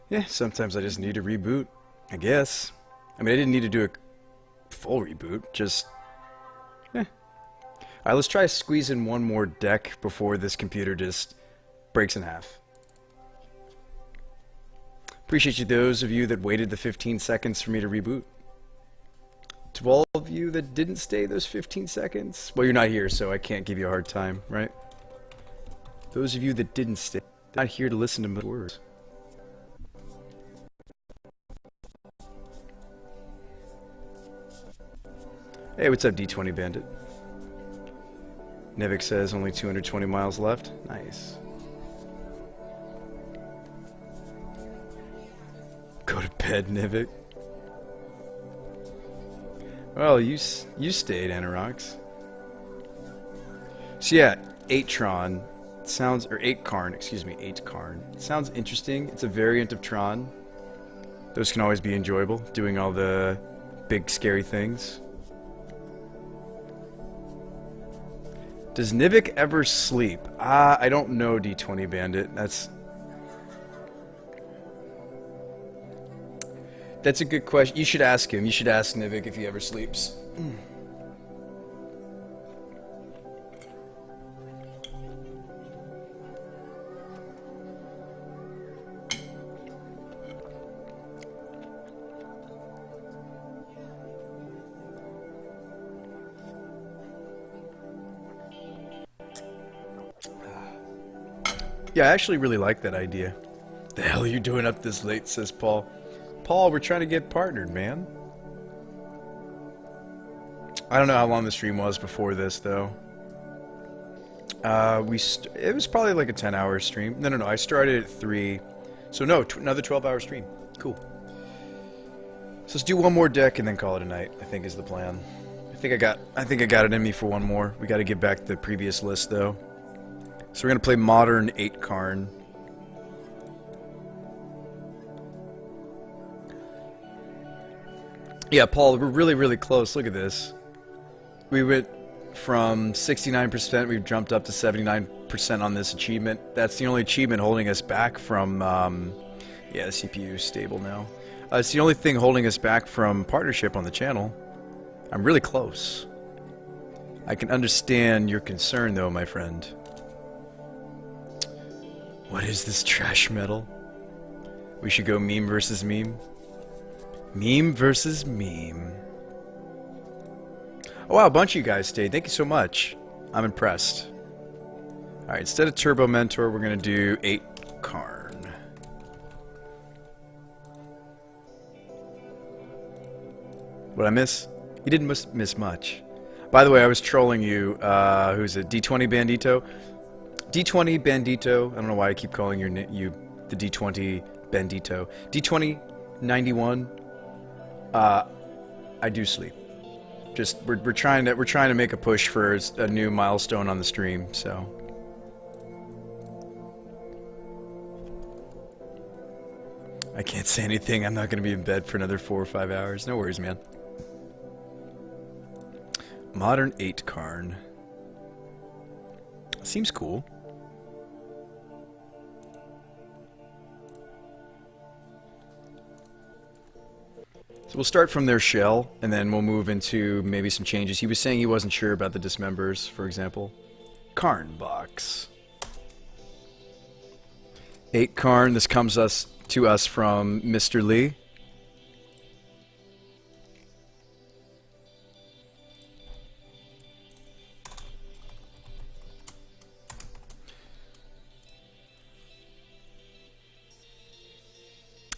Yeah, sometimes I just need to reboot, I guess. I mean, I didn't need to do a full reboot, just... Alright, let's try squeezing one more deck before this computer just breaks in half. Appreciate you, those of you that waited the 15 seconds for me to reboot. To all of you that didn't stay those 15 seconds, well, you're not here, so I can't give you a hard time, right? Those of you that didn't stay, not here to listen to my words. Hey, what's up, D20 Bandit? Nevik says only 220 miles left. Nice. Go to bed, Nivik. Well, you stayed, Anorax. So yeah, 8 Tron sounds, or 8 Karn, excuse me, 8 Karn. Sounds interesting. It's a variant of Tron. Those can always be enjoyable, doing all the big scary things. Does Nivik ever sleep? I don't know, D20 Bandit. That's a good question. You should ask him. You should ask Nivik if he ever sleeps. Yeah, I actually really like that idea. The hell are you doing up this late, says Paul. Paul, we're trying to get partnered, man. I don't know how long the stream was before this, though. It was probably like a 10-hour stream. No, I started at 3. So no, another 12-hour stream. Cool. So let's do one more deck and then call it a night, I think is the plan. I think I got it in me for one more. We got to get back to the previous list, though. So we're going to play Modern 8 Karn. Yeah, Paul, we're really, really close. Look at this. We went from 69%, we've jumped up to 79% on this achievement. That's the only achievement holding us back from... yeah, the CPU is stable now. It's the only thing holding us back from partnership on the channel. I'm really close. I can understand your concern, though, my friend. What is this trash metal? We should go meme versus meme. Meme versus meme. Oh wow, a bunch of you guys stayed. Thank you so much. I'm impressed. Alright, instead of Turbo Mentor, we're going to do 8 Karn. What'd I miss? You didn't miss much. By the way, I was trolling you. Who's it? D20 Bandito? D20 Bandito. I don't know why I keep calling you the D20 Bandito. D20 91. I do sleep. Just we're trying to make a push for a new milestone on the stream. So I can't say anything. I'm not going to be in bed for another 4 or 5 hours. No worries, man. Modern 8 Karn. Seems cool. So we'll start from their shell, and then we'll move into maybe some changes. He was saying he wasn't sure about the dismembers, for example. Karn box. 8 Karn. This comes to us from Mr. Lee.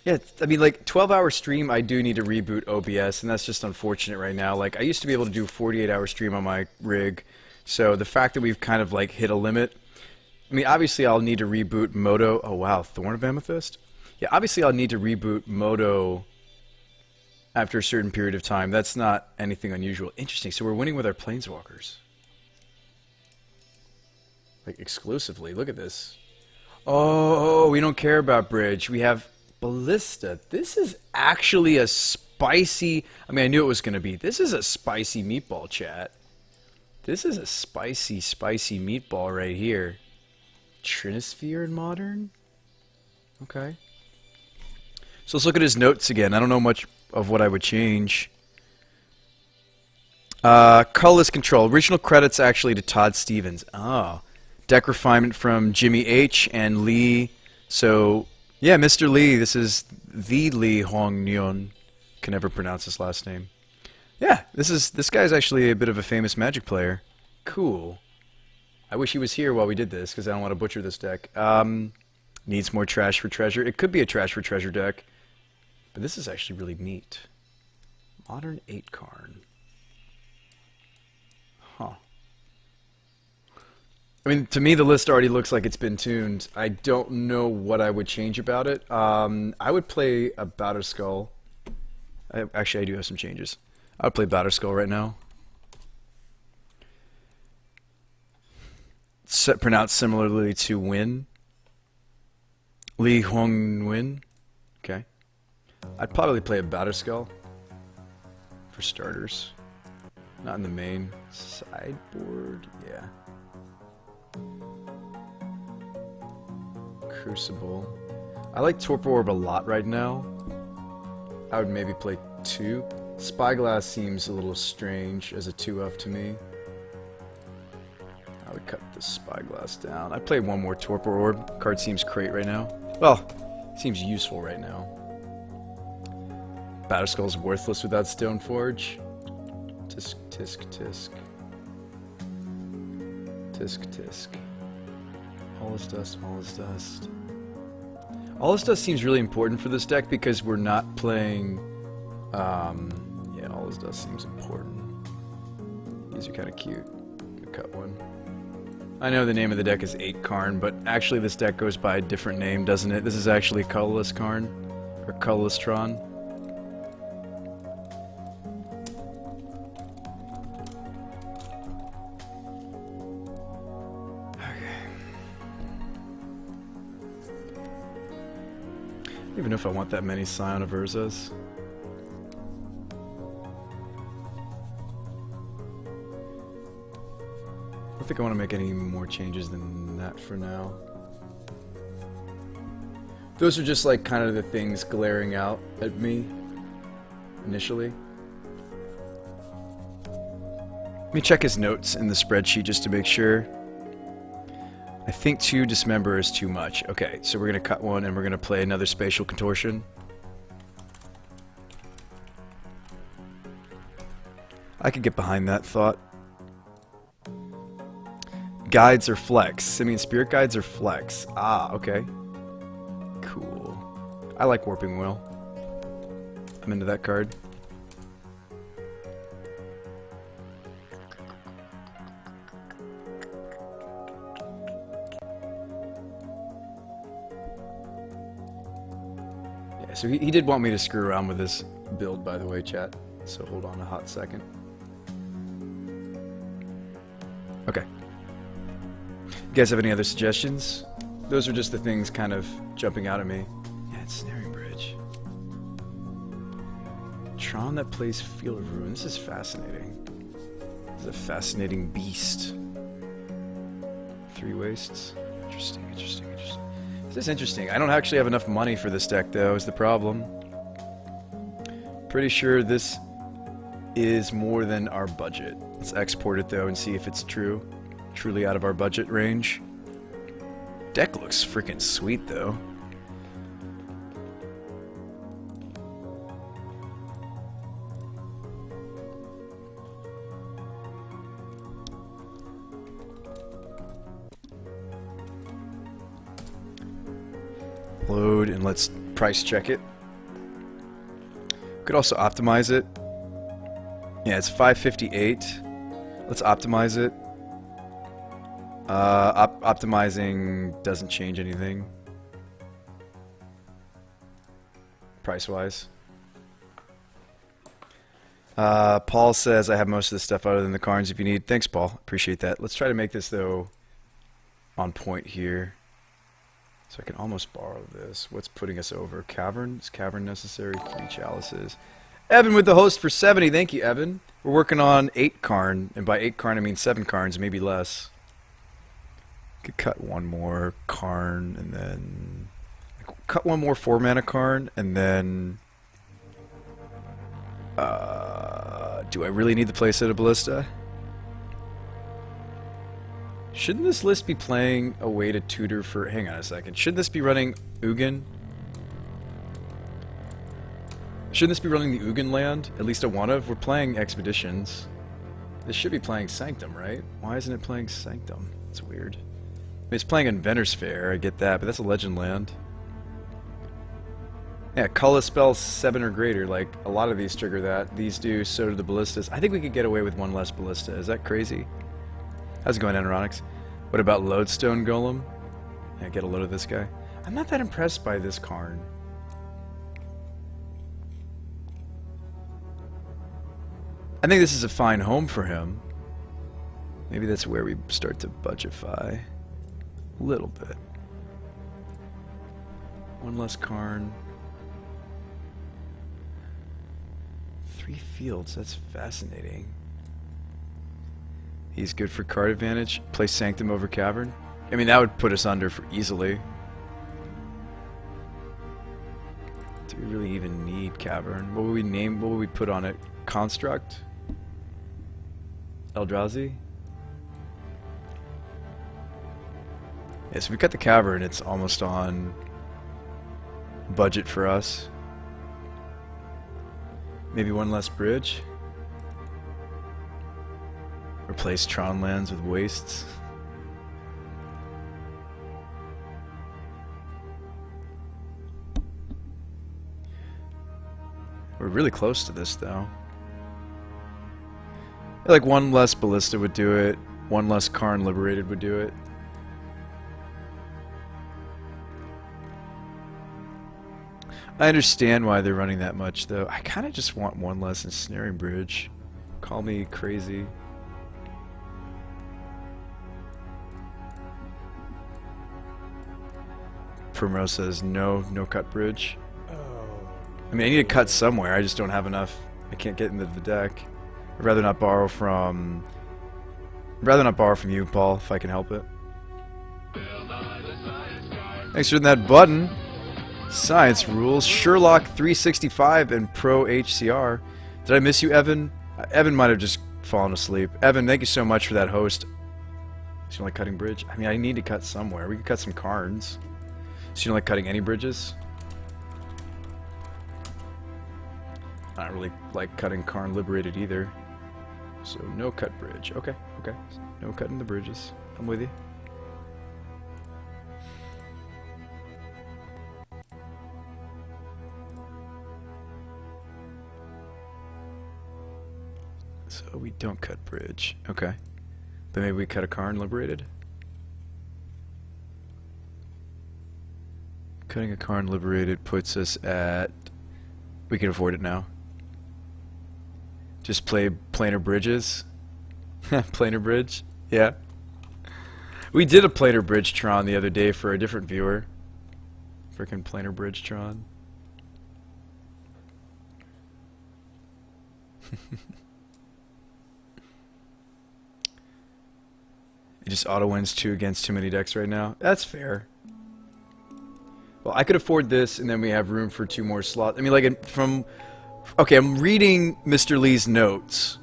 Yeah, I mean, like, 12-hour stream, I do need to reboot OBS, and that's just unfortunate right now. Like, I used to be able to do 48-hour stream on my rig, so the fact that we've kind of, like, hit a limit... I mean, obviously I'll need to reboot Moto... Oh, wow, Thorn of Amethyst? Yeah, obviously I'll need to reboot Moto after a certain period of time. That's not anything unusual. Interesting, so we're winning with our Planeswalkers. Like, exclusively. Look at this. Oh, we don't care about Bridge. We have... Ballista. This is actually a spicy... I mean, I knew it was going to be. This is a spicy meatball, chat. This is a spicy, spicy meatball right here. Trinisphere in Modern? Okay. So let's look at his notes again. I don't know much of what I would change. Colorless control. Original credits actually to Todd Stevens. Oh. Deck refinement from Jimmy H. and Lee. So, yeah, Mr. Lee. This is the Lee Hong Nyeon. Can never pronounce his last name. Yeah, this guy's actually a bit of a famous Magic player. Cool. I wish he was here while we did this, because I don't want to butcher this deck. Needs more trash for treasure. It could be a trash for treasure deck. But this is actually really neat. Modern 8 Karn. Huh. I mean, to me, the list already looks like it's been tuned. I don't know what I would change about it. I would play a Batterskull. Actually, I do have some changes. I would play Batterskull right now. Pronounced similarly to Win. Lee Hong Win. Okay. I'd probably play a Batterskull for starters. Not in the main sideboard. Yeah. Crucible. I like Torpor Orb a lot right now. I would maybe play 2. Spyglass seems a little strange as a 2-of to me. I would cut the Spyglass down. I'd play 1 more Torpor Orb. Card seems great right now. Well, seems useful right now. Batterskull's worthless without Stoneforge. Tisk, tisk, tisk. Tisk, tisk. All is dust, all is dust. All is dust seems really important for this deck because we're not playing... yeah, all is dust seems important. These are kind of cute. Could cut one. I know the name of the deck is 8 Karn, but actually this deck goes by a different name, doesn't it? This is actually Colorless Karn, or Colorless Tron. I don't even know if I want that many Scion of Urzas. I don't think I want to make any more changes than that for now. Those are just like kind of the things glaring out at me initially. Let me check his notes in the spreadsheet just to make sure. I think 2 Dismember is too much. Okay, so we're going to cut 1 and we're going to play another Spatial Contortion. I could get behind that thought. Guides are flex. Simian Spirit Guides are flex. Ah, okay. Cool. I like Warping Will. I'm into that card. So he did want me to screw around with this build, by the way, chat. So hold on a hot second. Okay. You guys have any other suggestions? Those are just the things kind of jumping out at me. Yeah, it's Snaring Bridge. Tron that plays Field of Ruin. This is fascinating. This is a fascinating beast. 3 wastes. Interesting, interesting, interesting. This is interesting. I don't actually have enough money for this deck, though, is the problem. Pretty sure this is more than our budget. Let's export it, though, and see if it's true. Truly out of our budget range. Deck looks freaking sweet, though. Load and let's price check it. Could also optimize it. Yeah, it's 558. Let's optimize it. Optimizing doesn't change anything price-wise. Paul says I have most of the stuff other than the cards if you need. Thanks, Paul. Appreciate that. Let's try to make this, though, on point here. So I can almost borrow this. What's putting us over? Cavern? Is Cavern necessary? 3 chalices. Evan with the host for 70. Thank you, Evan. We're working on 8 Karn. And by 8 Karn, I mean 7 Karns, maybe less. Could cut 1 more Karn and then... cut one more 4-mana Karn, and then... do I really need to play set of Ballista? Shouldn't this list be playing a way to tutor for... Hang on a second. Shouldn't this be running Ugin? Shouldn't this be running the Ugin land? At least I want to. We're playing Expeditions. This should be playing Sanctum, right? Why isn't it playing Sanctum? It's weird. I mean, it's playing Inventor's Fair, I get that, but that's a legend land. Yeah, Colorless spells 7 or greater. Like, a lot of these trigger that. These do, so do the Ballistas. I think we could get away with one less Ballista. Is that crazy? How's it going, Eneronics? What about Lodestone Golem? Yeah, get a load of this guy. I'm not that impressed by this Karn. I think this is a fine home for him. Maybe that's where we start to budgetify. A little bit. One less Karn. 3 fields, that's fascinating. He's good for card advantage. Play Sanctum over Cavern. I mean, that would put us under for easily. Do we really even need Cavern? What would we name? What would we put on it? Construct? Eldrazi? Yeah, so we got the Cavern. It's almost on budget for us. Maybe one less bridge. Replace Tron lands with wastes. We're really close to this, though. Like, one less Ballista would do it. One less Karn Liberated would do it. I understand why they're running that much, though. I kind of just want one less Ensnaring Bridge. Call me crazy. Primrose says no cut bridge. I mean, I need to cut somewhere. I just don't have enough. I can't get into the deck. I'd rather not borrow from you, Paul, if I can help it. Thanks for hitting that button. Science rules. Sherlock 365 and Pro HCR. Did I miss you, Evan? Evan might have just fallen asleep. Evan, thank you so much for that host. So you don't like cutting bridge? I mean, I need to cut somewhere. We can cut some Karns. So you don't like cutting any bridges? I don't really like cutting Karn Liberated either. So no cut bridge. Okay, okay. No cutting the bridges. I'm with you. So we don't cut bridge. Okay. But maybe we cut a Karn Liberated? Cutting a Karn Liberated puts us at... We can afford it now. Just play planar bridges. Planar bridge? Yeah. We did a planar bridge Tron the other day for a different viewer. Frickin' planar bridge Tron. It just auto wins 2 against too many decks right now. That's fair. Well, I could afford this, and then we have room for 2 more slots. I mean, like, from... Okay, I'm reading Mr. Lee's notes.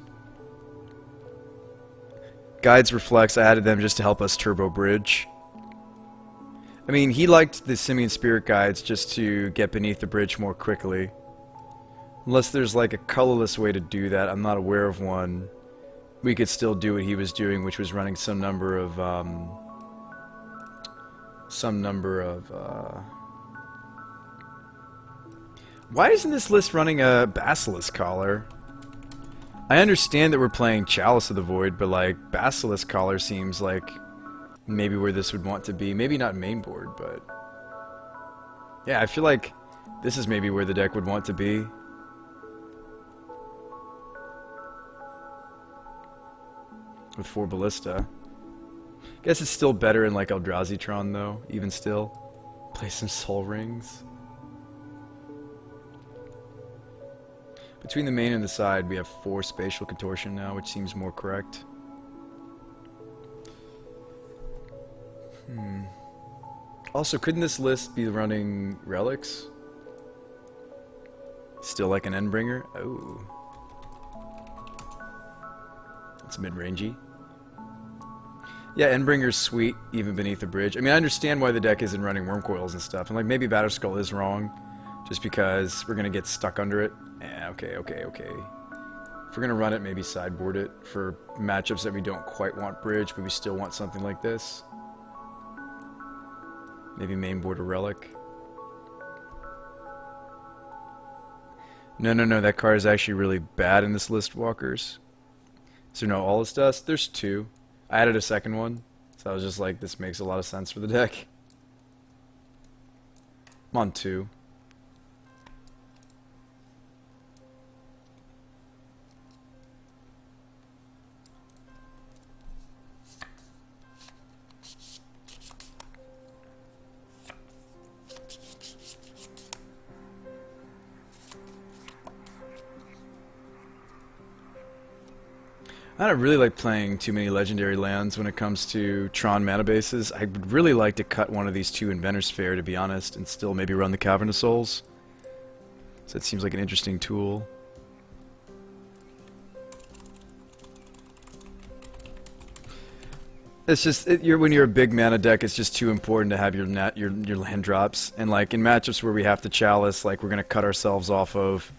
Guides Reflex, I added them just to help us turbo bridge. I mean, he liked the Simian Spirit Guides just to get beneath the bridge more quickly. Unless there's, like, a colorless way to do that. I'm not aware of one. We could still do what he was doing, which was running some number of, Why isn't this list running a Basilisk Collar? I understand that we're playing Chalice of the Void, but like Basilisk Collar seems like maybe where this would want to be. Maybe not main board, but yeah, I feel like this is maybe where the deck would want to be. With 4 Ballista. Guess it's still better in like Eldrazi Tron though, even still. Play some Soul Rings. Between the main and the side, we have 4 Spatial Contortion now, which seems more correct. Also, couldn't this list be running relics? Still like an Endbringer? Oh. It's mid-rangey. Yeah, Endbringer's sweet, even beneath the bridge. I mean, I understand why the deck isn't running Worm Coils and stuff. And like, maybe Batterskull is wrong, just because we're gonna get stuck under it. Yeah, okay. If we're gonna run it, maybe sideboard it for matchups that we don't quite want bridge, but we still want something like this. Maybe mainboard a relic. No, that card is actually really bad in this list, Walkers. Is there no Allus Dust? There's 2. I added a second one, so I was just like, this makes a lot of sense for the deck. I'm on 2. I don't really like playing too many legendary lands when it comes to Tron mana bases. I would really like to cut one of these 2 Inventor's Fair, to be honest, and still maybe run the Cavern of Souls. So it seems like an interesting tool. It's just when you're a big mana deck, it's just too important to have your land drops. And like in matchups where we have to chalice, like we're gonna cut ourselves off of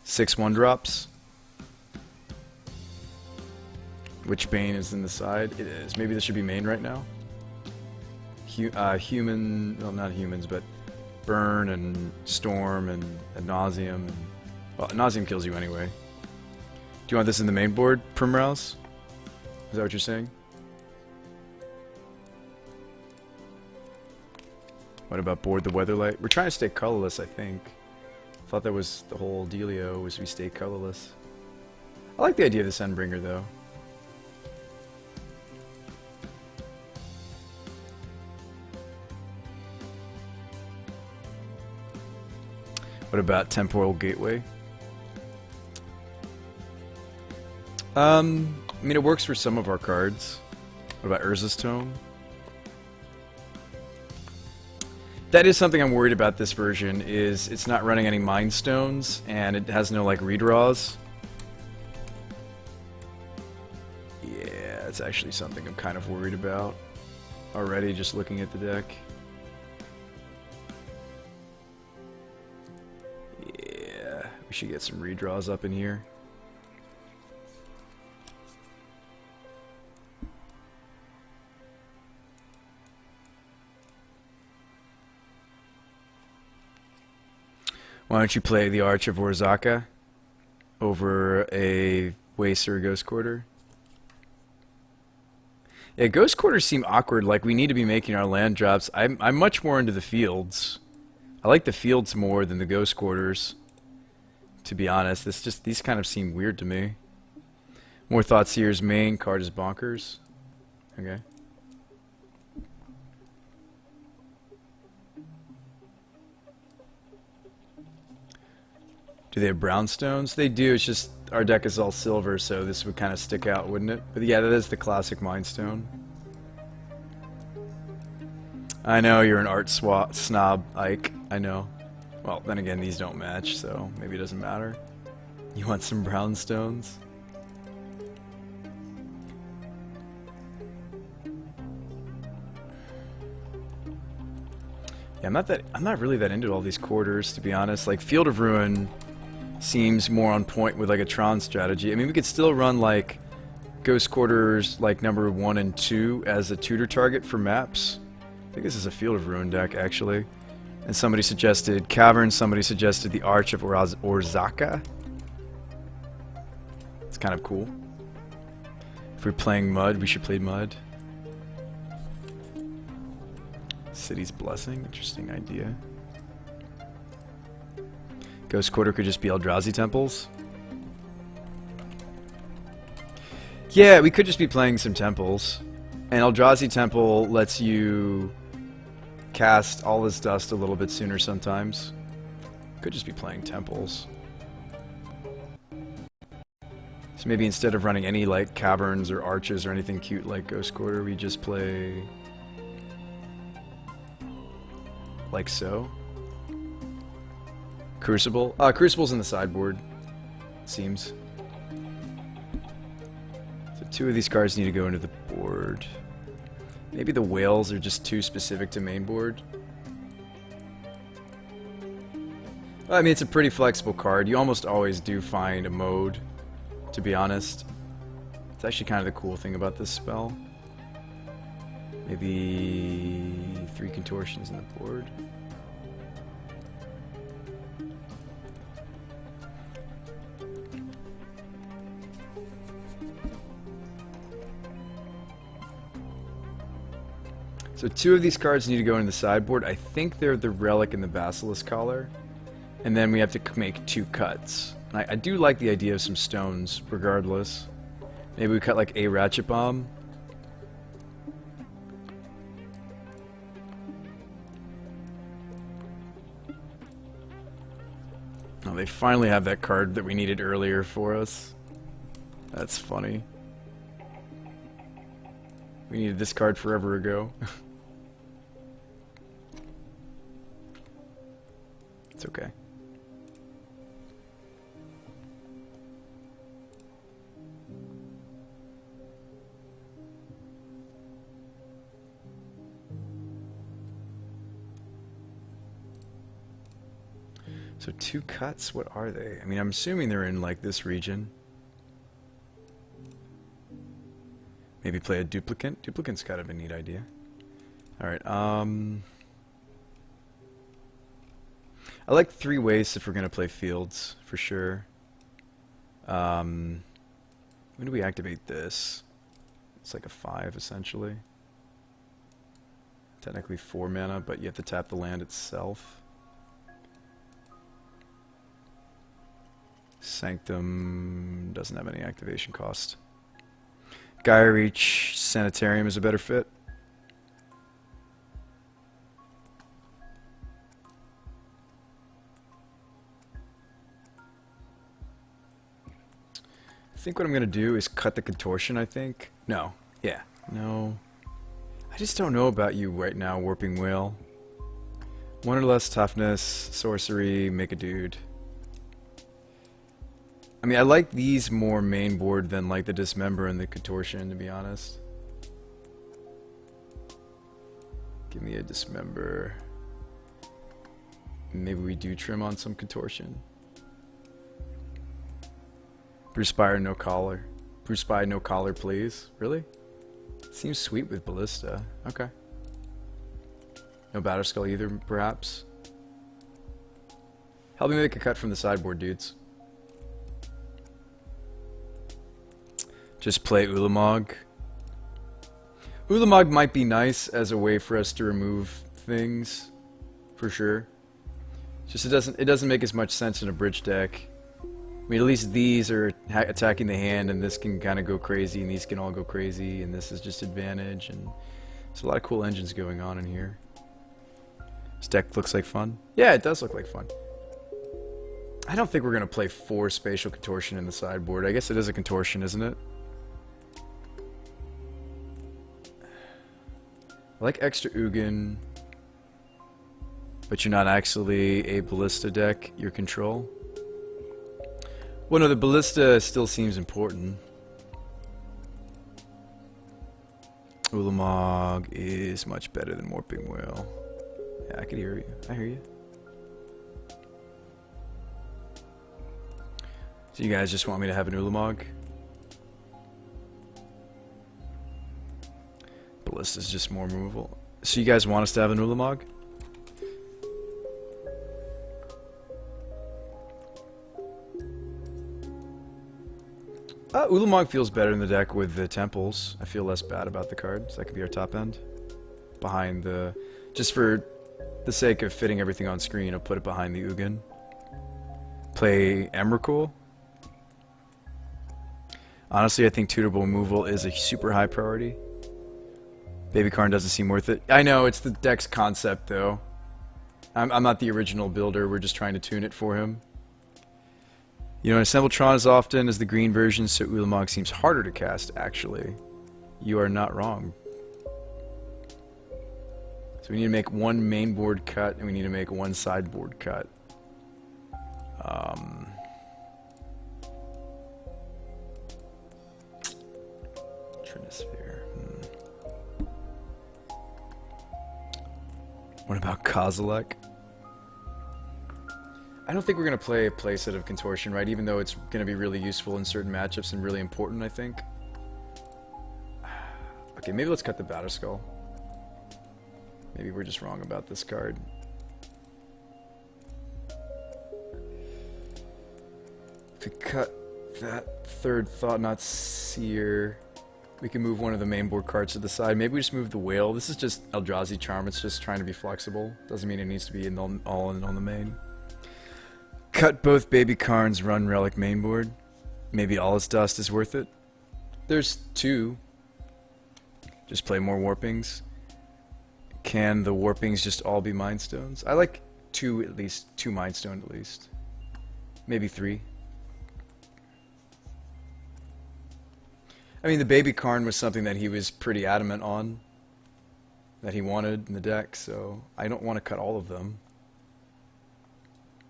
6 1-drops. Which Bane is in the side? It is. Maybe this should be main right now. Human, well, not humans, but Burn and Storm and Ad Nauseam. And, well, Ad Nauseam kills you anyway. Do you want this in the main board, Primrose? Is that what you're saying? What about board the Weatherlight? We're trying to stay colorless, I think. Thought that was the whole dealio, was we stay colorless. I like the idea of this Endbringer, though. What about Temporal Gateway? I mean, it works for some of our cards. What about Urza's Tome? That is something I'm worried about this version, is it's not running any Mind Stones, and it has no, like, redraws. Yeah, it's actually something I'm kind of worried about already, just looking at the deck. We should get some redraws up in here. Why don't you play the Arch of Orzhaka over a Waster Ghost Quarter? Yeah, Ghost Quarters seem awkward, like we need to be making our land drops. I'm much more into the fields. I like the fields more than the Ghost Quarters. To be honest, these kind of seem weird to me. More Thought Seer's main card is Bonkers. Okay. Do they have brownstones? They do, it's just our deck is all silver, so this would kind of stick out, wouldn't it? But yeah, that is the classic Mind Stone. I know, you're an art snob, Ike. I know. Well, then again, these don't match, so maybe it doesn't matter. You want some brownstones? Yeah, I'm not really that into all these quarters, to be honest. Like, Field of Ruin seems more on point with like a Tron strategy. I mean, we could still run like Ghost Quarters like number 1 and 2 as a tutor target for maps. I think this is a Field of Ruin deck, actually. And somebody suggested Cavern, somebody suggested the Arch of Orzhaka. It's kind of cool. If we're playing Mud, we should play Mud. City's Blessing, interesting idea. Ghost Quarter could just be Eldrazi Temples. Yeah, we could just be playing some Temples. And Eldrazi Temple lets you cast all this dust a little bit sooner sometimes. Could just be playing Temples. So maybe instead of running any like Caverns or Arches or anything cute like Ghost Quarter, we just play like so. Crucible. Crucible's in the sideboard, seems. So 2 of these cards need to go into the board. Maybe the whales are just too specific to main board. Well, I mean, it's a pretty flexible card. You almost always do find a mode, to be honest. It's actually kind of the cool thing about this spell. Maybe 3 contortions in the board. So 2 of these cards need to go in the sideboard. I think they're the Relic and the Basilisk Collar. And then we have to make 2 cuts. I do like the idea of some stones, regardless. Maybe we cut like a Ratchet Bomb. Oh, they finally have that card that we needed earlier for us. That's funny. We needed this card forever ago. It's okay. So 2 cuts, what are they? I mean, I'm assuming they're in like this region. Maybe play a duplicate. Duplicate's kind of a neat idea. Alright, I like 3 ways if we're going to play fields, for sure. When do we activate this? It's like a 5, essentially. Technically 4 mana, but you have to tap the land itself. Sanctum doesn't have any activation cost. Gaia Reach Sanitarium is a better fit. I think what I'm going to do is cut the contortion, I think. No. Yeah. No. I just don't know about you right now, Warping Whale. 1 or less toughness, sorcery, make a dude. I mean, I like these more main board than like the Dismember and the Contortion, to be honest. Give me a Dismember. Maybe we do trim on some Contortion. BrewSpy no collar. BrewSpy no collar, please. Really? Seems sweet with Ballista. Okay. No Batterskull either, perhaps. Help me make a cut from the sideboard, dudes. Just play Ulamog. Ulamog might be nice as a way for us to remove things, for sure. Just it doesn't make as much sense in a bridge deck. I mean, at least these are attacking the hand, and this can kind of go crazy, and these can all go crazy, and this is just advantage, and there's a lot of cool engines going on in here. This deck looks like fun. Yeah, it does look like fun. I don't think we're gonna play 4 Spatial Contortion in the sideboard. I guess it is a Contortion, isn't it? I like extra Ugin, but you're not actually a Ballista deck, your control. Well, no, the Ballista still seems important. Ulamog is much better than Warping Whale. Yeah, I can hear you. I hear you. So you guys just want me to have an Ulamog? Ballista's just more removal. So you guys want us to have an Ulamog? Ulamog feels better in the deck with the temples. I feel less bad about the card, so that could be our top end. Behind the... Just for the sake of fitting everything on screen, I'll put it behind the Ugin. Play Emrakul. Honestly, I think tutable removal is a super high priority. Baby Karn doesn't seem worth it. I know, it's the deck's concept, though. I'm not the original builder, we're just trying to tune it for him. You don't assemble Tron as often as the green version, so Ulamog seems harder to cast, actually. You are not wrong. So we need to make one main board cut, and we need to make one sideboard cut. Trinisphere. What about Kozilek? I don't think we're going to play a playset of Contortion, right? Even though it's going to be really useful in certain matchups and really important, I think. Okay, maybe let's cut the Batterskull. Maybe we're just wrong about this card. If we cut that third Thought-Knot Seer, we can move one of the main board cards to the side. Maybe we just move the Whale. This is just Eldrazi Charm. It's just trying to be flexible. Doesn't mean it needs to be all in on the main. Cut both Baby Karns, run Relic mainboard. Maybe All Its Dust is worth it. There's two. Just play more Warpings. Can the Warpings just all be Mind Stones? I like two at least. Two Mind Stone at least. Maybe three. I mean, the Baby Karn was something that he was pretty adamant on. That he wanted in the deck, so I don't want to cut all of them.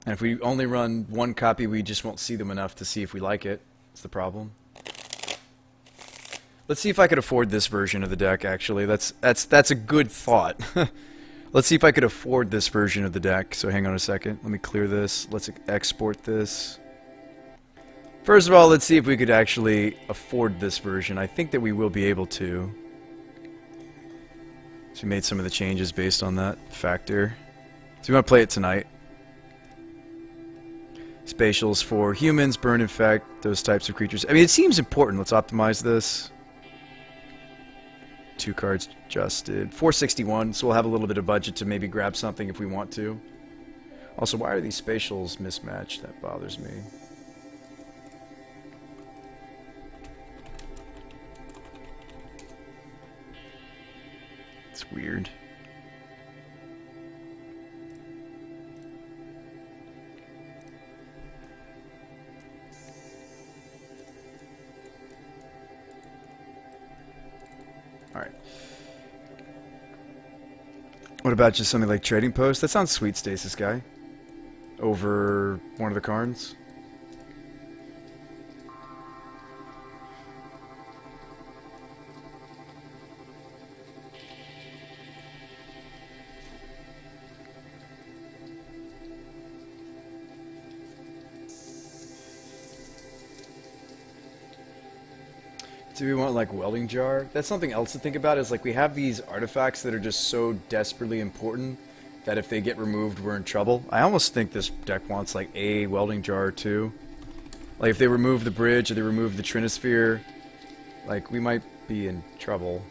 And if we only run one copy, we just won't see them enough to see if we like it. That's the problem. Let's see if I could afford this version of the deck, actually. That's a good thought. Let's see if I could afford this version of the deck. So hang on a second. Let me clear this. Let's export this. First of all, let's see if we could actually afford this version. I think that we will be able to. So we made some of the changes based on that factor. So we want to play it tonight. Spatials for humans, burn, infect, those types of creatures. I mean, it seems important. Let's optimize this. 2 cards adjusted. 461, so we'll have a little bit of budget to maybe grab something if we want to. Also, why are these spatials mismatched? That bothers me. It's weird. Alright. What about just something like Trading Post? That sounds sweet, Stasis Guy. Over one of the Karns. Do we want like Welding Jar? That's something else to think about, is like we have these artifacts that are just so desperately important that if they get removed we're in trouble. I almost think this deck wants like a Welding Jar or two. Like if they remove the bridge or they remove the Trinisphere, like we might be in trouble.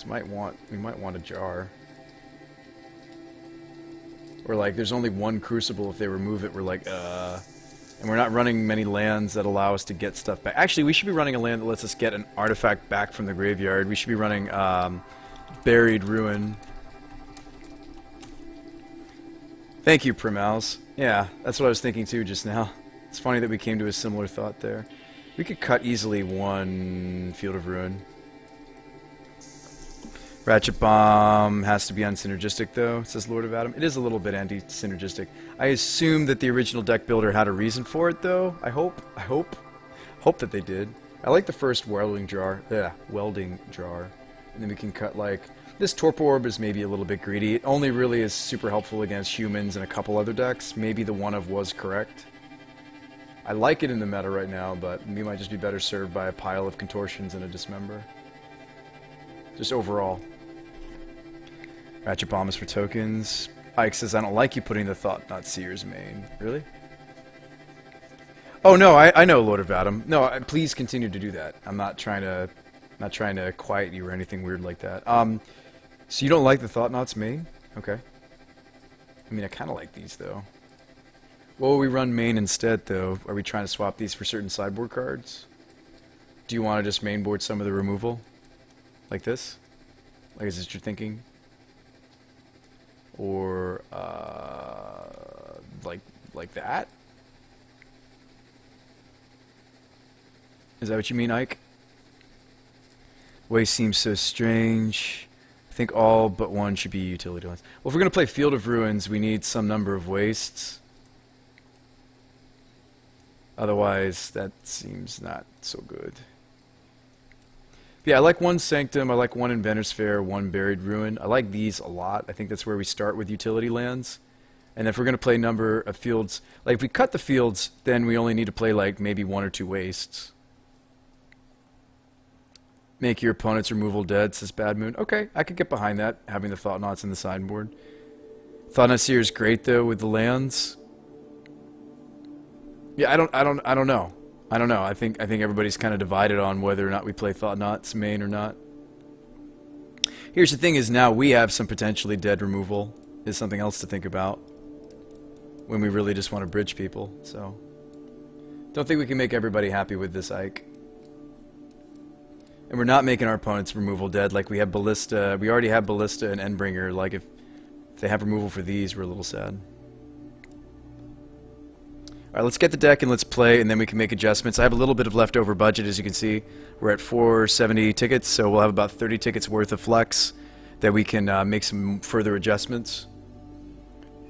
We might want a jar. Or like there's only one Crucible, if they remove it we're like and we're not running many lands that allow us to get stuff back. Actually, we should be running a land that lets us get an artifact back from the graveyard. We should be running Buried Ruin. Thank you, Primals. Yeah, that's what I was thinking too just now. It's funny that we came to a similar thought there. We could cut easily one Field of Ruin. Ratchet Bomb has to be unsynergistic though, says Lord of Adam. It is a little bit anti-synergistic. I assume that the original deck builder had a reason for it though. I hope that they did. I like the first Welding Jar. Yeah, Welding Jar. And then we can cut like... This Torpor Orb is maybe a little bit greedy. It only really is super helpful against humans and a couple other decks. Maybe the one of was correct. I like it in the meta right now, but we might just be better served by a pile of Contortions and a Dismember. Just overall. Ratchet Bomb is for tokens. Ike says, I don't like you putting the Thought-Knot Seer's main. Really? Oh no, I know, Lord of Adam. No, please continue to do that. I'm not trying to quiet you or anything weird like that. So you don't like the Thought-Knot's main? Okay. I mean, I kind of like these though. What will we run main instead though? Are we trying to swap these for certain sideboard cards? Do you want to just mainboard some of the removal? Like this? Like, is this what you're thinking? Or, like that? Is that what you mean, Ike? Way seems so strange. think all but one should be utility lands. Well, if we're going to play Field of Ruins, we need some number of wastes. Otherwise, that seems not so good. Yeah, I like one Sanctum, I like one Inventor's Fair, one Buried Ruin. I like these a lot. I think that's where we start with utility lands. And if we're going to play number of fields, like if we cut the fields, then we only need to play like maybe 1 or 2 wastes. Make your opponent's removal dead, says Bad Moon. Okay, I could get behind that, having the Thought-Knots in the sideboard. Thought-Knot Seer is great though with the lands. Yeah, I don't know. I don't know. I think everybody's kind of divided on whether or not we play Thought-Knots main or not. Here's the thing: is now we have some potentially dead removal. Is something else to think about when we really just want to bridge people. So, don't think we can make everybody happy with this Ike. And we're not making our opponent's removal dead. Like we have Ballista. We already have Ballista and Endbringer. Like if they have removal for these, we're a little sad. Alright, let's get the deck and let's play, and then we can make adjustments. I have a little bit of leftover budget, as you can see. We're at 470 tickets, so we'll have about 30 tickets worth of flex that we can make some further adjustments.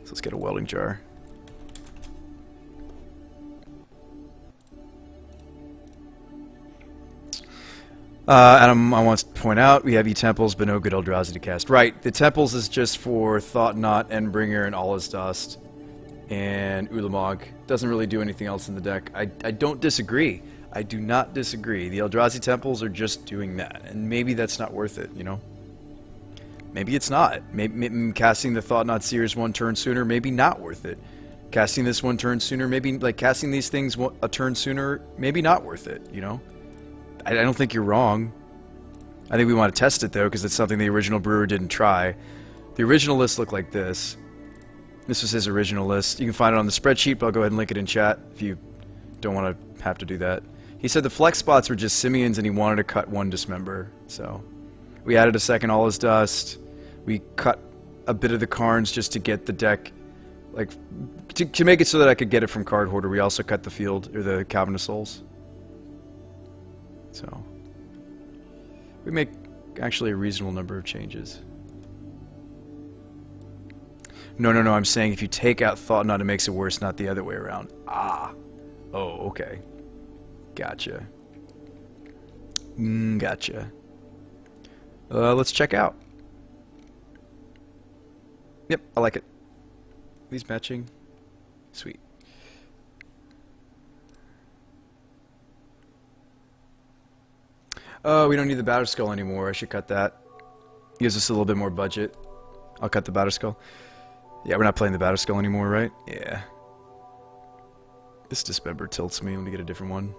So let's get a welding jar. Adam, I want to point out, we have E-Temples, but no good Eldrazi to cast. Right, the Temples is just for Thought-Knot, Endbringer, and All Is Dust. And Ulamog. Doesn't really do anything else in the deck. I don't disagree. I do not disagree. The Eldrazi Temples are just doing that. And maybe that's not worth it, you know? Maybe it's not. Maybe casting the Thought-Knot Seers 1 turn sooner, maybe not worth it. Casting this 1 turn sooner, maybe, like, casting these things a turn sooner, maybe not worth it, you know? I don't think you're wrong. I think we want to test it, though, because it's something the original brewer didn't try. The original list looked like this. This was his original list. You can find it on the spreadsheet, but I'll go ahead and link it in chat if you don't want to have to do that. He said the flex spots were just Simians and he wanted to cut 1 Dismember. So we added a second All Is Dust. We cut a bit of the Karns just to get the deck, like, to make it so that I could get it from Card Hoarder. We also cut the field, or the Cavern of Souls. So we make actually a reasonable number of changes. No, I'm saying if you take out Thought-Knot, it makes it worse, not the other way around. Ah. Oh, okay. Gotcha. Gotcha. Let's check out. Yep, I like it. These matching. Sweet. Oh, we don't need the Batter Skull anymore. I should cut that. Gives us a little bit more budget. I'll cut the Batter Skull. Yeah, we're not playing the Batter Skull anymore, right? Yeah. This Dismember tilts me. Let me get a different one.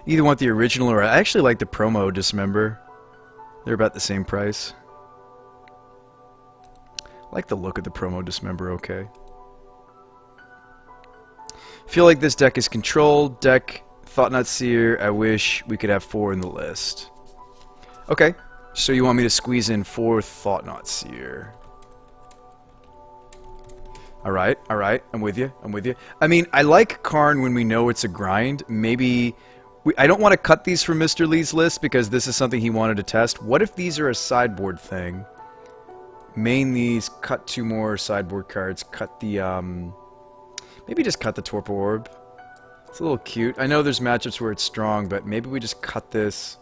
Either want the original, or I actually like the promo Dismember. They're about the same price. I like the look of the promo Dismember, okay. Feel like this deck is controlled. Deck Thought-Knot Seer. I wish we could have 4 in the list. Okay. So you want me to squeeze in 4 Thought-Knot Seer. Alright, I'm with you, I mean, I like Karn when we know it's a grind. Maybe... I don't want to cut these from Mr. Lee's list because this is something he wanted to test. What if these are a sideboard thing? Main these, cut 2 more sideboard cards, cut the, maybe just cut the Torpor Orb. It's a little cute. I know there's matchups where it's strong, but maybe we just cut this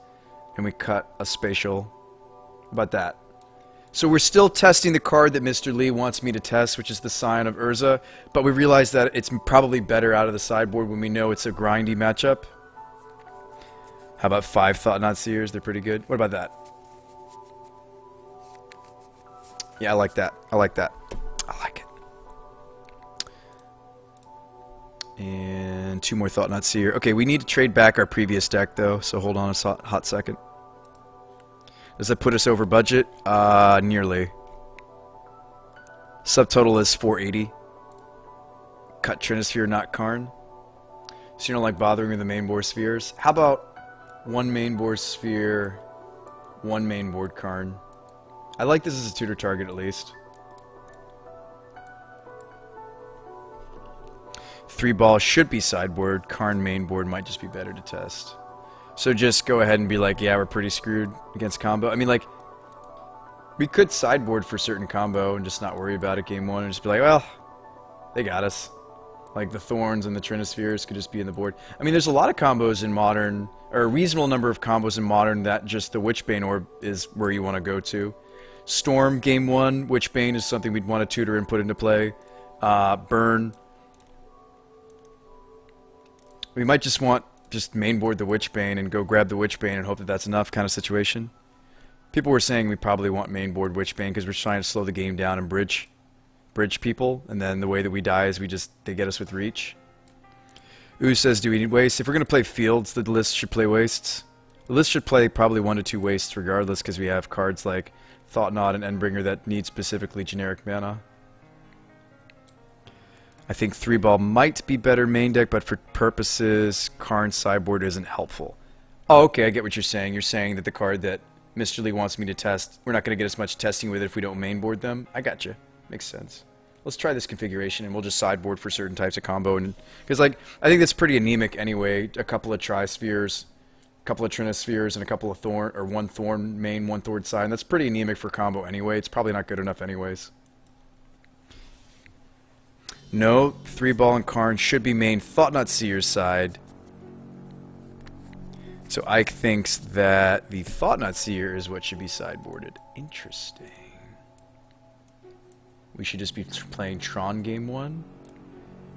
and we cut a Spatial. How about that? So we're still testing the card that Mr. Lee wants me to test, which is the Scion of Urza, but we realize that it's probably better out of the sideboard when we know it's a grindy matchup. How about 5 Thought-Knot Seers? They're pretty good. What about that? Yeah, I like that. I like that. I like it. And 2 more Thought-Knot Seer. Okay, we need to trade back our previous deck, though, so hold on a hot second. Does that put us over budget? Nearly. Subtotal is 480. Cut Trinisphere, not Karn. So you don't like bothering with the main board spheres? How about 1 main board sphere, 1 main board Karn? I like this as a tutor target at least. 3 balls should be sideboard. Karn main board might just be better to test. So just go ahead and be like, yeah, we're pretty screwed against combo. I mean, like, we could sideboard for certain combo and just not worry about it game one and just be like, well, they got us. Like the Thorns and the Trinispheres could just be in the board. I mean, there's a lot of combos in Modern, or a reasonable number of combos in Modern that just the Witchbane Orb is where you want to go to. Storm, game one, Witchbane is something we'd want to tutor and put into play. Burn. We might just want mainboard the Witchbane and go grab the Witchbane and hope that that's enough kind of situation. People were saying we probably want mainboard Witchbane because we're trying to slow the game down and bridge people, and then the way that we die is they get us with reach. Ooh says, do we need wastes? If we're going to play fields, the list should play wastes. The list should play probably 1 to 2 wastes regardless because we have cards like Thought-Knot and Endbringer that need specifically generic mana. I think 3-ball might be better main deck, but for purposes, Karn sideboard isn't helpful. Oh, okay, I get what you're saying. You're saying that the card that Mr. Lee wants me to test, we're not going to get as much testing with it if we don't mainboard them. I gotcha. Makes sense. Let's try this configuration and we'll just sideboard for certain types of combo. And because, like, I think that's pretty anemic anyway. A couple of Tri-Spheres, a couple of Trinispheres, and a couple of Thorn, or 1 Thorn main, 1 Thorn side. And that's pretty anemic for combo anyway. It's probably not good enough anyways. No, 3-ball and Karn should be main Thought-Knot Seer's side. So Ike thinks that the Thought-Knot Seer is what should be sideboarded. Interesting. We should just be playing Tron game 1?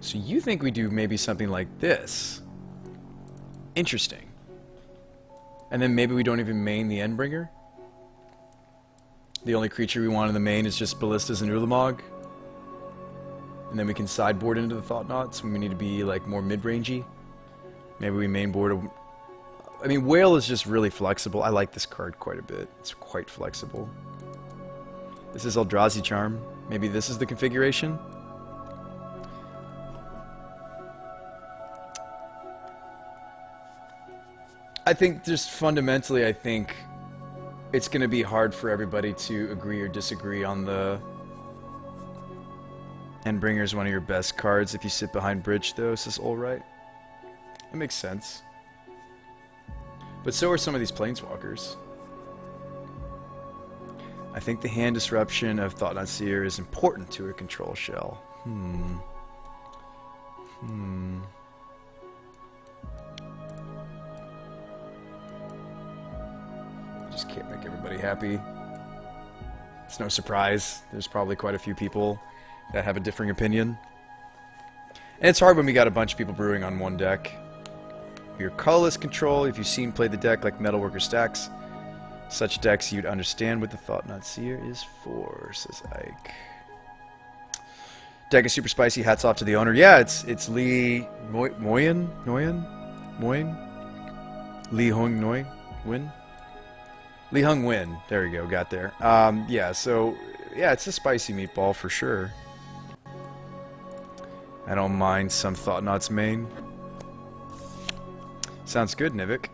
So you think we do maybe something like this? Interesting. And then maybe we don't even main the Endbringer? The only creature we want in the main is just Ballistas and Ulamog? And then we can sideboard into the Thought-Knots when we need to be like more mid-rangey? Maybe we mainboard a... I mean, Whale is just really flexible. I like this card quite a bit. It's quite flexible. This is Eldrazi Charm. Maybe this is the configuration? I think just fundamentally, I think it's going to be hard for everybody to agree or disagree on the Endbringer is one of your best cards if you sit behind Bridge, though, says Allright. That makes sense. But so are some of these Planeswalkers. I think the hand disruption of Thought-Knot Seer is important to a control shell. Just can't make everybody happy. It's no surprise. There's probably quite a few people that have a differing opinion. And it's hard when we got a bunch of people brewing on one deck. Your colorless control, if you've seen play the deck like Metalworker Stacks, such decks you'd understand what the Thought-Knot Seer is for, says Ike. Deck is super spicy, hats off to the owner. Yeah, it's Lee Moyen? Lee Hung Noi? Win? Lee Hung Win. There we go, got there. Yeah, so, yeah, it's a spicy meatball for sure. I don't mind some Thought-Knots main. Sounds good, Nivik.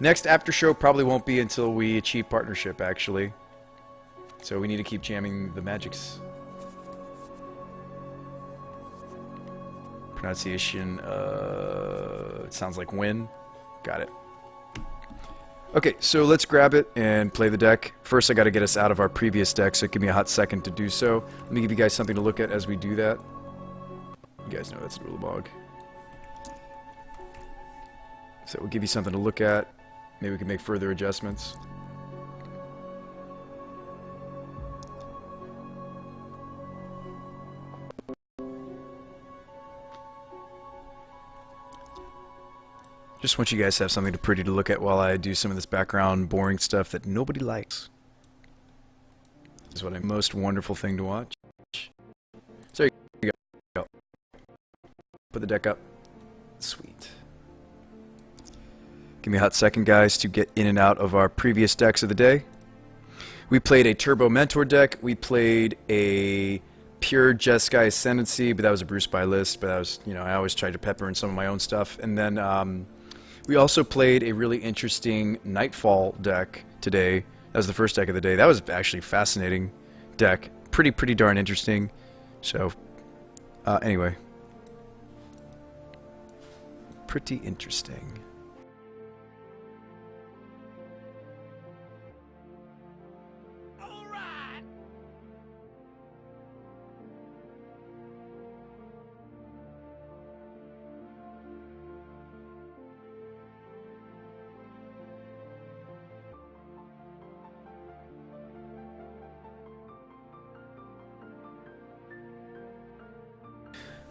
Next after show probably won't be until we achieve partnership, actually. So we need to keep jamming the magics. Pronunciation, it sounds like win. Got it. Okay, so let's grab it and play the deck. First, I got to get us out of our previous deck, so give me a hot second to do so. Let me give you guys something to look at as we do that. You guys know that's an Ulamog. So we'll give you something to look at. Maybe we can make further adjustments. Just want you guys to have something pretty to look at while I do some of this background boring stuff that nobody likes. This is what a most wonderful thing to watch. So here you go. Put the deck up. Sweet. Give me a hot second, guys, to get in and out of our previous decks of the day. We played a Turbo Mentor deck. We played a pure Jeskai Ascendancy, but that was a Brew Spy list. But that was, you know, I always tried to pepper in some of my own stuff. And then we also played a really interesting Nightfall deck today. That was the first deck of the day. That was actually a fascinating deck. Pretty darn interesting. So, anyway. Pretty interesting.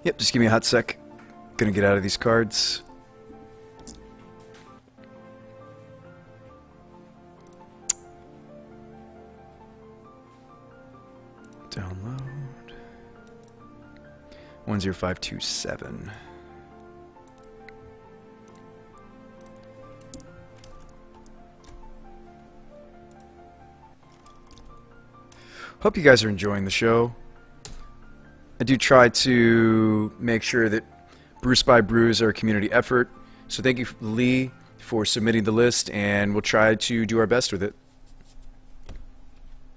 Yep, just give me a hot sec. Gonna get out of these cards. Download. 10527. Hope you guys are enjoying the show. I do try to make sure that Brew Spy brews are a community effort. So thank you, Lee, for submitting the list, and we'll try to do our best with it.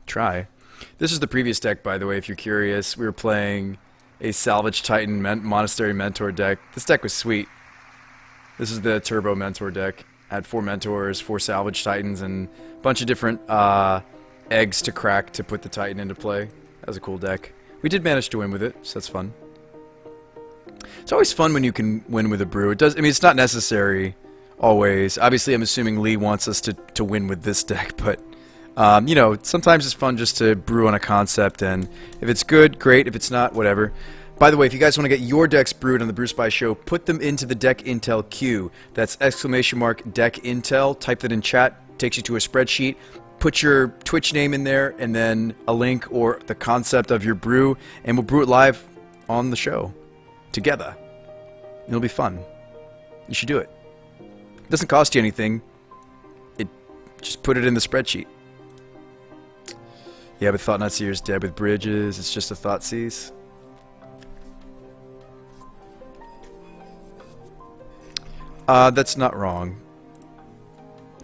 Try. This is the previous deck, by the way, if you're curious. We were playing a Salvage Titan Monastery Mentor deck. This deck was sweet. This is the Turbo Mentor deck. I had 4 Mentors, 4 Salvage Titans, and a bunch of different eggs to crack to put the Titan into play. That was a cool deck. We did manage to win with it, so that's fun. It's always fun when you can win with a brew. It does. I mean, it's not necessary always. Obviously, I'm assuming Lee wants us to win with this deck, but you know, sometimes it's fun just to brew on a concept, and if it's good, great. If it's not, whatever. By the way, if you guys want to get your decks brewed on the Brew Spy Show, put them into the Deck Intel queue. That's ! Deck Intel. Type that in chat. Takes you to a spreadsheet. Put your Twitch name in there, and then a link or the concept of your brew, and we'll brew it live on the show together. It'll be fun. You should do it. It doesn't cost you anything. Just put it in the spreadsheet. Yeah, but Thought Not Seer is dead with bridges. It's just a Thoughtseize. That's not wrong.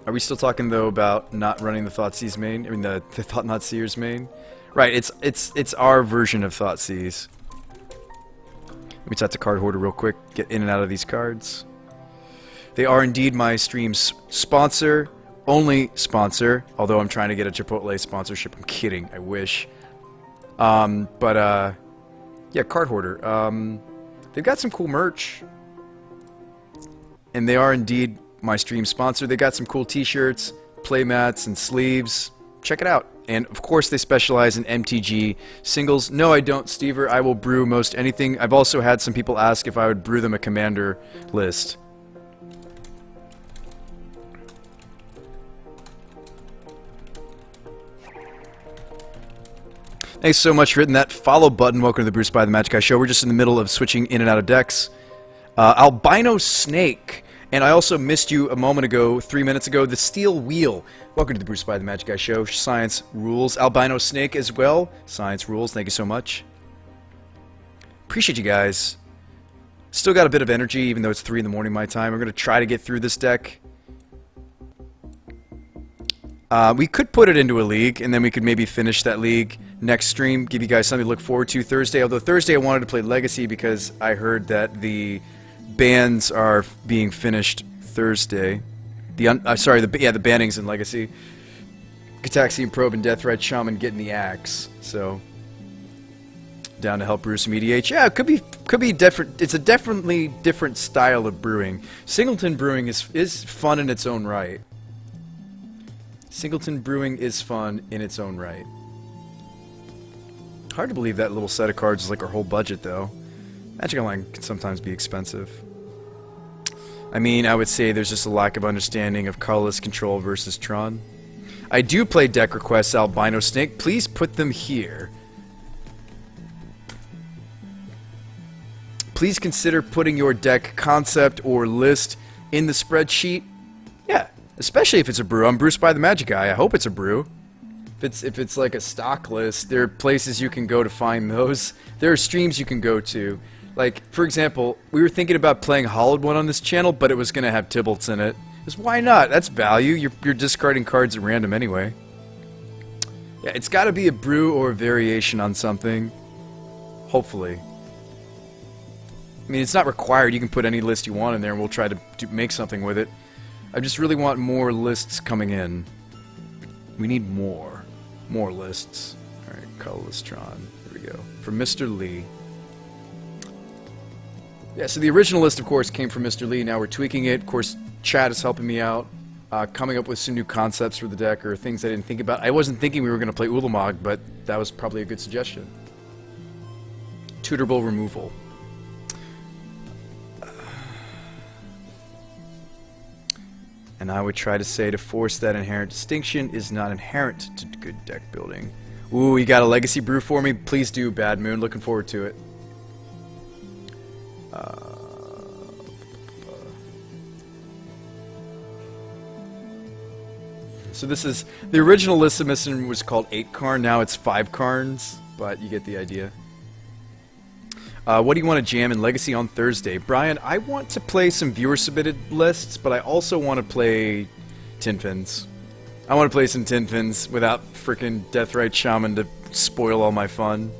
Are we still talking though about not running the Thoughtseize main? I mean the Thought Not Seer's main? Right, it's our version of Thoughtseize. Let me touch the card hoarder real quick. Get in and out of these cards. They are indeed my stream's sponsor. Only sponsor. Although I'm trying to get a Chipotle sponsorship. I'm kidding. I wish. Yeah, card hoarder. They've got some cool merch. And they are indeed my stream sponsor. They got some cool t-shirts, playmats, and sleeves. Check it out. And of course they specialize in MTG singles. No, I don't, Stever. I will brew most anything. I've also had some people ask if I would brew them a commander list. Thanks so much for hitting that follow button. Welcome to the Brew Spy the Magic Guy Show. We're just in the middle of switching in and out of decks. Albino Snake. And I also missed you a moment ago, 3 minutes ago, the Steel Wheel. Welcome to the Brew Spy the Magic Guy Show. Science rules. Albino Snake as well. Science rules. Thank you so much. Appreciate you guys. Still got a bit of energy, even though it's 3 in the morning my time. We're going to try to get through this deck. We could put it into a league, and then we could maybe finish that league next stream. Give you guys something to look forward to Thursday. Although Thursday I wanted to play Legacy because I heard that the bans are being finished Thursday. The bannings in Legacy. Gataxian Probe and Deathrite Shaman getting the axe. So down to help brew some EDH. Yeah, it could be different. It's a definitely different style of brewing. Singleton brewing is fun in its own right. Singleton brewing is fun in its own right. Hard to believe that little set of cards is like our whole budget, though. Magic Online can sometimes be expensive. I mean, I would say there's just a lack of understanding of Colorless control versus Tron. I do play deck requests, Albino Snake. Please put them here. Please consider putting your deck concept or list in the spreadsheet. Yeah, especially if it's a brew. I'm Brew Spy the Magic Guy. I hope it's a brew. If it's like a stock list, there are places you can go to find those. There are streams you can go to. Like, for example, we were thinking about playing Hollowed One on this channel, but it was going to have Tybalt's in it. Because why not? That's value. You're discarding cards at random anyway. Yeah, it's got to be a brew or a variation on something. Hopefully. I mean, it's not required. You can put any list you want in there, and we'll try to make something with it. I just really want more lists coming in. We need more. More lists. Alright, Colorless Tron. There we go. From Mr. Lee. Yeah, so the original list, of course, came from Mr. Lee. Now we're tweaking it. Of course, Chad is helping me out. Coming up with some new concepts for the deck, or things I didn't think about. I wasn't thinking we were going to play Ulamog, but that was probably a good suggestion. Tutorable removal. And I would try to say to force that inherent distinction is not inherent to good deck building. Ooh, you got a legacy brew for me? Please do, Bad Moon. Looking forward to it. So this is... The original list submission was called 8 Karn. Now it's 5 Karns. But you get the idea. What do you want to jam in Legacy on Thursday? Brian, I want to play some viewer-submitted lists, but I also want to play Tin Fins. I want to play some Tin Fins without frickin' Deathrite Shaman to spoil all my fun.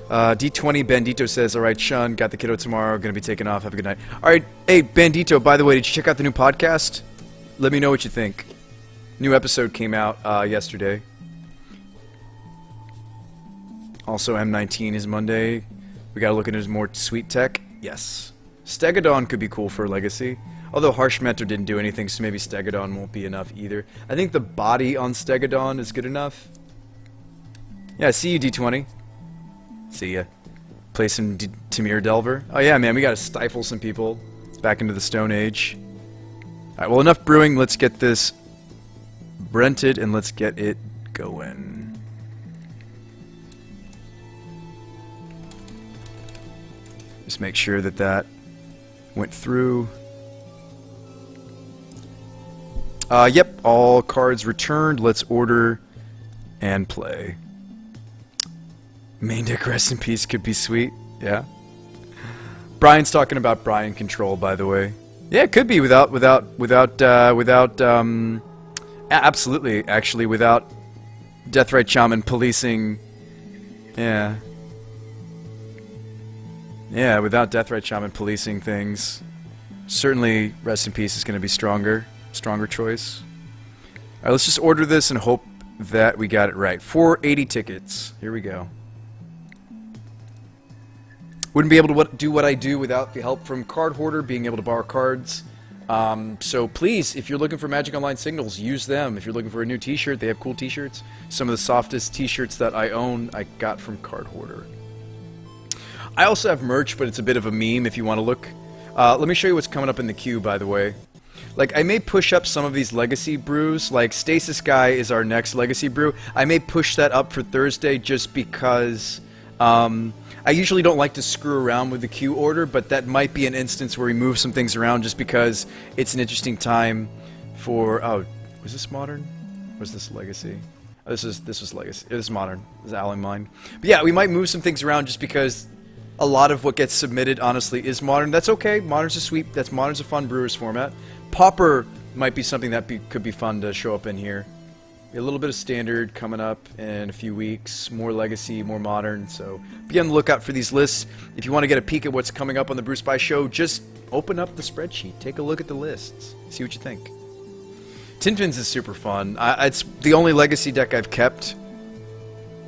D20 Bandito says, alright, Sean, got the kiddo tomorrow, gonna be taking off, have a good night. Alright, hey, Bandito, by the way, did you check out the new podcast? Let me know what you think. New episode came out yesterday. Also, M19 is Monday. We gotta look into more sweet tech. Yes. Stegodon could be cool for Legacy. Although Harsh Mentor didn't do anything, so maybe Stegodon won't be enough either. I think the body on Stegodon is good enough. Yeah, see you, D20. See ya. Play some Tamir Delver. Oh yeah, man, we gotta stifle some people back into the Stone Age. Alright, well, enough brewing. Let's get this brented and let's get it going. Just make sure that that went through. Yep, all cards returned. Let's order and play. Main deck rest in peace could be sweet. Yeah. Brian's talking about Brian Control, by the way. Yeah, it could be absolutely, actually, without Deathrite Shaman policing. Yeah. Yeah, without Deathrite Shaman policing things. Certainly, Rest in Peace is going to be stronger choice. Alright, let's just order this and hope that we got it right. 480 tickets. Here we go. Wouldn't be able to do what I do without the help from Card Hoarder, being able to borrow cards. So please, if you're looking for Magic Online signals, use them. If you're looking for a new t-shirt, they have cool t-shirts. Some of the softest t-shirts that I own, I got from Card Hoarder. I also have merch, but it's a bit of a meme if you want to look. Let me show you what's coming up in the queue, by the way. Like, I may push up some of these legacy brews. Like, Stasis Guy is our next legacy brew. I may push that up for Thursday just because I usually don't like to screw around with the queue order, but that might be an instance where we move some things around just because it's an interesting time for... Oh, was this modern? Was this legacy? Oh, this was legacy. It was modern. It was Allen Mine. But yeah, we might move some things around just because a lot of what gets submitted, honestly, is modern. That's okay. Modern's a sweep. Modern's a fun Brewers format. Pauper might be something that could be fun to show up in here. A little bit of standard coming up in a few weeks. More legacy, more modern. So be on the lookout for these lists. If you want to get a peek at what's coming up on the Brew Spy show, just open up the spreadsheet. Take a look at the lists. See what you think. Tin Fins is super fun. It's the only legacy deck I've kept.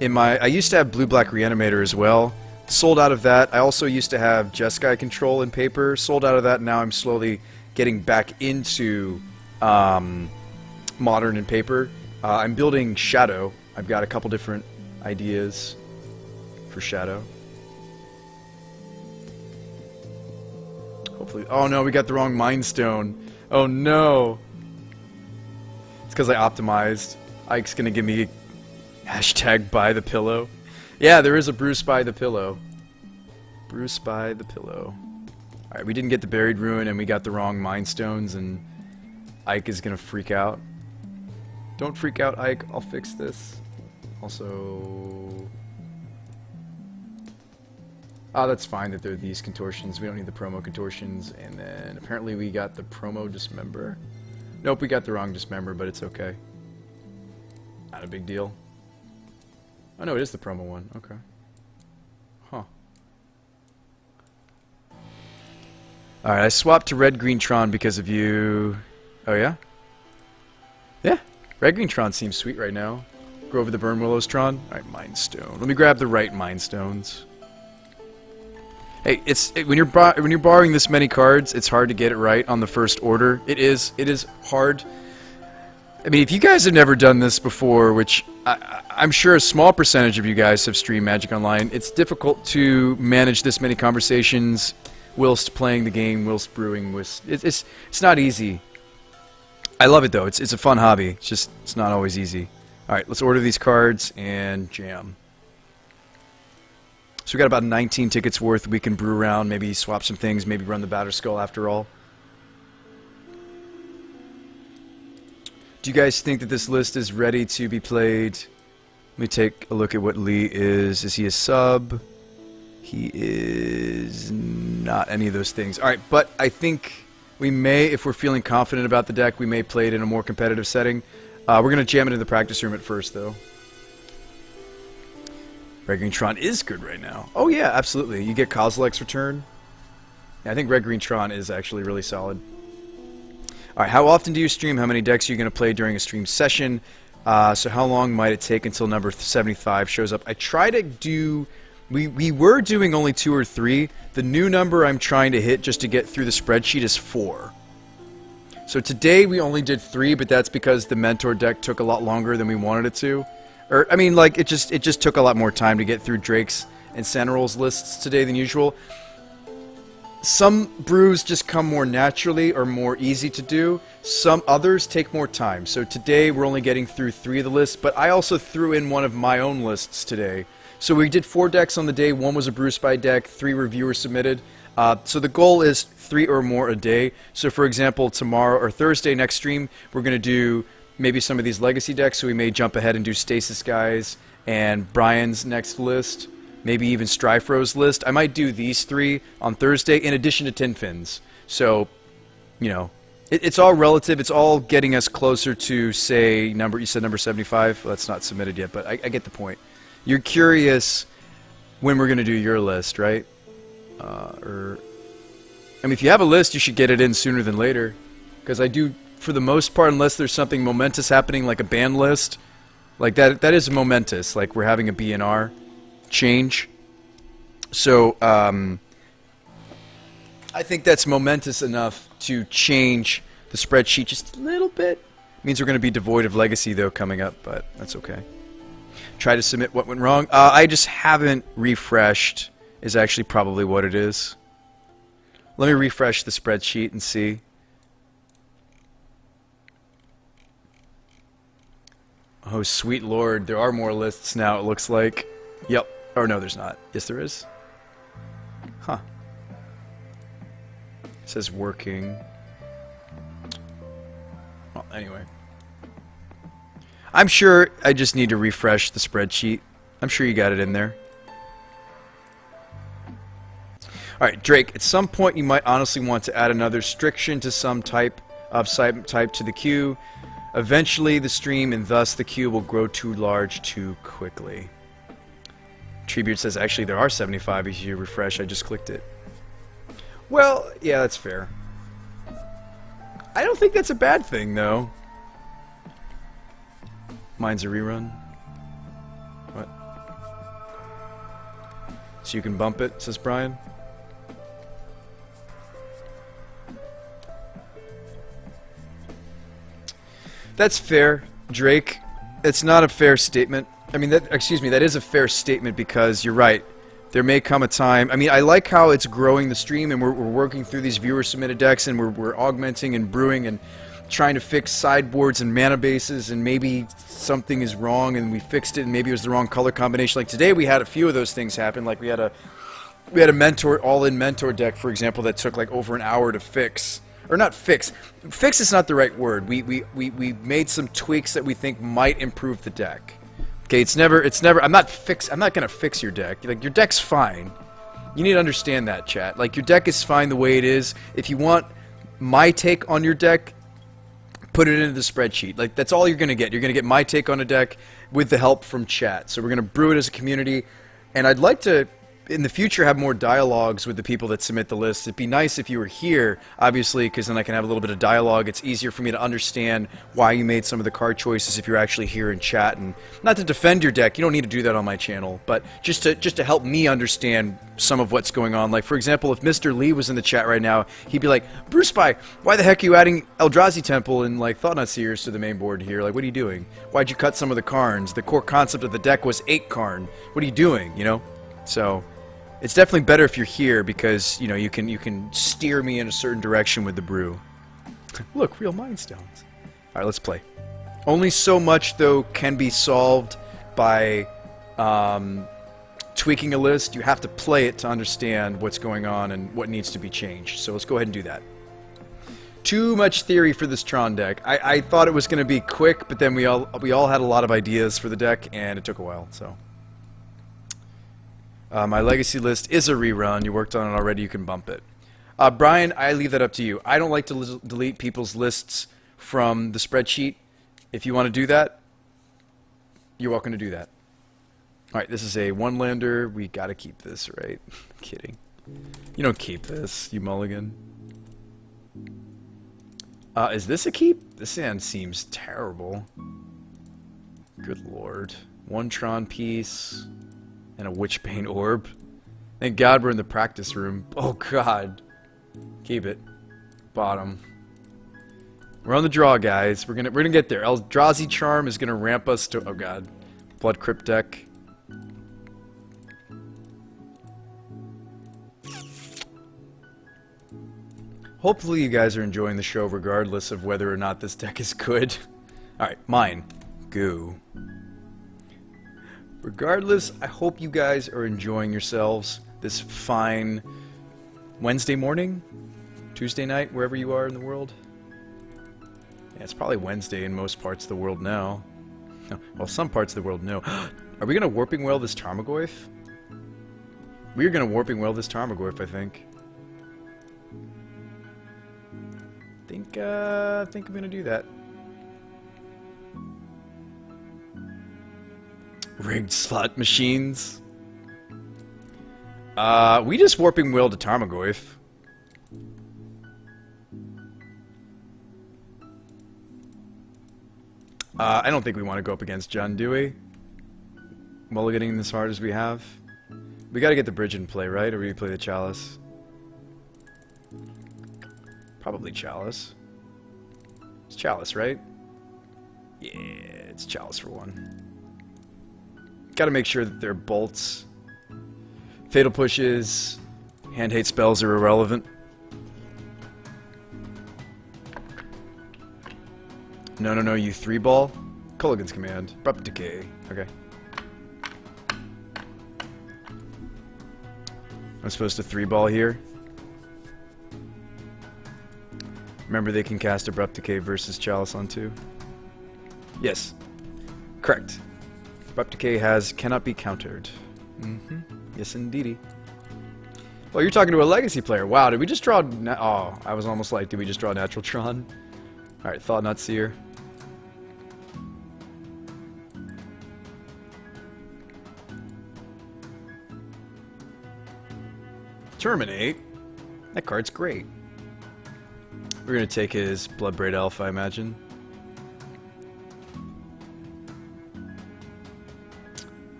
I used to have Blue-Black Reanimator as well. Sold out of that. I also used to have Jeskai Control in paper. Sold out of that. Now I'm slowly getting back into modern and paper. I'm building Shadow. I've got a couple different ideas for Shadow. Hopefully... Oh no, we got the wrong Mind Stone. Oh no! It's because I optimized. Ike's gonna give me hashtag buy the pillow. Yeah, there is a Brew Spy the pillow. Brew Spy the pillow. Alright, we didn't get the Buried Ruin and we got the wrong Mind Stones and Ike is gonna freak out. Don't freak out, Ike. I'll fix this. Also... Oh, that's fine that there are these contortions. We don't need the promo contortions. And then apparently we got the promo Dismember. Nope, we got the wrong Dismember, but it's okay. Not a big deal. Oh no, it is the promo one. Okay. Huh. Alright, I swapped to Red-Green Tron because of you. Oh yeah? Yeah. Red-Green Tron seems sweet right now. Grove of the Burn Willows Tron. Alright, Mind Stone. Let me grab the right Mind Stones. Hey, when you're borrowing this many cards, it's hard to get it right on the first order. It is hard. I mean, if you guys have never done this before, which I'm sure a small percentage of you guys have streamed Magic Online, it's difficult to manage this many conversations whilst playing the game, whilst brewing. It's not easy. I love it though. It's a fun hobby. It's not always easy. All right, let's order these cards and jam. So we got about 19 tickets worth we can brew around, maybe swap some things, maybe run the Batterskull after all. Do you guys think that this list is ready to be played? Let me take a look at what Lee is. Is he a sub? He is not any of those things. Alright, but I think we may, if we're feeling confident about the deck, we may play it in a more competitive setting. We're going to jam it in the practice room at first, though. Red Green Tron is good right now. Oh yeah, absolutely. You get Kozilek's return. Yeah, I think Red Green Tron is actually really solid. Alright, how often do you stream? How many decks are you going to play during a stream session? So how long might it take until number 75 shows up? I try to do... We were doing only 2 or 3. The new number I'm trying to hit just to get through the spreadsheet is 4. So today we only did 3, but that's because the Mentor deck took a lot longer than we wanted it to. Or, I mean, like, it just took a lot more time to get through Drake's and Sanarol's lists today than usual. Some brews just come more naturally or more easy to do. Some others take more time. So today we're only getting through 3 of the lists, but I also threw in one of my own lists today. So we did 4 decks on the day. 1 was a Brew Spy deck. 3 reviewers submitted. So the goal is 3 or more a day. So for example, tomorrow or Thursday next stream, we're going to do maybe some of these legacy decks. So we may jump ahead and do Stasis Guys and Brian's next list. Maybe even Stryfro's list. I might do these 3 on Thursday in addition to Tin Fins. So, you know, it's all relative. It's all getting us closer to, say, you said number 75? Well, that's not submitted yet, but I get the point. You're curious when we're going to do your list, right? I mean, if you have a list, you should get it in sooner than later. Because I do, for the most part, unless there's something momentous happening, like a band list, like that is momentous. Like we're having a BNR change. So, I think that's momentous enough to change the spreadsheet just a little bit. Means we're going to be devoid of legacy, though, coming up, but that's okay. Try to submit what went wrong. I just haven't refreshed, is actually probably what it is. Let me refresh the spreadsheet and see. Oh, sweet lord, there are more lists now, it looks like. Yep. Or no, there's not. Yes, there is. Huh. It says working. Well, anyway. I'm sure I just need to refresh the spreadsheet. I'm sure you got it in there. Alright, Drake, at some point you might honestly want to add another restriction to some type of site type to the queue. Eventually the stream and thus the queue will grow too large too quickly. Treebeard says, actually there are 75 if you refresh. I just clicked it. Well, yeah, that's fair. I don't think that's a bad thing, though. Mine's a rerun. What? So you can bump it, says Brian. That's fair, Drake. It's not a fair statement. I mean, that is a fair statement because you're right. There may come a time. I mean, I like how it's growing the stream and we're working through these viewer submitted decks and we're augmenting and brewing and trying to fix sideboards and mana bases, and maybe something is wrong and we fixed it and maybe it was the wrong color combination. Like today we had a few of those things happen. Like we had a mentor all-in mentor deck, for example, that took like over an hour to fix. Or not fix. Fix is not the right word. We made some tweaks that we think might improve the deck. Okay, it's never I'm not gonna fix your deck. Like, your deck's fine. You need to understand that, chat. Like, your deck is fine the way it is. If you want my take on your deck, put it into the spreadsheet. Like, that's all you're gonna get. You're gonna get my take on a deck with the help from chat. So we're gonna brew it as a community, and I'd like to in the future have more dialogues with the people that submit the list. It'd be nice if you were here, obviously, because then I can have a little bit of dialogue. It's easier for me to understand why you made some of the card choices if you're actually here in chat. And not to defend your deck, you don't need to do that on my channel, but just to help me understand some of what's going on. Like, for example, if Mr. Lee was in the chat right now, he'd be like, Brew Spy, why the heck are you adding Eldrazi Temple and, like, Thought-Knot Seers to the main board here? Like, what are you doing? Why'd you cut some of the Karns? The core concept of the deck was 8 Karn. What are you doing, you know? So it's definitely better if you're here because, you know, you can steer me in a certain direction with the brew. Look, real Mind Stones. Alright, let's play. Only so much, though, can be solved by tweaking a list. You have to play it to understand what's going on and what needs to be changed. So let's go ahead and do that. Too much theory for this Tron deck. I thought it was going to be quick, but then we all had a lot of ideas for the deck, and it took a while. So my legacy list is a rerun. You worked on it already. You can bump it. Brian, I leave that up to you. I don't like to delete people's lists from the spreadsheet. If you want to do that, you're welcome to do that. Alright, this is a one-lander. We gotta keep this, right? Kidding. You don't keep this, you mulligan. Is this a keep? This hand seems terrible. Good lord. One Tron piece and a Witchbane orb. Thank God we're in the practice room. Oh god. Keep it. Bottom. We're on the draw, guys. We're gonna get there. Eldrazi Charm is gonna ramp us to, oh god, Blood Crypt deck. Hopefully you guys are enjoying the show regardless of whether or not this deck is good. Alright, mine. Goo. Regardless, I hope you guys are enjoying yourselves this fine Wednesday morning, Tuesday night, wherever you are in the world. Yeah, it's probably Wednesday in most parts of the world now. Well, some parts of the world no. Are we going to Warping Well this Tarmogoyf? We are going to Warping Well this Tarmogoyf, I think. I think I'm going to do that. Rigged slot machines. We just Warping Well to Tarmogoyf. I don't think we want to go up against Jund, do we? Mulliganing as hard as we have. We gotta get the bridge in play, right? Or we play the Chalice? Probably Chalice. It's Chalice, right? Yeah, it's Chalice for one. Gotta make sure that their bolts, fatal pushes, hand hate spells are irrelevant. No, you 3-ball. Culligan's Command. Abrupt Decay. Okay. I'm supposed to 3-ball here. Remember they can cast Abrupt Decay versus Chalice on 2. Yes. Correct. Abrupt Decay cannot be countered. Yes, indeedy. Well, you're talking to a Legacy player. Wow, did we just draw... Oh, I was almost like, did we just draw Natural Tron? Alright, Thought Not Seer. Terminate? That card's great. We're gonna take his Bloodbraid Elf, I imagine.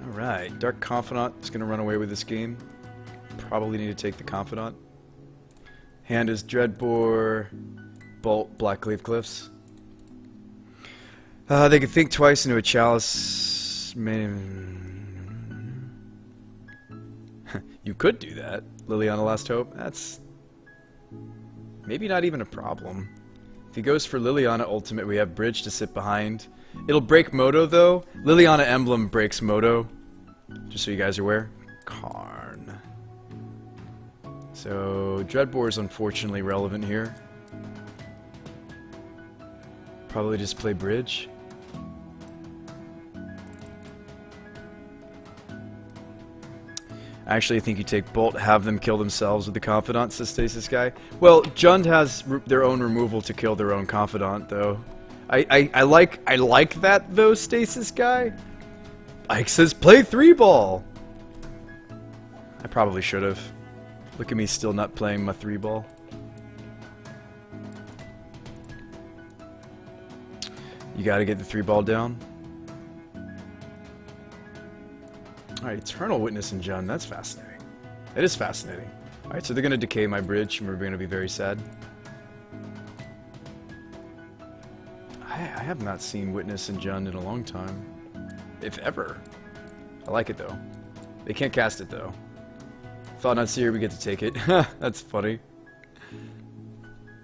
Alright, Dark Confidant is gonna run away with this game. Probably need to take the Confidant. Hand is Dreadbore, Bolt, Blackleaf Cliffs. They can think twice into a Chalice. You could do that. Liliana Last Hope. That's maybe not even a problem. If he goes for Liliana Ultimate, we have Bridge to sit behind. It'll break Moto, though. Liliana Emblem breaks Moto. Just so you guys are aware. Karn. So, Dreadbore is unfortunately relevant here. Probably just play Bridge. Actually, I think you take Bolt, have them kill themselves with the Confidant, says Stasis Guy. Well, Jund has their own removal to kill their own Confidant, though. I like that, though, Stasis Guy. Ike says, play 3-ball! I probably should have. Look at me still not playing my 3-ball. You gotta get the 3-ball down. Alright, Eternal Witness and Jund, that's fascinating. It is fascinating. Alright, so they're gonna decay my bridge, and we're gonna be very sad. I have not seen Witness and Jund in a long time. If ever. I like it, though. They can't cast it, though. Thought Not Seer, we get to take it. That's funny.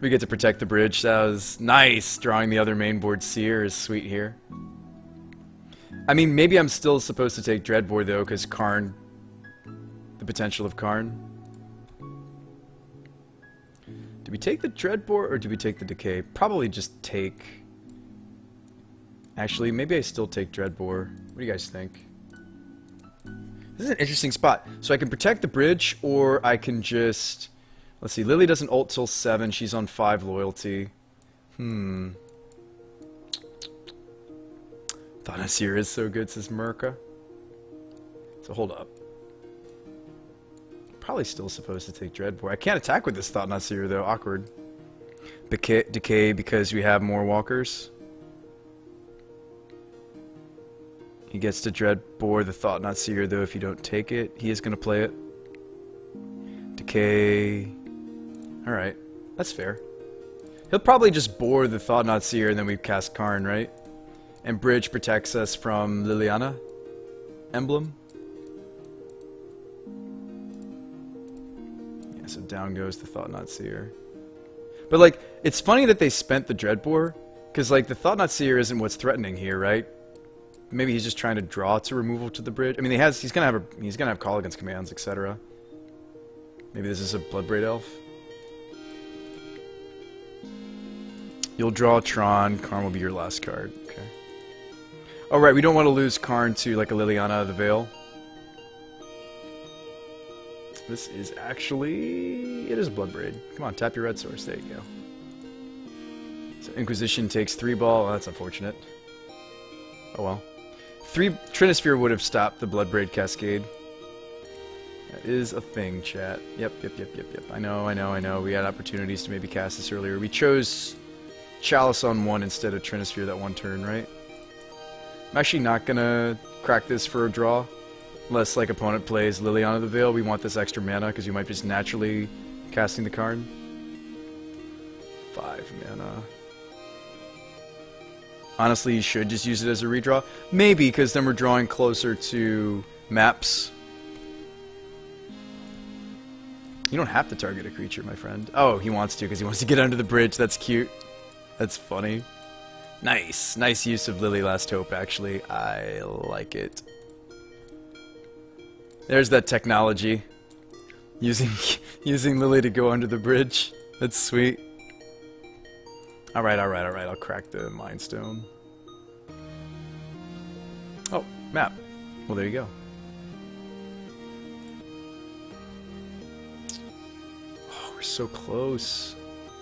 We get to protect the bridge. That was nice. Drawing the other main board seer is sweet here. I mean, maybe I'm still supposed to take Dreadbore, though, because Karn... The potential of Karn. Do we take the Dreadbore, or do we take the Decay? Probably just take... Actually, maybe I still take Dreadbore. What do you guys think? This is an interesting spot. So I can protect the bridge, or I can just... Let's see, Lily doesn't ult till 7. She's on 5 loyalty. Thanaseer is so good, says Merca. So hold up. Probably still supposed to take Dreadbore. I can't attack with this Thanaseer though. Awkward. Decay because we have more walkers. He gets to Dreadbore the Thought-Not-Seer though if you don't take it. He is going to play it. Decay. Alright. That's fair. He'll probably just bore the Thought-Not-Seer and then we cast Karn, right? And Bridge protects us from Liliana emblem. Yeah, so down goes the Thought-Not-Seer. But like, it's funny that they spent the Dreadbore, because like the Thought-Not-Seer isn't what's threatening here, right? Maybe he's just trying to draw to removal to the bridge. I mean, he's gonna have call against commands, etc. Maybe this is a Bloodbraid Elf. You'll draw Tron. Karn will be your last card. Okay. Oh right, we don't want to lose Karn to like a Liliana of the Veil. This is actually... It is a Bloodbraid. Come on, tap your red source. There you go. So Inquisition takes 3 ball. Oh, that's unfortunate. Oh well. 3 Trinisphere would have stopped the Bloodbraid Cascade. That is a thing, chat. Yep. I know. We had opportunities to maybe cast this earlier. We chose Chalice on 1 instead of Trinisphere that one turn, right? I'm actually not gonna crack this for a draw. Unless, like, opponent plays Liliana of the Veil. We want this extra mana, because you might just naturally casting the card. 5 mana. Honestly, you should just use it as a redraw. Maybe, because then we're drawing closer to maps. You don't have to target a creature, my friend. Oh, he wants to, because he wants to get under the bridge. That's cute. That's funny. Nice. Nice use of Lily Last Hope, actually. I like it. There's that technology. Using Lily to go under the bridge. That's sweet. Alright. I'll crack the Mind Stone. Oh, map. Well, there you go. Oh, we're so close.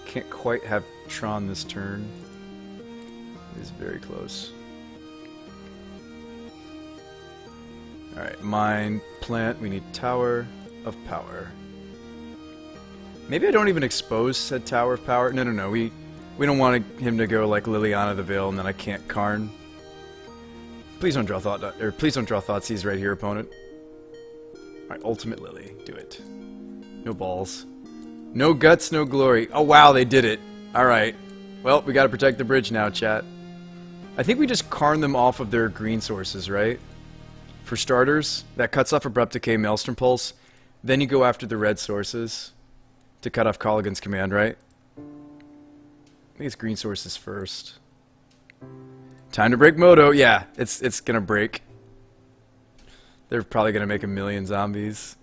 Can't quite have Tron this turn. It is very close. Alright, Mind Plant. We need Tower of Power. Maybe I don't even expose said Tower of Power. No. We don't want him to go like Liliana the Veil and then I can't Karn. Please don't draw Thoughtseize right here, opponent. Alright, Ultimate Lily. Do it. No balls. No guts, no glory. Oh wow, they did it. Alright. Well, we gotta protect the bridge now, chat. I think we just Karn them off of their green sources, right? For starters, that cuts off Abrupt Decay, Maelstrom Pulse. Then you go after the red sources to cut off Call Against Command, right? I think it's green sources first. Time to break Moto. Yeah, it's gonna break. They're probably gonna make a million zombies.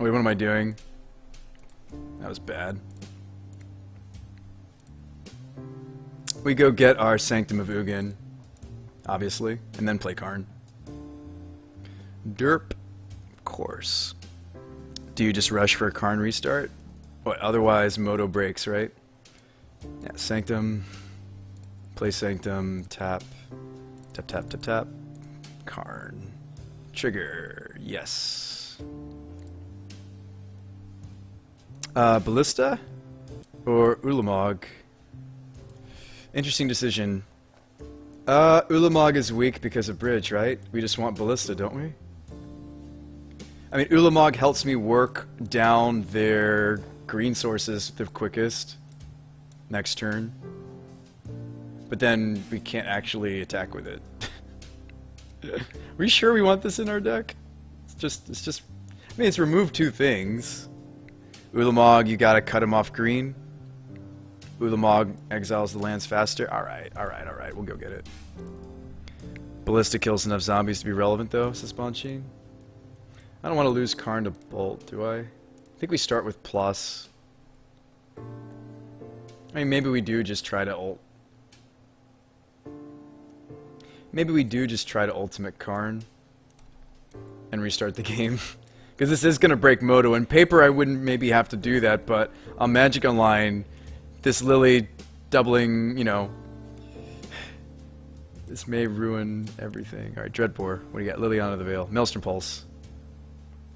Wait, what am I doing? That was bad. We go get our Sanctum of Ugin, obviously, and then play Karn. Derp, of course. Do you just rush for a Karn restart? What, otherwise Moto breaks, right? Yeah, Sanctum, play Sanctum, tap, Karn. Trigger, yes. Ballista or Ulamog? Interesting decision. Ulamog is weak because of bridge, right? We just want Ballista, don't we? I mean, Ulamog helps me work down their green sources the quickest next turn. But then we can't actually attack with it. Are we sure we want this in our deck? It's just I mean, it's removed 2 things. Ulamog, you gotta cut him off green. Ulamog exiles the lands faster. Alright, we'll go get it. Ballista kills enough zombies to be relevant, though, says Bonchine. I don't want to lose Karn to Bolt, do I? I think we start with plus. I mean, maybe we do just try to ult. Maybe we do just try to ultimate Karn and restart the game. Because this is going to break Moto. In paper, I wouldn't maybe have to do that, but on Magic Online, this Lily doubling, you know, this may ruin everything. Alright, Dreadbore. What do you got? Liliana the Veil. Maelstrom Pulse.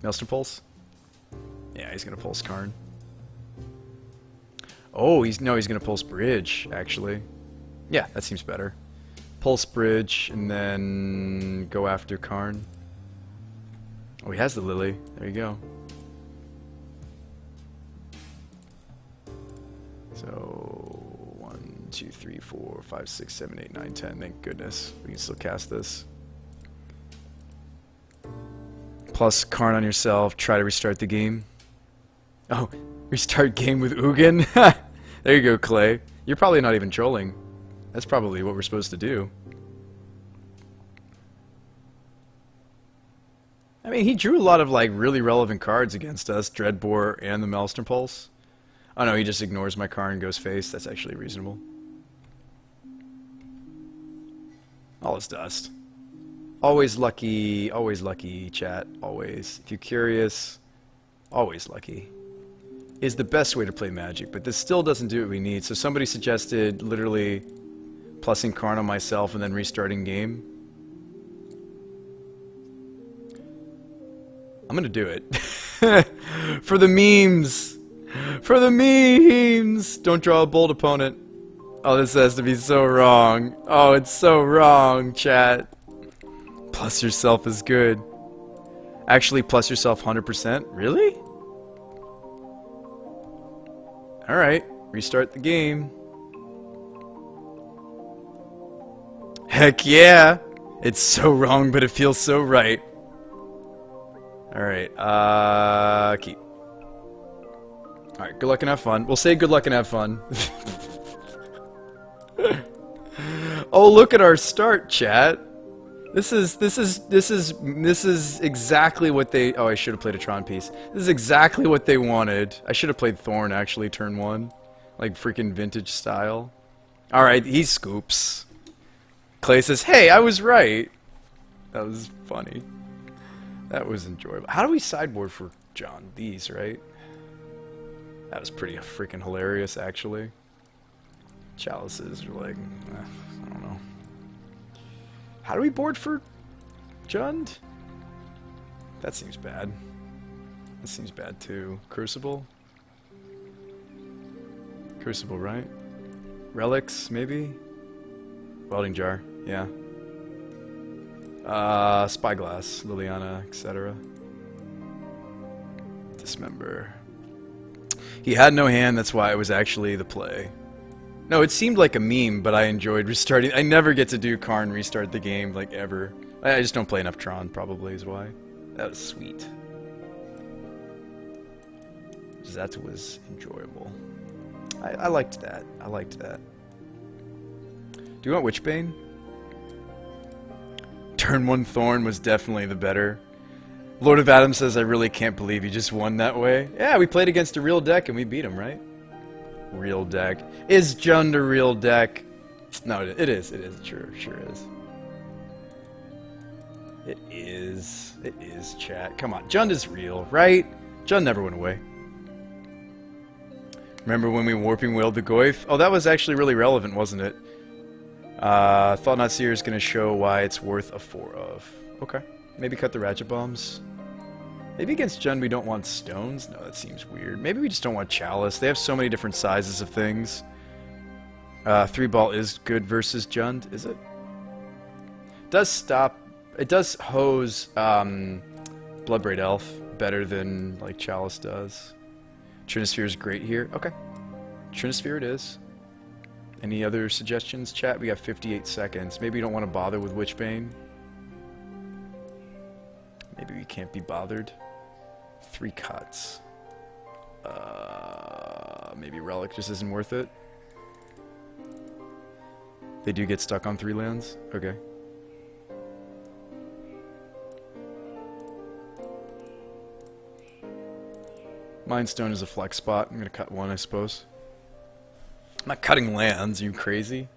Maelstrom Pulse? Yeah, he's going to Pulse Karn. Oh, he's going to Pulse Bridge, actually. Yeah, that seems better. Pulse Bridge, and then go after Karn. Oh, he has the Lily. There you go. So, 1, 2, 3, 4, 5, 6, 7, 8, 9, 10. Thank goodness. We can still cast this. Plus Karn on yourself. Try to restart the game. Oh, restart game with Ugin? There you go, Clay. You're probably not even trolling. That's probably what we're supposed to do. I mean, he drew a lot of, like, really relevant cards against us. Dreadbore and the Maelstrom Pulse. Oh no, he just ignores my Karn and goes face. That's actually reasonable. All is dust. Always lucky, chat. Always. If you're curious, always lucky. Is the best way to play Magic, but this still doesn't do what we need. So somebody suggested literally plussing Karn on myself and then restarting game. I'm gonna do it. For the memes! For the memes! Don't draw a bold opponent. Oh, this has to be so wrong. Oh, it's so wrong, chat. Plus yourself is good. Actually, plus yourself 100%? Really? Alright, restart the game. Heck yeah! It's so wrong, but it feels so right. Alright, keep. Alright, good luck and have fun. We'll say good luck and have fun. Oh, look at our start, chat. This is exactly what they... Oh, I should have played a Tron piece. This is exactly what they wanted. I should have played Thorn, actually, turn 1. Like, freaking vintage style. Alright, he scoops. Clay says, hey, I was right. That was funny. That was enjoyable. How do we sideboard for John? These, right? That was pretty freaking hilarious, actually. Chalices are like... I don't know. How do we board for Jund? That seems bad. That seems bad too. Crucible? Crucible, right? Relics, maybe? Welding jar, yeah. Spyglass, Liliana, etc. Dismember. He had no hand, that's why it was actually the play. No, it seemed like a meme, but I enjoyed restarting. I never get to do Karn restart the game, like, ever. I just don't play enough Tron, probably, is why. That was sweet. That was enjoyable. I liked that. I liked that. Do you want Witchbane? Turn 1 Thorn was definitely the better. Lord of Adam says, I really can't believe you just won that way. Yeah, we played against a real deck and we beat him, right? Real deck. Is Jund a real deck? No, it is. It is. Sure is. It is. It is, chat. Come on. Jund is real, right? Jund never went away. Remember when we Warping Wailed the Goyf? Oh, that was actually really relevant, wasn't it? Thought Not Seer is going to show why it's worth a 4 of. Okay. Maybe cut the Ratchet Bombs. Maybe against Jund we don't want stones? No, that seems weird. Maybe we just don't want Chalice. They have so many different sizes of things. 3-ball is good versus Jund, is it? Does stop... It does hose Bloodbraid Elf better than like Chalice does. Trinisphere is great here. Okay. Trinisphere it is. Any other suggestions, chat? We got 58 seconds. Maybe you don't want to bother with Witchbane. Maybe we can't be bothered. 3 cuts. Maybe Relic just isn't worth it. They do get stuck on 3 lands? Okay. Mindstone is a flex spot. I'm gonna cut 1, I suppose. I'm not cutting lands, you crazy?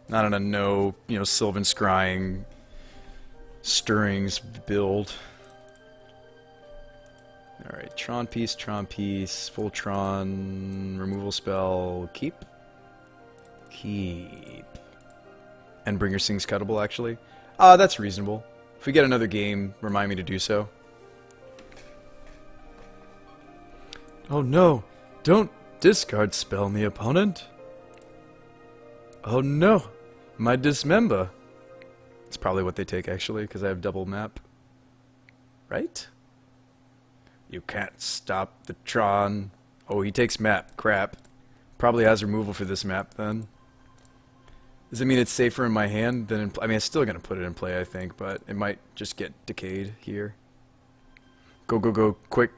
Not on a no, you know, Sylvan Scrying Stirrings build. Alright, Tron piece, full Tron, removal spell, keep? Keep. And Bringer Sing's cuttable, actually. That's reasonable. If we get another game, remind me to do so. Oh no! Don't discard spell on the opponent! Oh no! My Dismember! It's probably what they take, actually, because I have double map. Right? You can't stop the Tron. Oh, he takes map. Crap. Probably has removal for this map, then. Does it mean it's safer in my hand than in I mean, it's still going to put it in play, I think, but it might just get decayed here. Go, go, go. Quick.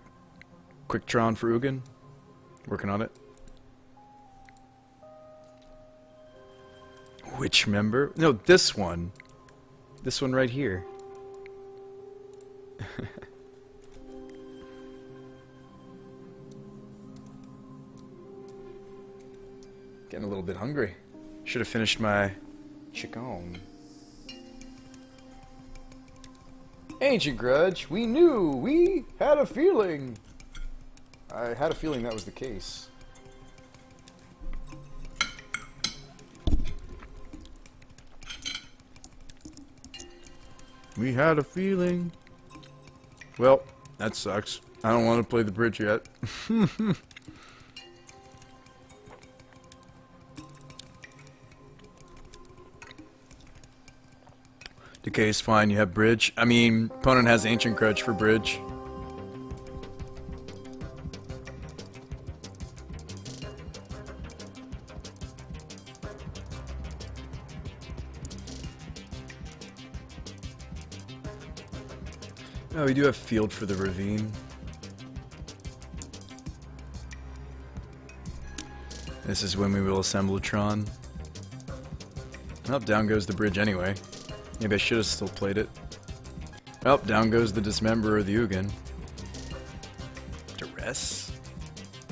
Quick Tron for Ugin. Working on it. Which member? No, this one. This one right here. Getting a little bit hungry. Should have finished my chicken. Ancient Grudge, we knew! We had a feeling! I had a feeling that was the case. We had a feeling. Well, that sucks. I don't want to play the bridge yet. Decay's fine, you have bridge. I mean, opponent has Ancient Grudge for bridge. Oh, we do have field for the ravine. This is when we will assemble Tron. Oh, down goes the bridge anyway. Maybe I should have still played it. Oh, down goes the Dismember or the Ugin. Duress?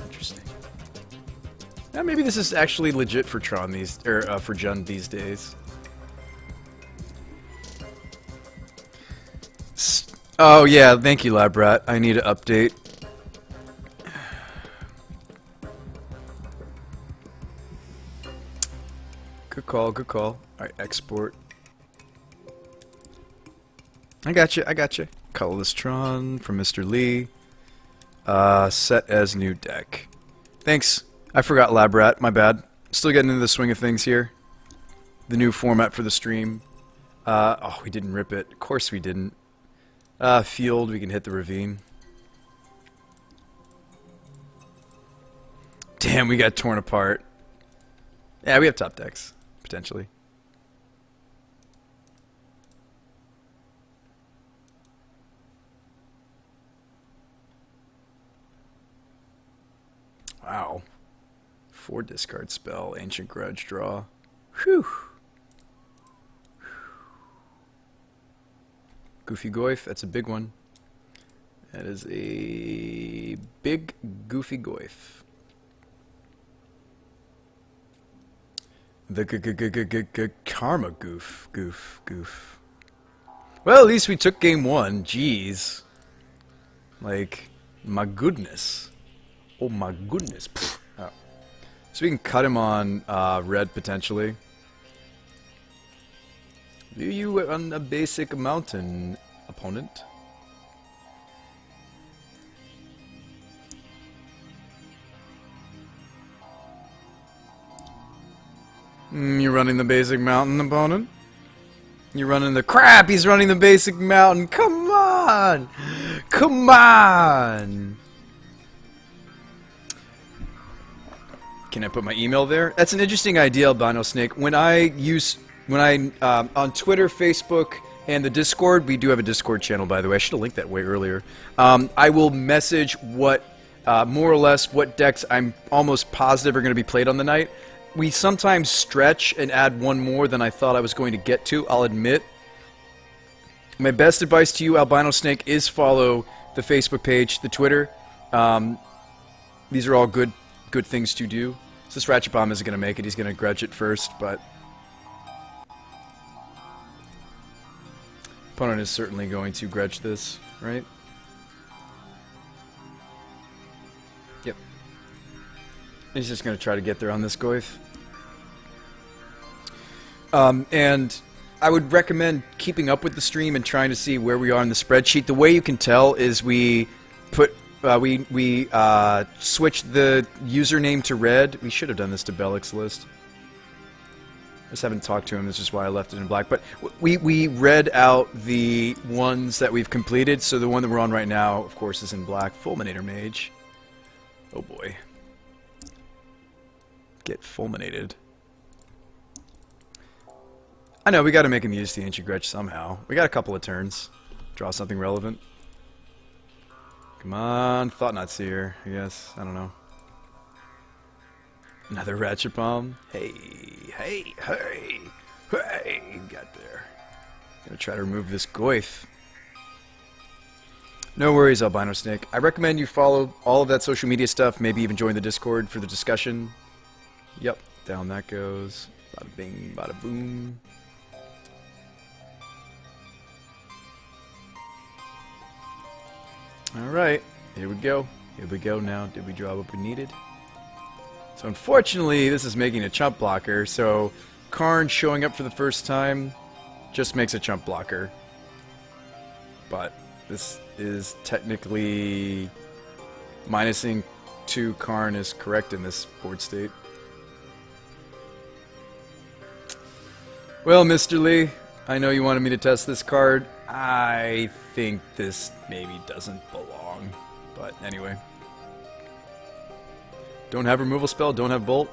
Interesting. Yeah, maybe this is actually legit for Tron these, or for Jund these days. Oh yeah, thank you, Labrat. I need to update. Good call, good call. Alright, export. I got you, I got you. Colorless Tron from Mr. Lee. Set as new deck. Thanks. I forgot Labrat, my bad. Still getting into the swing of things here. The new format for the stream. Oh, we didn't rip it. Of course we didn't. Field, we can hit the ravine. Damn, we got torn apart. Yeah, we have top decks, potentially. Wow. 4 discard spell, Ancient Grudge draw. Whew. Goofy Goyf, that's a big one. That is a big Goofy Goyf. The Karma Goof. Well, at least we took game 1. Jeez. Like, my goodness. Oh my goodness. Oh. So we can cut him on red, potentially. Do you on a basic mountain, opponent? You're running the basic mountain, opponent? You're running the crap! He's running the basic mountain! Come on! Come on! Can I put my email there? That's an interesting idea, Albino Snake. When I on Twitter, Facebook, And the Discord, we do have a Discord channel, by the way. I should have linked that way earlier. I will message what, more or less, what decks I'm almost positive are going to be played on the night. We sometimes stretch and add one more than I thought I was going to get to, I'll admit. My best advice to you, Albino Snake, is follow the Facebook page, the Twitter. These are all good things to do. So this Ratchet Bomb isn't going to make it. He's going to grudge it first, but... Opponent is certainly going to grudge this, right? Yep. He's just going to try to get there on this Goyf. And I would recommend keeping up with the stream and trying to see where we are in the spreadsheet. The way you can tell is we put we switched the username to red. We should have done this to Bellic's list. I just haven't talked to him. This is why I left it in black. But we read out the ones that we've completed. So the one that we're on right now, of course, is in black. Fulminator Mage. Oh boy. Get fulminated. I know, we got to make him use the Ancient Grudge somehow. We got a couple of turns. Draw something relevant. Come on, Thought-Knot Seer, I guess. I don't know. Another Ratchet Bomb. Hey, hey, hey, hey, got there. Gonna try to remove this Goyf. No worries, Albino Snake. I recommend you follow all of that social media stuff, maybe even join the Discord for the discussion. Yep, down that goes. Bada bing, bada boom. Alright, here we go. Here we go now. Did we draw what we needed? So unfortunately, this is making a chump blocker, so Karn showing up for the first time just makes a chump blocker. But this is technically... minusing 2 Karn is correct in this board state. Well, Mr. Lee, I know you wanted me to test this card. I think this maybe doesn't belong. But anyway. Don't have removal spell, don't have bolt.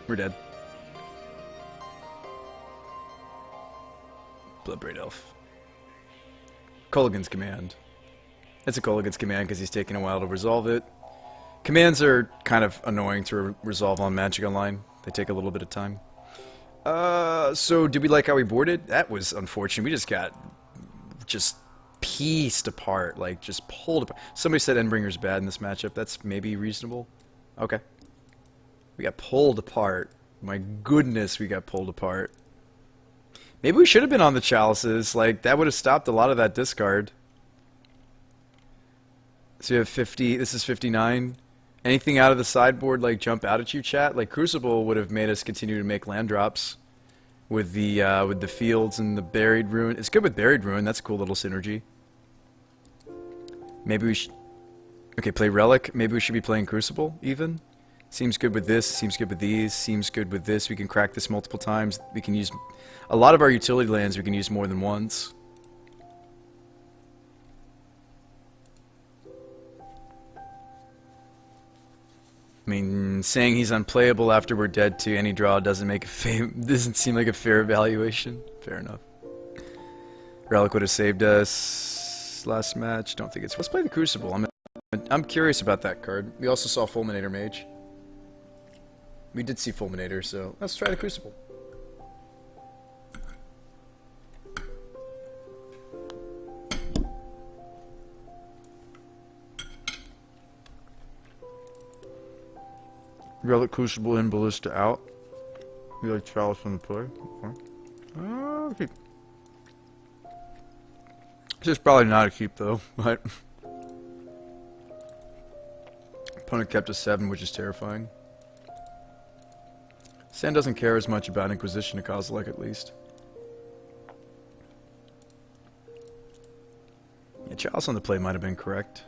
We're dead. Bloodbraid Elf. Kolaghan's Command. It's a Kolaghan's Command because he's taking a while to resolve it. Commands are kind of annoying to resolve on Magic Online. They take a little bit of time. So did we like how we boarded? That was unfortunate. We just got pieced apart, like just pulled apart. Somebody said Endbringer's bad in this matchup. That's maybe reasonable. Okay. We got pulled apart. My goodness, we got pulled apart. Maybe we should have been on the Chalices. Like, that would have stopped a lot of that discard. So you have 50. This is 59. Anything out of the sideboard, like, jump out at you, chat? Like, Crucible would have made us continue to make land drops with the fields and the Buried Ruin. It's good with Buried Ruin. That's a cool little synergy. Maybe we should... Okay, play Relic. Maybe we should be playing Crucible, even. Seems good with this. Seems good with these. Seems good with this. We can crack this multiple times. We can use... A lot of our utility lands we can use more than once. I mean, saying he's unplayable after we're dead to any draw doesn't seem like a fair evaluation. Fair enough. Relic would have saved us last match. Don't think it's... Let's play the Crucible. I'm curious about that card. We also saw Fulminator Mage. We did see Fulminator, so let's try the Crucible. Relic, Crucible in, Ballista out. We like Chalice on the play. Okay. This is probably not a keep though, but... Opponent kept a 7, which is terrifying. Sand doesn't care as much about Inquisition to Kozilek, at least. Yeah, Chalice on the play might have been correct.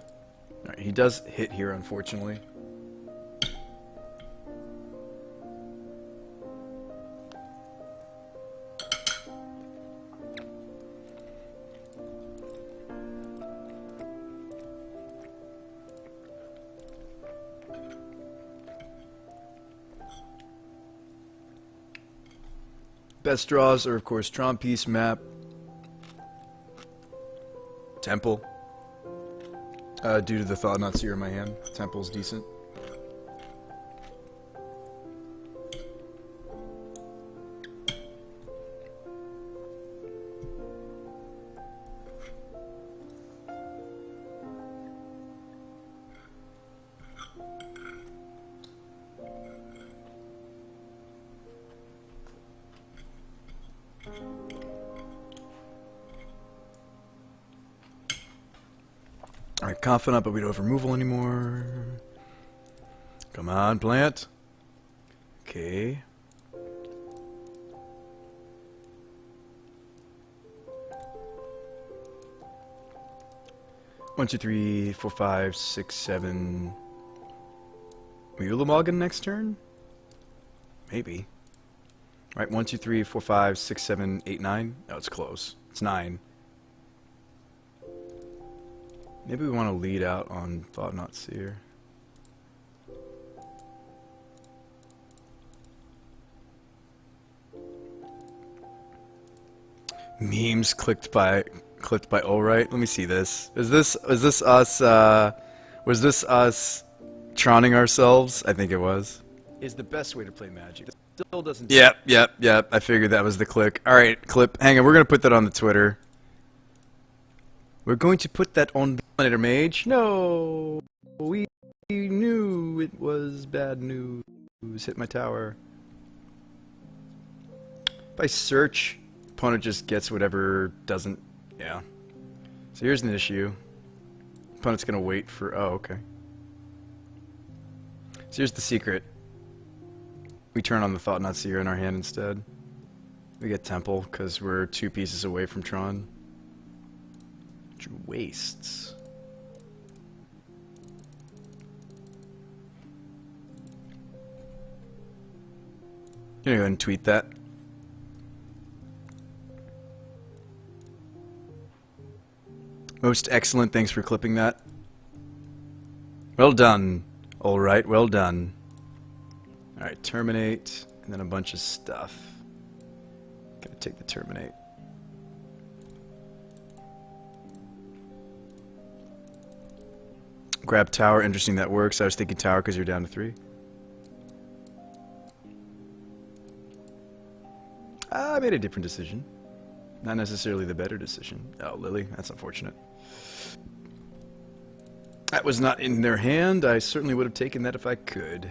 Alright, he does hit here, unfortunately. Best draws are, of course, Tron Piece, Map, Temple. Due to the Thought-Knot Seer in my hand, Temple's decent. Alright, confident, but we don't have removal anymore. Come on, plant. Okay. One, two, three, four, five, six, seven. Ulamogin next turn? Maybe. Right, 1, 2, 3, 4, 5, 6, 7, 8, 9. Oh, it's close. It's 9. Maybe we want to lead out on Thought-Knot Seer. Memes clicked by Alright. Let me see this. Is this us was this us troning ourselves? I think it was. Is the best way to play Magic. Still doesn't. Yep. I figured that was the click. Alright, clip. Hang on, we're gonna put that on the Twitter. We're going to put that on the Monitor Mage. No, we knew it was bad news. Hit my tower. If I search, opponent just gets whatever doesn't. Yeah. So here's an issue. Opponent's gonna wait for. Oh, okay. So here's the secret. We turn on the Thought-Knot Seer in our hand instead. We get Temple because we're 2 pieces away from Tron. Which wastes. I'm gonna go ahead and tweet that. Most excellent, thanks for clipping that. Well done. Alright, well done. Alright, terminate, and then a bunch of stuff. Gotta take the terminate. Grab tower, interesting that works. I was thinking tower because you're down to 3. I made a different decision. Not necessarily the better decision. Oh, Lily, that's unfortunate. That was not in their hand. I certainly would have taken that if I could.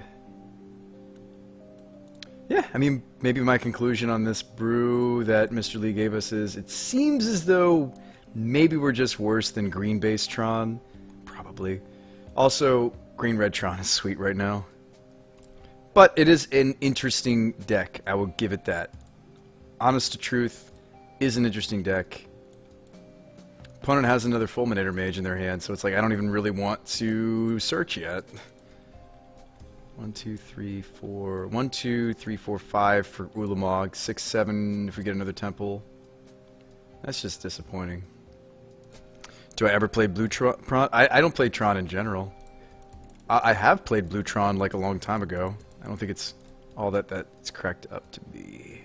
Yeah, I mean, maybe my conclusion on this brew that Mr. Lee gave us is it seems as though maybe we're just worse than green-based Tron. Probably. Also, green-red Tron is sweet right now. But it is an interesting deck. I will give it that. Honest to truth, is an interesting deck. Opponent has another Fulminator Mage in their hand, so it's like I don't even really want to search yet. 1, 2, 3, 4. 1, 2, 3, 4, 5 for Ulamog. 6, 7 if we get another Temple. That's just disappointing. Do I ever play Blue Tron? I don't play Tron in general. I have played Blue Tron like a long time ago. I don't think it's all that's cracked up to be.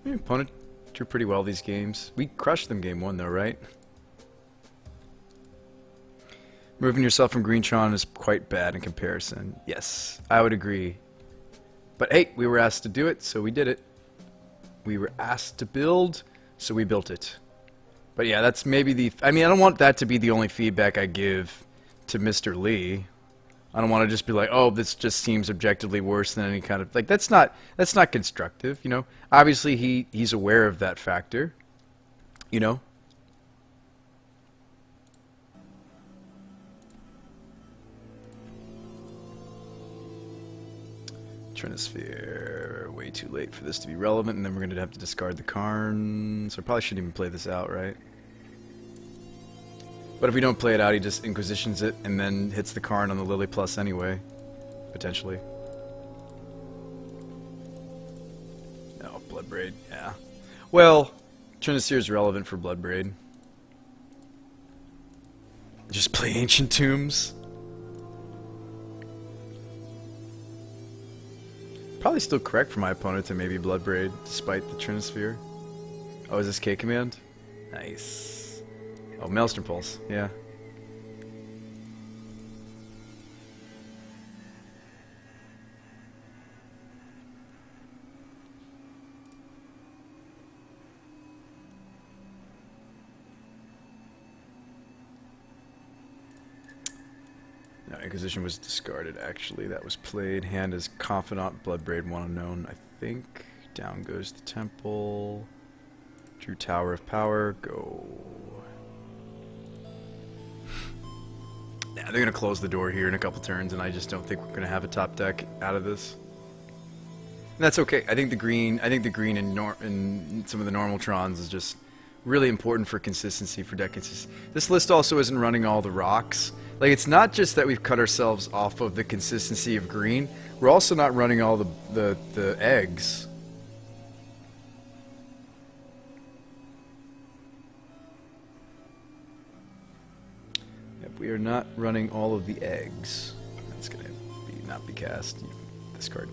Opponent drew pretty well these games. We crushed them game 1 though, right? Moving yourself from green Tron is quite bad in comparison. Yes, I would agree. But hey, we were asked to do it, so we did it. We were asked to build, so we built it. But yeah, that's maybe the... I mean, I don't want that to be the only feedback I give to Mr. Lee. I don't want to just be like, oh, this just seems objectively worse than any kind of... Like, that's not constructive, you know? Obviously, he's aware of that factor, you know? Trinisphere, way too late for this to be relevant, and then we're going to have to discard the Karn, so I probably shouldn't even play this out, right? But if we don't play it out, he just Inquisitions it, and then hits the Karn on the Lily Plus anyway, potentially. No, Bloodbraid, yeah. Well, Trinisphere is relevant for Bloodbraid. Just play Ancient Tombs. probably still correct for my opponent to maybe Bloodbraid, despite the Trinisphere. Oh, is this K command? Nice. Oh, Maelstrom Pulse, yeah. No, Inquisition was discarded, actually. That was played. Hand is Confidant, Bloodbraid, one unknown, I think. Down goes the Temple. Drew Tower of Power. Go. Yeah, they're going to close the door here in a couple turns, and I just don't think we're going to have a top deck out of this. And that's okay. I think the green in some of the normal Trons is just really important for consistency, for deck consistency. This list also isn't running all the rocks. Like, it's not just that we've cut ourselves off of the consistency of green. We're also not running all the eggs. Yep, we are not running all of the eggs. That's gonna not be cast. Discard.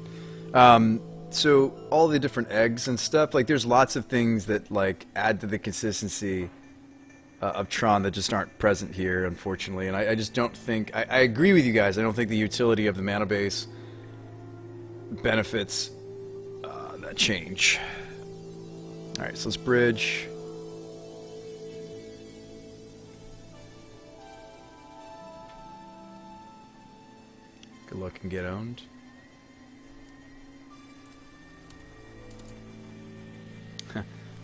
So all the different eggs and stuff, like there's lots of things that like add to the consistency of Tron that just aren't present here, unfortunately. And I just don't think, I agree with you guys, I don't think the utility of the mana base benefits that change. Alright, so let's bridge. Good luck and get owned.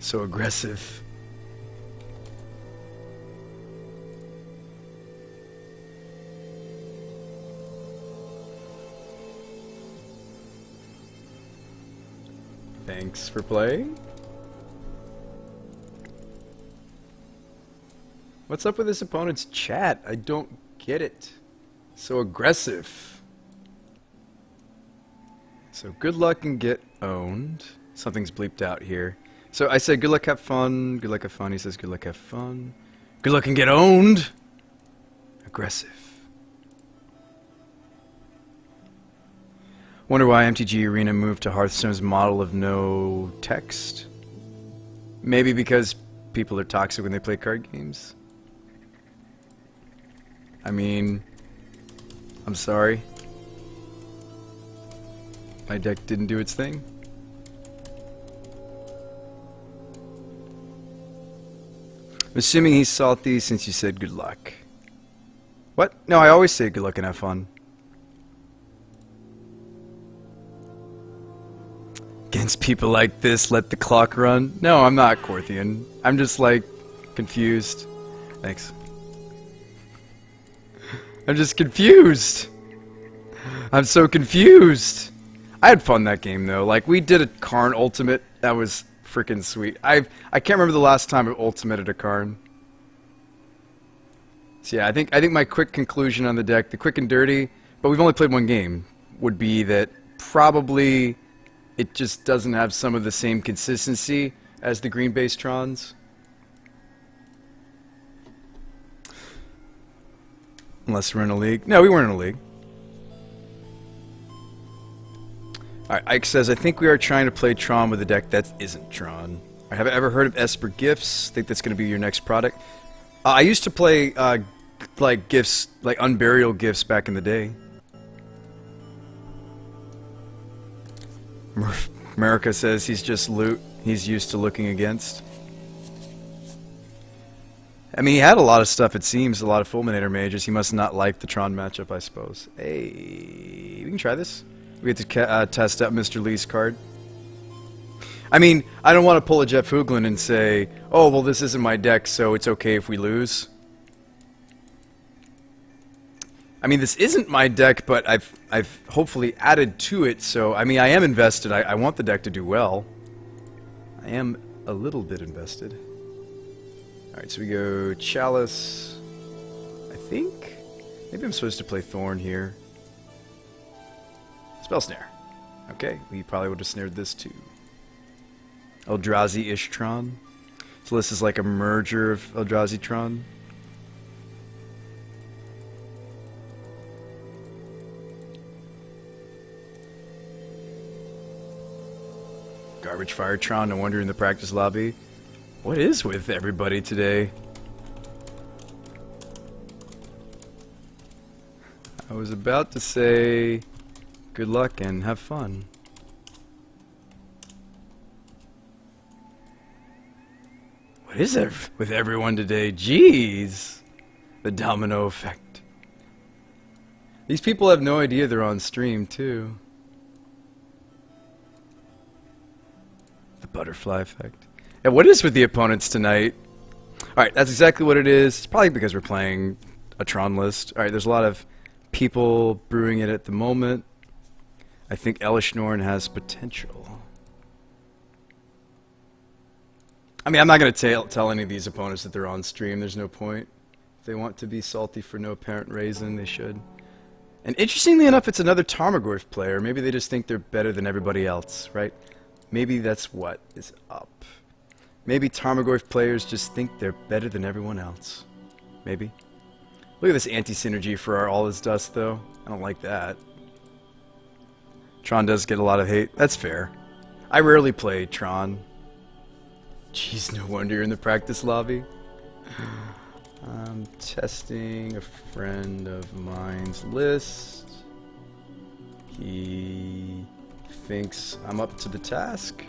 So aggressive. Thanks for playing. What's up with this opponent's chat? I don't get it. So aggressive. So good luck and get owned. Something's bleeped out here. So I said good luck, have fun. Good luck, have fun. He says good luck, have fun. Good luck and get owned. Aggressive. Wonder why MTG Arena moved to Hearthstone's model of no text? Maybe because people are toxic when they play card games. I mean, I'm sorry. My deck didn't do its thing. I'm assuming he's salty since you said good luck. What? No, I always say good luck and have fun. Against people like this, let the clock run. No, I'm not Corthian. I'm just like confused. Thanks. I'm just confused. I'm so confused. I had fun that game though. Like we did a Karn Ultimate. That was freaking sweet. I can't remember the last time I ultimated a Karn. So yeah, I think my quick conclusion on the deck, the quick and dirty, but we've only played one game, would be that probably it just doesn't have some of the same consistency as the green-based Trons. Unless we're in a league. No, we weren't in a league. Alright, Ike says, I think we are trying to play Tron with a deck that isn't Tron. Have I ever heard of Esper Gifts? Think that's going to be your next product? I used to play, like, gifts, like Unburial Gifts back in the day. America says he's just loot. He's used to looking against. I mean, he had a lot of stuff, it seems. A lot of Fulminator Mages. He must not like the Tron matchup, I suppose. Hey, we can try this. We get to test out Mr. Lee's card. I mean, I don't want to pull a Jeff Hooglin and say, oh, well, this isn't my deck, so it's okay if we lose. I mean, this isn't my deck, but I've hopefully added to it, so, I mean, I am invested. I want the deck to do well. I am a little bit invested. Alright, so we go Chalice, I think? Maybe I'm supposed to play Thorn here. Spell Snare. Okay, we probably would have snared this too. Eldrazi Ishtron. So this is like a merger of Eldrazi Tron. Garbage Fire Tron, no wonder in the practice lobby. What is with everybody today? I was about to say good luck and have fun. What is it with everyone today? Jeez! The domino effect. These people have no idea they're on stream, too. The butterfly effect. Yeah, what is with the opponents tonight? Alright, that's exactly what it is. It's probably because we're playing a Tron list. Alright, there's a lot of people brewing it at the moment. I think Elishnorn has potential. I mean, I'm not going to tell any of these opponents that they're on stream. There's no point. If they want to be salty for no apparent reason, they should. And interestingly enough, it's another Tarmogoyf player. Maybe they just think they're better than everybody else, right? Maybe that's what is up. Maybe Tarmogoyf players just think they're better than everyone else. Maybe. Look at this anti-synergy for our All Is Dust, though. I don't like that. Tron does get a lot of hate. That's fair. I rarely play Tron. Jeez, no wonder you're in the practice lobby. I'm testing a friend of mine's list. He thinks I'm up to the task.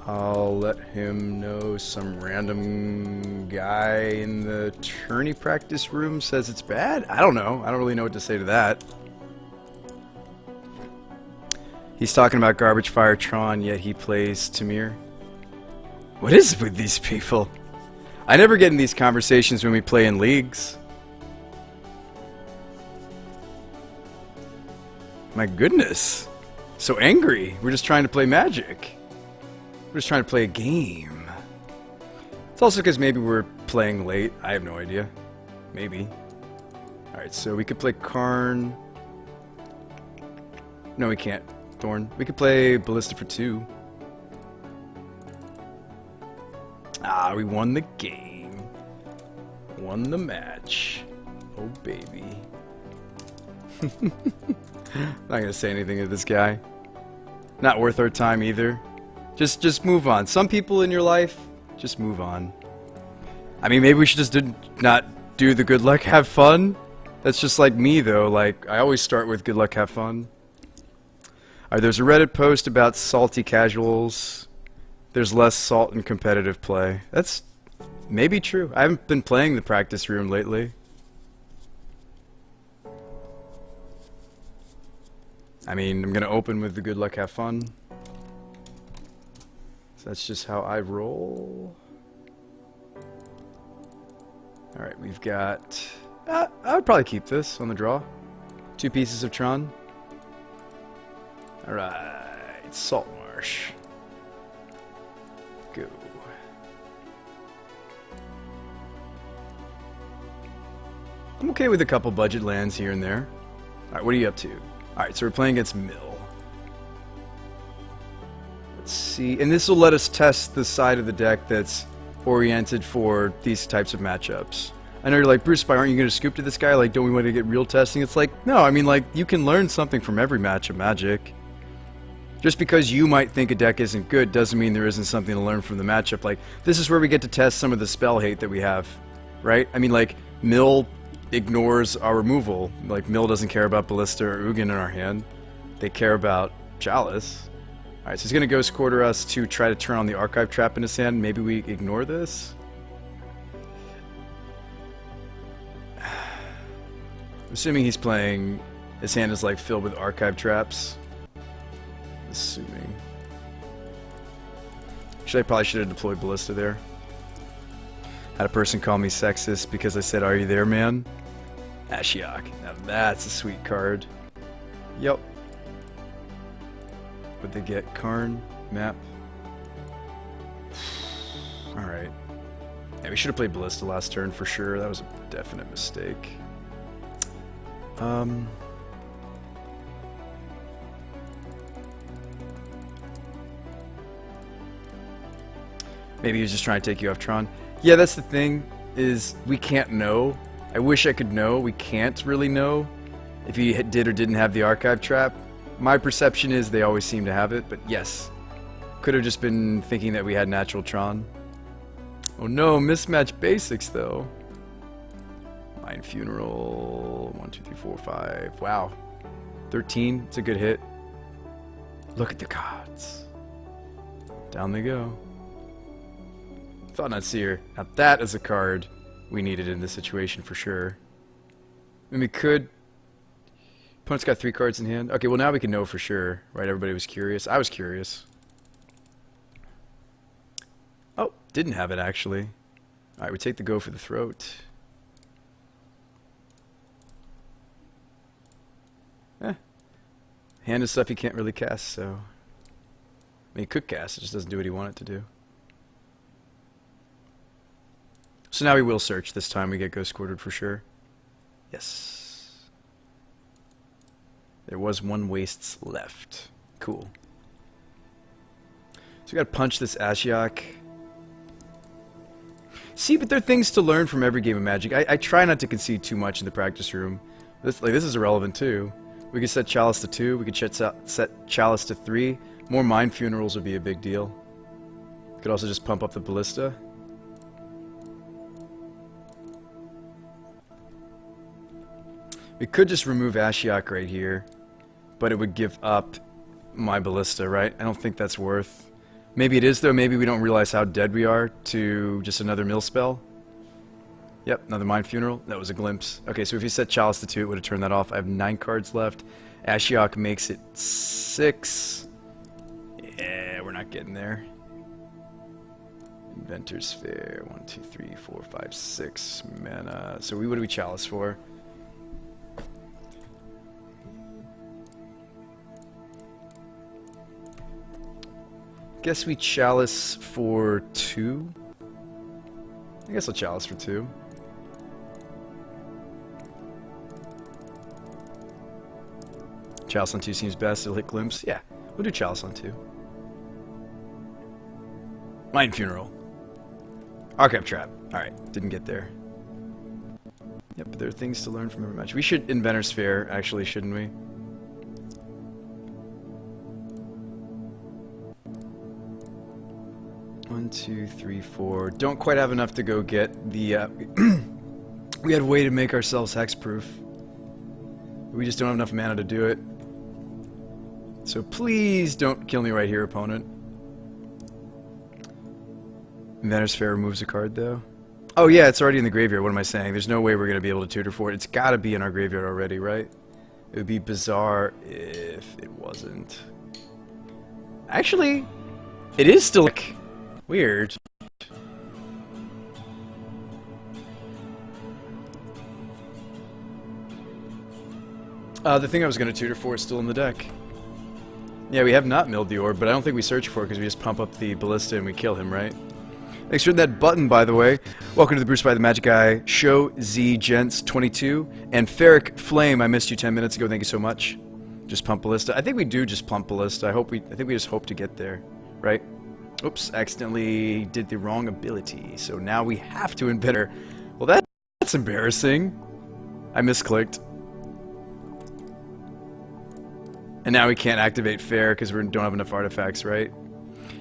I'll let him know some random guy in the tourney practice room says it's bad. I don't know. I don't really know what to say to that. He's talking about Garbage Fire Tron, yet he plays Tamir. What is it with these people? I never get in these conversations when we play in leagues. My goodness. So angry. We're just trying to play Magic. We're just trying to play a game. It's also because maybe we're playing late. I have no idea. Maybe. Alright, so we could play Karn. No, we can't. Thorn. We could play Ballista for 2. Ah, we won the game. Won the match. Oh, baby. Not gonna say anything to this guy. Not worth our time either. Just move on. Some people in your life, just move on. I mean, maybe we should just not do the good luck, have fun. That's just like me, though. Like, I always start with good luck, have fun. Alright, there's a Reddit post about salty casuals. There's less salt in competitive play. That's maybe true. I haven't been playing the practice room lately. I mean, I'm gonna open with the good luck, have fun. So that's just how I roll. Alright, we've got... I would probably keep this on the draw. 2 pieces of Tron. Alright, Salt Marsh. Go. I'm okay with a couple budget lands here and there. Alright, what are you up to? Alright, so we're playing against Mill. Let's see, and this will let us test the side of the deck that's oriented for these types of matchups. I know you're like, Brew Spy, aren't you going to scoop to this guy? Like, don't we want to get real testing? It's like, no, I mean, like, you can learn something from every match of Magic. Just because you might think a deck isn't good doesn't mean there isn't something to learn from the matchup. Like, this is where we get to test some of the spell hate that we have, right? I mean, like, Mill ignores our removal. Like, Mill doesn't care about Ballista or Ugin in our hand. They care about Chalice. Alright, so he's going to Ghost Quarter us to try to turn on the Archive Trap in his hand. Maybe we ignore this? Assuming he's playing... His hand is, like, filled with Archive Traps. Assuming. Actually, I probably should have deployed Ballista there. Had a person call me sexist because I said, "Are you there, man?" Ashiok. Now that's a sweet card. Yep. What'd they get? Karn? Map? Alright. Yeah, we should have played Ballista last turn for sure. That was a definite mistake. Maybe he was just trying to take you off Tron. Yeah, that's the thing, is we can't know. I wish I could know. We can't really know. if he did or didn't have the archive trap. My perception is they always seem to have it, but yes. Could have just been thinking that we had natural Tron. Oh no, mismatch basics though. Mind Funeral, 1, 2, 3, 4, 5. Wow. 13, it's a good hit. Look at the cards. Down they go. Thought Not Seer. Now that is a card we needed in this situation for sure. I mean, we could... Opponent's got 3 cards in hand. Okay, well now we can know for sure, right? Everybody was curious. I was curious. Oh, didn't have it actually. Alright, we take the Go for the Throat. Hand is stuff he can't really cast, so... I mean, he could cast, it just doesn't do what he wanted to do. So now we will search. This time we get Ghost Quartered for sure. Yes. There was 1 Wastes left. Cool. So we gotta punch this Ashiok. See, but there are things to learn from every game of Magic. I try not to concede too much in the practice room. This is irrelevant too. We could set Chalice to 2. We could set Chalice to 3. More Mind Funerals would be a big deal. Could also just pump up the Ballista. We could just remove Ashiok right here, but it would give up my Ballista, right? I don't think that's worth... Maybe it is though. Maybe we don't realize how dead we are to just another mill spell. Yep, another Mind Funeral. That was a glimpse. Okay, so if you set Chalice to 2, it would have turned that off. I have 9 cards left. Ashiok makes it 6. Yeah, we're not getting there. Inventor's Fair. 1, 2, 3, 4, 5, 6 mana. So what do we Chalice for? Guess we Chalice for 2. I guess I'll Chalice for 2. Chalice on 2 seems best. It'll hit Glimpse. Yeah, we'll do Chalice on 2. Mind Funeral. Archive Trap. Alright, didn't get there. Yep, but there are things to learn from every match. We should Inventor's Fair, actually, shouldn't we? One, 2, 3, 4. Don't quite have enough to go get the... we had a way to make ourselves hexproof. We just don't have enough mana to do it. So please don't kill me right here, opponent. Inventor's Fair removes a card, though. Oh yeah, it's already in the graveyard. What am I saying? There's no way we're going to be able to tutor for it. It's got to be in our graveyard already, right? It would be bizarre if it wasn't. Actually, it is still... Weird. The thing I was going to tutor for is still in the deck. Yeah, we have not milled the orb, but I don't think we search for it because we just pump up the Ballista and we kill him, right? Thanks for that button, by the way. Welcome to the Brew Magic Guy Show Z Gents 22 and Ferric Flame. I missed you 10 minutes ago. Thank you so much. Just pump Ballista. I think we do just pump Ballista. I think we just hope to get there, right? Oops, accidentally did the wrong ability. So now we have to Inventor. Well, that's embarrassing. I misclicked. And now we can't activate Fair because we don't have enough artifacts, right?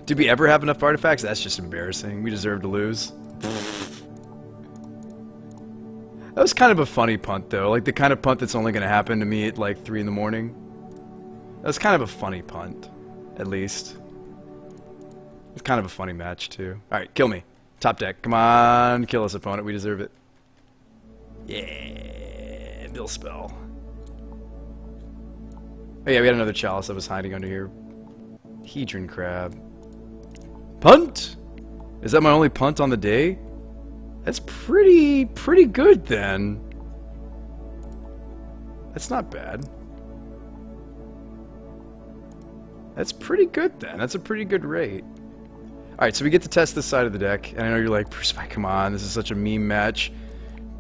Did we ever have enough artifacts? That's just embarrassing. We deserve to lose. That was kind of a funny punt, though. Like, the kind of punt that's only going to happen to me at, like, 3 in the morning. That was kind of a funny punt, at least. It's kind of a funny match, too. Alright, kill me. Top deck. Come on, kill us, opponent. We deserve it. Yeah, Mill Spell. Oh yeah, we had another Chalice that was hiding under here. Hedron Crab. Punt? Is that my only punt on the day? That's pretty good then. That's not bad. That's pretty good then. That's a pretty good rate. Alright, so we get to test this side of the deck, and I know you're like, BrewSpy, come on, this is such a meme match.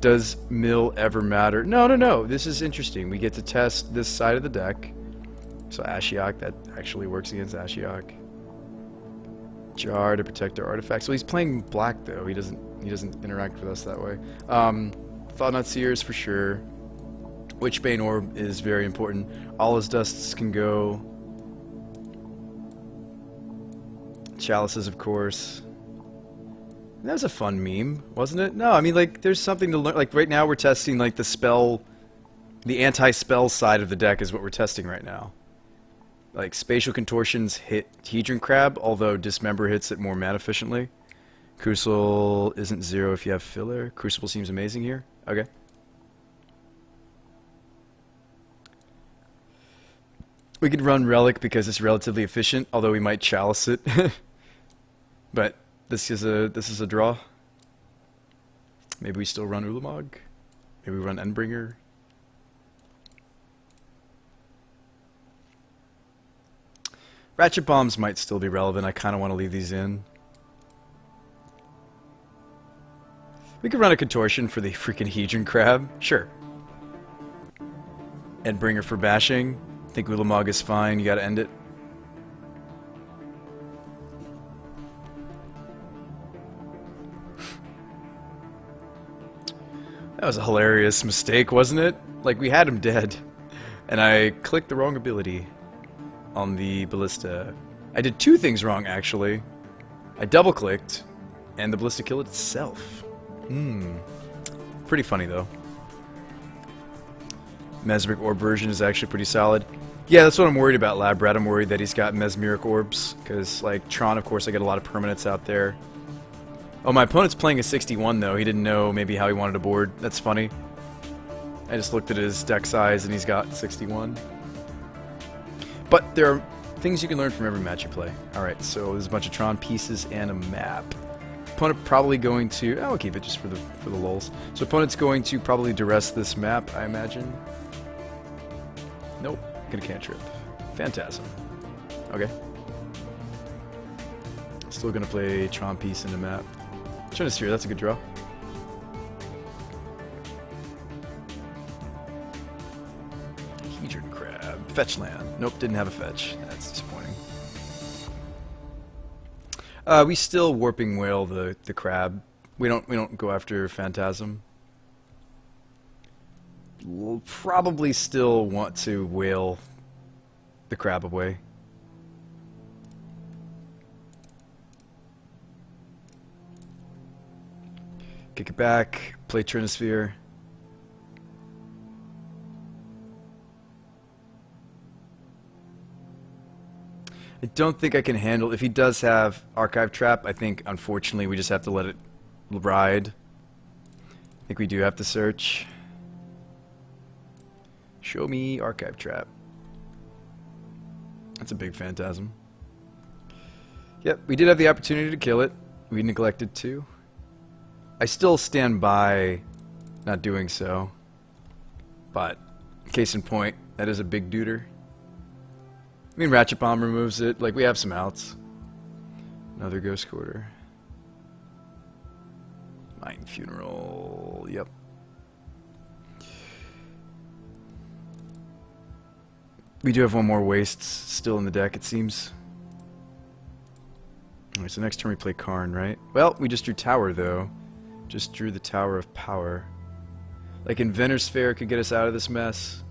Does mill ever matter? No. This is interesting. We get to test this side of the deck. So Ashiok, that actually works against Ashiok. Jar to protect our artifacts. So he's playing black though. He doesn't interact with us that way. Thought Not Seers for sure. Witchbane Orb is very important. All his dusts can go. Chalices, of course. That was a fun meme, wasn't it? No, I mean, like, there's something to learn. Like, right now we're testing, like, the spell... The anti-spell side of the deck is what we're testing right now. Like, Spatial Contortions hit Hedron Crab, although Dismember hits it more mana efficiently. Crucible isn't 0 if you have filler. Crucible seems amazing here. Okay. We could run Relic because it's relatively efficient, although we might Chalice it. But this is a draw. Maybe we still run Ulamog. Maybe we run Endbringer. Ratchet Bombs might still be relevant. I kind of want to leave these in. We could run a Contortion for the freaking Hedron Crab. Sure. Endbringer for bashing. I think Ulamog is fine. You gotta end it. That was a hilarious mistake, wasn't it? Like, we had him dead. And I clicked the wrong ability on the Ballista. I did two things wrong, actually. I double-clicked, and the Ballista killed itself. Pretty funny, though. Mesmeric Orb version is actually pretty solid. Yeah, that's what I'm worried about, Lab Rat. I'm worried that he's got Mesmeric Orbs, because, like, Tron, of course, I get a lot of permanents out there. Oh, my opponent's playing a 61, though. He didn't know maybe how he wanted to board. That's funny. I just looked at his deck size, and he's got 61. But there are things you can learn from every match you play. Alright, so there's a bunch of Tron pieces and a map. Opponent probably going to... I'll keep it just for the lulz. So opponent's going to probably duress this map, I imagine. Nope. Gonna cantrip. Phantasm. Okay. Still gonna play Tron piece in the map. Trinisphere, that's a good draw. Hedron Crab. Fetch land. Nope, didn't have a fetch. That's disappointing. We still Warping Whale the crab. We don't go after Phantasm. We'll probably still want to whale the crab away. Kick it back, play Trinisphere. I don't think I can handle... If he does have Archive Trap, I think, unfortunately, we just have to let it ride. I think we do have to search. Show me Archive Trap. That's a big Phantasm. Yep, we did have the opportunity to kill it. We neglected to. I still stand by not doing so. But, case in point, that is a big duder. I mean, Ratchet Bomb removes it. Like, we have some outs. Another Ghost Quarter. Mind Funeral. Yep. We do have one more Wastes still in the deck, it seems. Alright, so next turn we play Karn, right? Well, we just drew Tower, though. Just drew the Tower of Power. Like, Inventor's Sphere could get us out of this mess.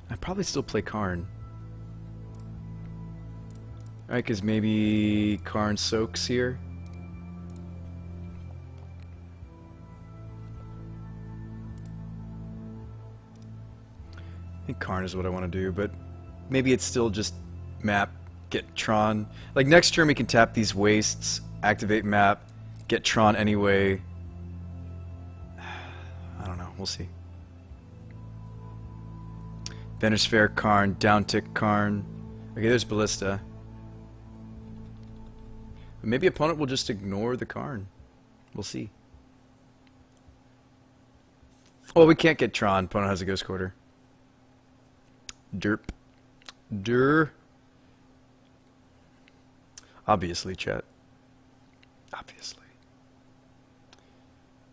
I'd probably still play Karn. Right, because maybe Karn soaks here. I think Karn is what I want to do, but maybe it's still just map, get Tron. Like, next turn we can tap these Wastes, activate map, get Tron anyway. I don't know, we'll see. Venersphere, Karn, downtick Karn. Okay, there's Ballista. But maybe opponent will just ignore the Karn. We'll see. Well, we can't get Tron. Opponent has a Ghost Quarter. Derp. Der. Obviously, chat. Obviously.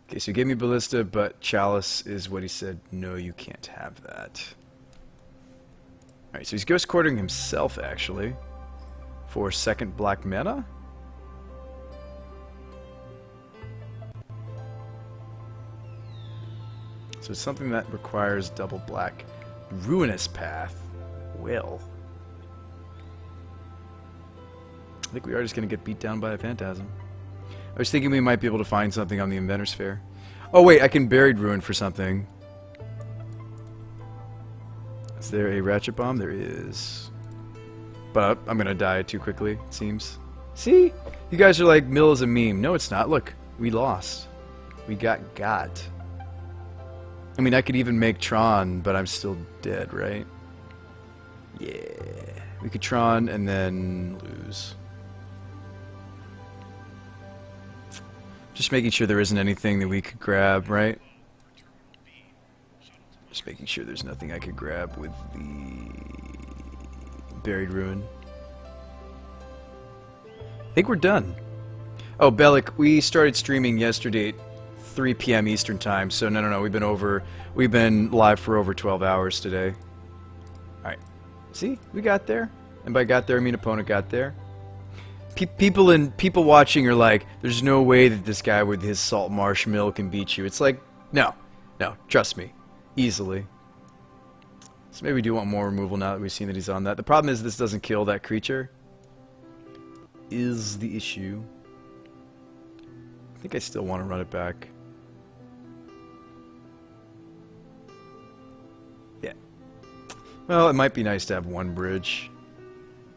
Okay, so he gave me Ballista, but Chalice is what he said. No, you can't have that. Alright, so he's Ghost Quartering himself, actually. For second black mana? So it's something that requires double black. Ruinous Path. Well. I think we are just going to get beat down by a Phantasm. I was thinking we might be able to find something on the Inventor's Fair. Oh wait, I can Buried Ruin for something. Is there a Ratchet Bomb? There is. But I'm going to die too quickly, it seems. See? You guys are like, Mill is a meme. No, it's not. Look, we lost. We got. I mean, I could even make Tron, but I'm still dead, right? Yeah. We could Tron and then lose. Just making sure there isn't anything that we could grab, right? Just making sure there's nothing I could grab with the Buried Ruin. I think we're done. Oh, Bellic, we started streaming yesterday at 3 p.m. Eastern time, so no, we've been live for over 12 hours today. Alright. See? We got there. And by got there, I mean opponent got there. People watching are like, there's no way that this guy with his Salt Marsh Mill can beat you. It's like, no, trust me. Easily. So maybe we do want more removal now that we've seen that he's on that. The problem is this doesn't kill that creature. Is the issue. I think I still want to run it back. Yeah. Well, it might be nice to have one bridge.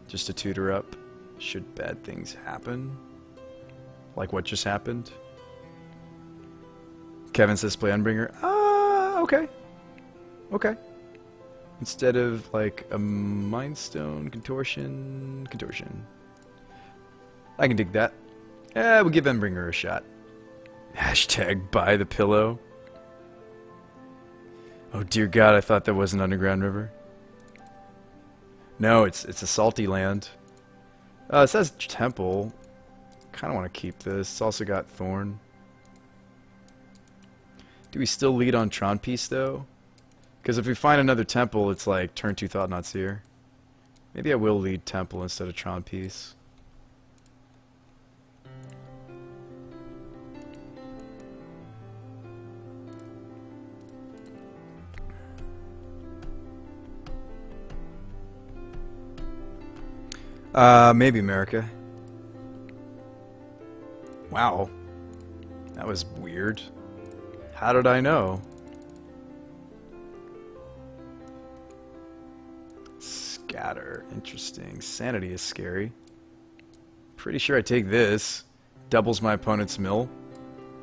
Just to tutor up. Should bad things happen. Like what just happened. Kevin says play Unbringer. Okay. Okay. Instead of like a Mindstone, Contortion. I can dig that. We'll give Unbringer a shot. Hashtag buy the pillow. Oh dear God, I thought that was an underground river. No, it's a salty land. It says Temple. Kind of want to keep this. It's also got Thorn. Do we still lead on Tron Piece though? Because if we find another Temple, it's like turn 2 Thought-Knot Seer. Maybe I will lead Temple instead of Tron Piece. Maybe America. Wow. That was weird. How did I know? Scatter. Interesting. Sanity is scary. Pretty sure I take this. Doubles my opponent's mill.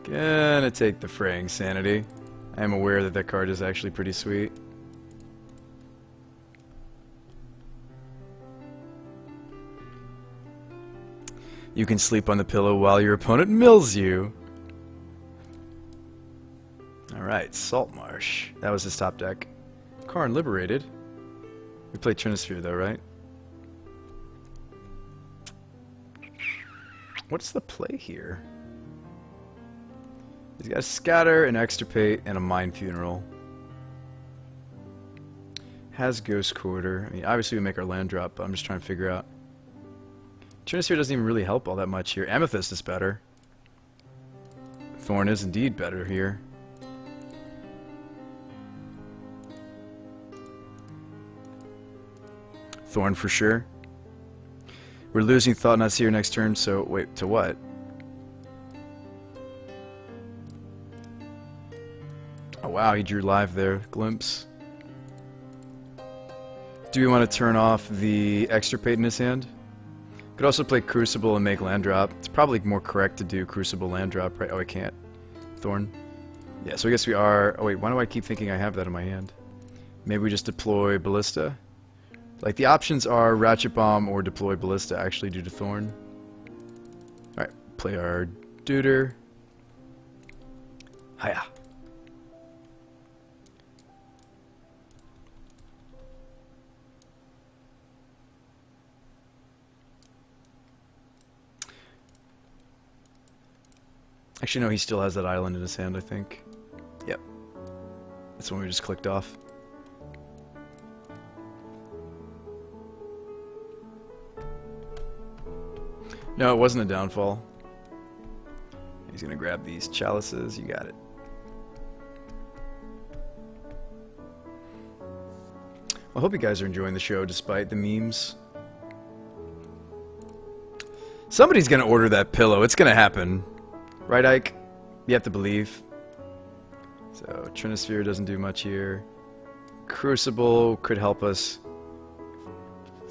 Gonna take the Fraying Sanity. I am aware that that card is actually pretty sweet. You can sleep on the pillow while your opponent mills you. Alright, Salt Marsh. That was his top deck. Karn liberated. We played Trinisphere though, right? What's the play here? He's got a Scatter, an Extirpate, and a Mind Funeral. Has Ghost Quarter. I mean, obviously we make our land drop, but I'm just trying to figure out. Trinisphere doesn't even really help all that much here. Amethyst is better. Thorn is indeed better here. Thorn for sure. We're losing Thought-Knot Seer next turn, so wait, to what? Oh wow, he drew live there. Glimpse. Do we want to turn off the Extirpate in his hand? Could also play Crucible and make land drop. It's probably more correct to do Crucible land drop, right? Oh, I can't. Thorn. Yeah, so I guess we are... Oh wait, why do I keep thinking I have that in my hand? Maybe we just deploy Ballista? Like, the options are Ratchet Bomb or deploy Ballista actually due to Thorn. Alright, play our Duder. Hiya. Actually, no, he still has that island in his hand, I think. Yep. That's one we just clicked off. No, it wasn't a downfall. He's gonna grab these chalices. You got it. I hope you guys are enjoying the show despite the memes. Somebody's gonna order that pillow. It's gonna happen. Right, Ike? You have to believe. So, Trinosphere doesn't do much here. Crucible could help us.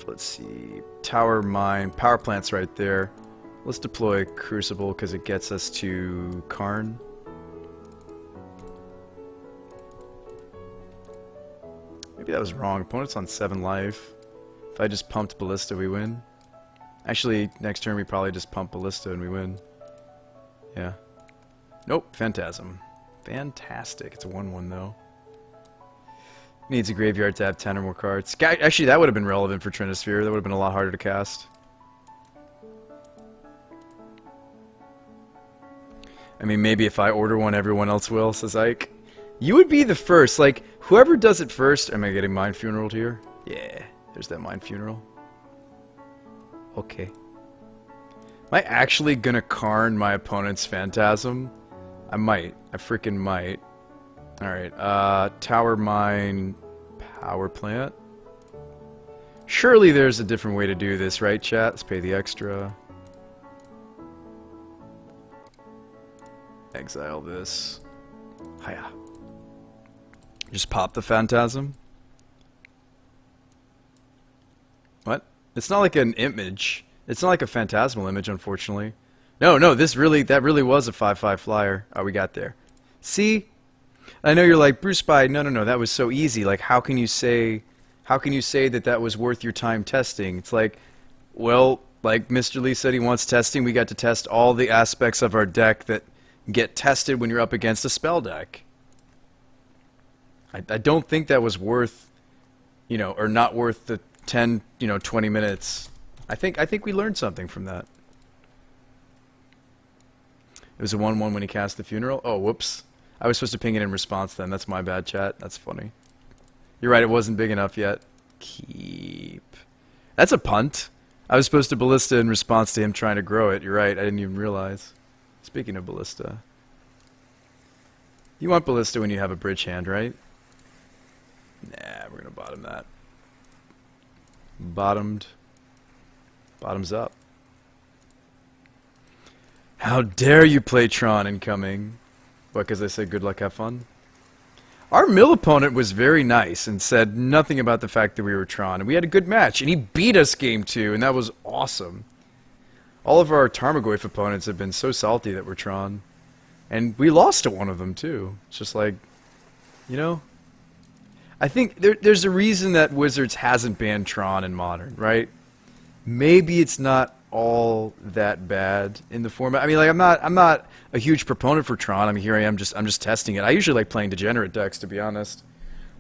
Let's see. Tower mine. Power plant's right there. Let's deploy Crucible because it gets us to Karn. Maybe that was wrong. Opponent's on 7 life. If I just pumped Ballista, we win. Actually, next turn we probably just pump Ballista and we win. Yeah. Nope, Phantasm. Fantastic. It's a 1-1 though. Needs a graveyard to have 10 or more cards. Actually, that would have been relevant for Trinosphere. That would have been a lot harder to cast. I mean, maybe if I order one, everyone else will, says Ike. You would be the first. Like, whoever does it first... Am I getting Mind Funeraled here? Yeah, there's that Mind Funeral. Okay. Am I actually gonna Karn my opponent's Phantasm? I might. I freaking might. Alright, Tower Mine... Power Plant? Surely there's a different way to do this, right, chat? Let's pay the extra. Exile this. Hiya. Just pop the Phantasm? What? It's not like an image. It's not like a phantasmal image, unfortunately. No, that really was a 5/5 flyer. Oh, we got there. See? I know you're like, Brew Spy, no, that was so easy. Like, how can you say that that was worth your time testing? It's like, well, like Mr. Lee said he wants testing, we got to test all the aspects of our deck that get tested when you're up against a spell deck. I don't think that was worth, or not worth the 10, 20 minutes. I think we learned something from that. It was a 1/1 when he cast the funeral. Oh, whoops. I was supposed to ping it in response then. That's my bad, chat. That's funny. You're right, it wasn't big enough yet. Keep. That's a punt. I was supposed to Ballista in response to him trying to grow it. You're right, I didn't even realize. Speaking of Ballista. You want Ballista when you have a bridge hand, right? Nah, we're gonna bottom that. Bottoms up. How dare you play Tron incoming? What, because I said good luck, have fun? Our mill opponent was very nice and said nothing about the fact that we were Tron. And we had a good match, and he beat us game 2, and that was awesome. All of our Tarmogoyf opponents have been so salty that we're Tron. And we lost to one of them, too. It's just like, I think there's a reason that Wizards hasn't banned Tron in Modern, right? Maybe it's not all that bad in the format. I mean, like, I'm not a huge proponent for Tron. I mean, here I am, I'm just testing it. I usually like playing Degenerate decks, to be honest.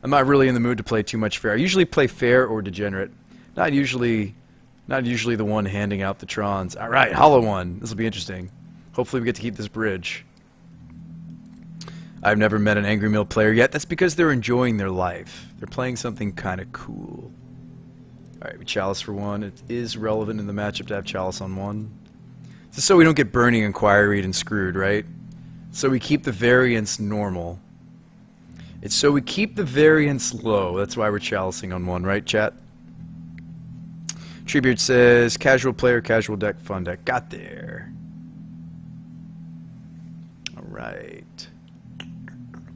I'm not really in the mood to play too much Fair. I usually play Fair or Degenerate. Not usually the one handing out the Trons. All right, Hollow One. This will be interesting. Hopefully we get to keep this bridge. I've never met an Angry Mill player yet. That's because they're enjoying their life. They're playing something kind of cool. Alright, we Chalice for 1. It is relevant in the matchup to have Chalice on 1. Just so we don't get Burning Inquiry and screwed, right? So we keep the variance normal. It's so we keep the variance low. That's why we're Chalicing on 1, right, chat? Treebeard says, casual player, casual deck, fun deck. Got there. Alright.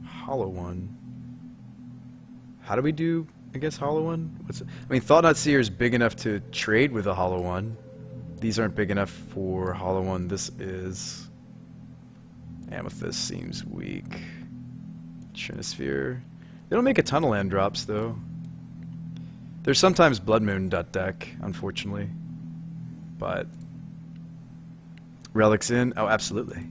Hollow One. How do we do against Hollow One? I mean, Thought Not Seer is big enough to trade with a Hollow One. These aren't big enough for Hollow One. This is... Amethyst seems weak. Trinosphere. They don't make a ton of land drops, though. There's sometimes Blood Moon deck, unfortunately. But... Relics in? Oh, absolutely.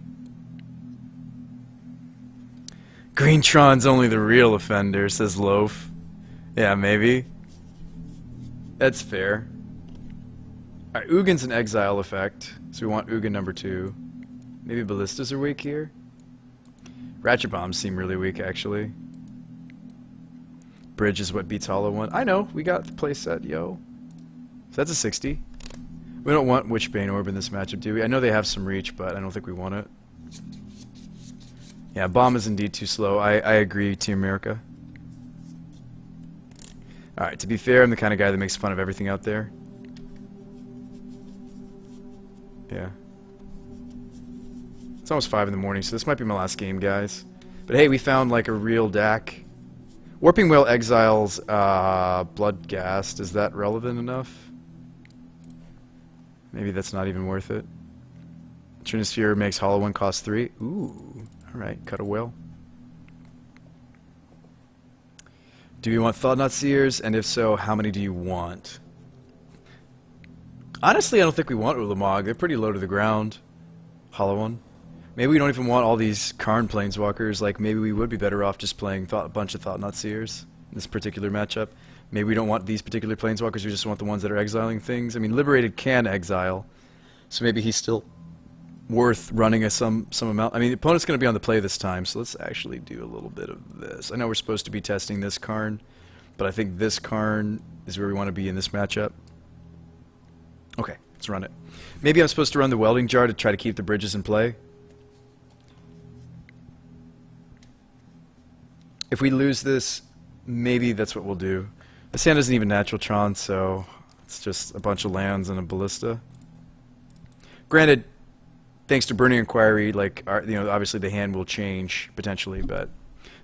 Green Tron's only the real offender, says Loaf. Yeah, maybe. That's fair. Alright, Ugin's an exile effect, so we want Ugin number 2. Maybe Ballistas are weak here? Ratchet Bombs seem really weak, actually. Bridge is what beats Hollow One. I know, we got the playset, yo. So that's a 60. We don't want Witchbane Orb in this matchup, do we? I know they have some reach, but I don't think we want it. Yeah, Bomb is indeed too slow. I agree, Team America. Alright, to be fair, I'm the kind of guy that makes fun of everything out there. Yeah. It's almost 5 in the morning, so this might be my last game, guys. But hey, we found like a real DAC. Warping Whale exiles Bloodghast. Is that relevant enough? Maybe that's not even worth it. Trinisphere makes Hollow One cost 3. Ooh. Alright, cut a whale. Do you want Thought-Knot Seers? And if so, how many do you want? Honestly, I don't think we want Ulamog. They're pretty low to the ground. Hollow One. Maybe we don't even want all these Karn Planeswalkers. Like, maybe we would be better off just playing a bunch of Thought-Knot Seers in this particular matchup. Maybe we don't want these particular Planeswalkers, we just want the ones that are exiling things. I mean, Liberated can exile, so maybe he's still worth running some amount. I mean, the opponent's going to be on the play this time, so let's actually do a little bit of this. I know we're supposed to be testing this Karn, but I think this Karn is where we want to be in this matchup. Okay, let's run it. Maybe I'm supposed to run the Welding Jar to try to keep the bridges in play. If we lose this, maybe that's what we'll do. This hand isn't even natural Tron, so it's just a bunch of lands and a ballista. Granted, thanks to Burning Inquiry, like obviously the hand will change potentially, but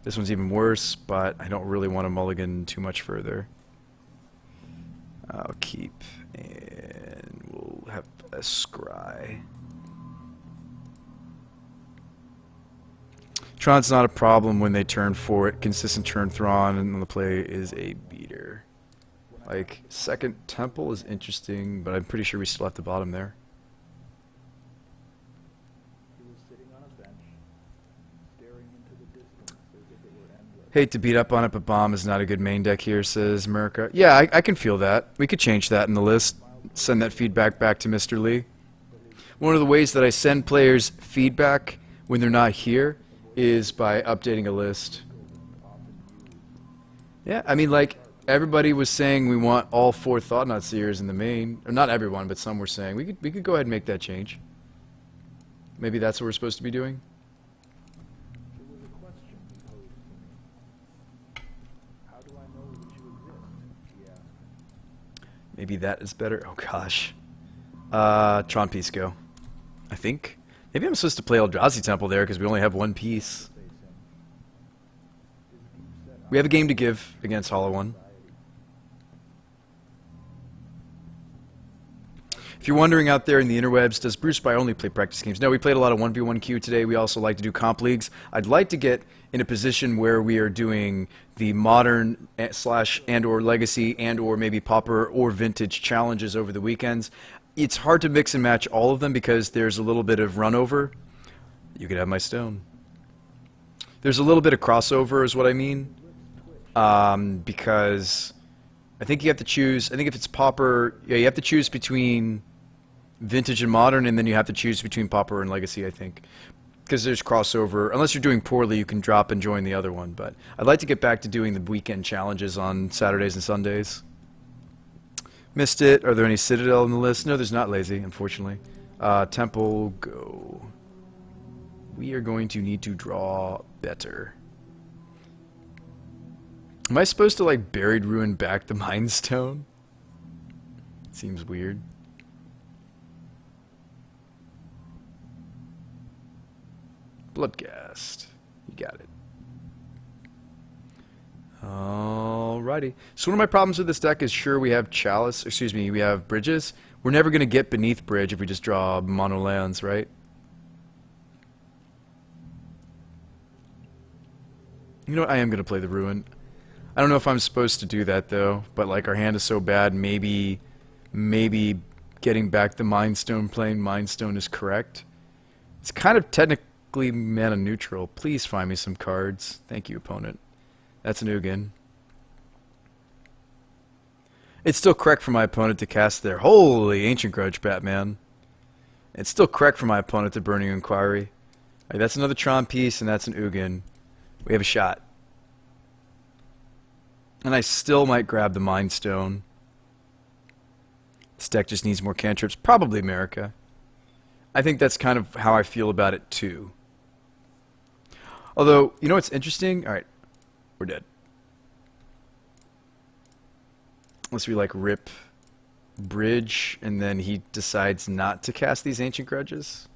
this one's even worse. But I don't really want to mulligan too much further. I'll keep, and we'll have a scry. Tron's not a problem when they turn for it. Consistent turn Thron and on the play is a beater. Like, second Temple is interesting, but I'm pretty sure we still have the bottom there. Hate to beat up on it, but Bomb is not a good main deck here, says America. Yeah, I can feel that. We could change that in the list. Send that feedback back to Mr. Lee. One of the ways that I send players feedback when they're not here is by updating a list. Yeah, I mean, like, everybody was saying we want all 4 Thought-Knot Seers in the main. Or not everyone, but some were saying. We could go ahead and make that change. Maybe that's what we're supposed to be doing. Maybe that is better. Oh gosh. Tron Pisco, I think. Maybe I'm supposed to play Eldrazi Temple there because we only have 1 piece. We have a game to give against Hollow One. If you're wondering out there in the interwebs, does BrewSpy only play practice games? No, we played a lot of 1v1Q today. We also like to do comp leagues. I'd like to get in a position where we are doing the modern / and or legacy and or maybe pauper or vintage challenges over the weekends. It's hard to mix and match all of them because there's a little bit of runover. You could have my stone. There's a little bit of crossover is what I mean. Because I think you have to choose, I think if it's pauper, yeah, you have to choose between vintage and modern, and then you have to choose between pauper and legacy, I think. Because there's crossover. Unless you're doing poorly, you can drop and join the other one. But I'd like to get back to doing the weekend challenges on Saturdays and Sundays. Missed it. Are there any Citadel in the list? No, there's not, Lazy, unfortunately. Temple, go. We are going to need to draw better. Am I supposed to, like, Buried Ruin back the Mind Stone? Seems weird. Bloodghast. You got it. Alrighty. So one of my problems with this deck is sure we have Chalice, excuse me, we have Bridges. We're never going to get beneath Bridge if we just draw mono lands, right? You know what? I am going to play the Ruin. I don't know if I'm supposed to do that though, but like our hand is so bad, maybe getting back the Mind Stone, playing Mind Stone is correct. It's kind of technically mana neutral. Please find me some cards. Thank you, opponent. That's an Ugin. It's still correct for my opponent to cast their holy Ancient Grudge, Batman. It's still correct for my opponent to Burning Inquiry. Right, that's another Tron piece, and that's an Ugin. We have a shot. And I still might grab the Mind Stone. This deck just needs more cantrips. Probably America. I think that's kind of how I feel about it too. Although, you know what's interesting? Alright, we're dead. Unless we like rip bridge and then he decides not to cast these Ancient Grudges.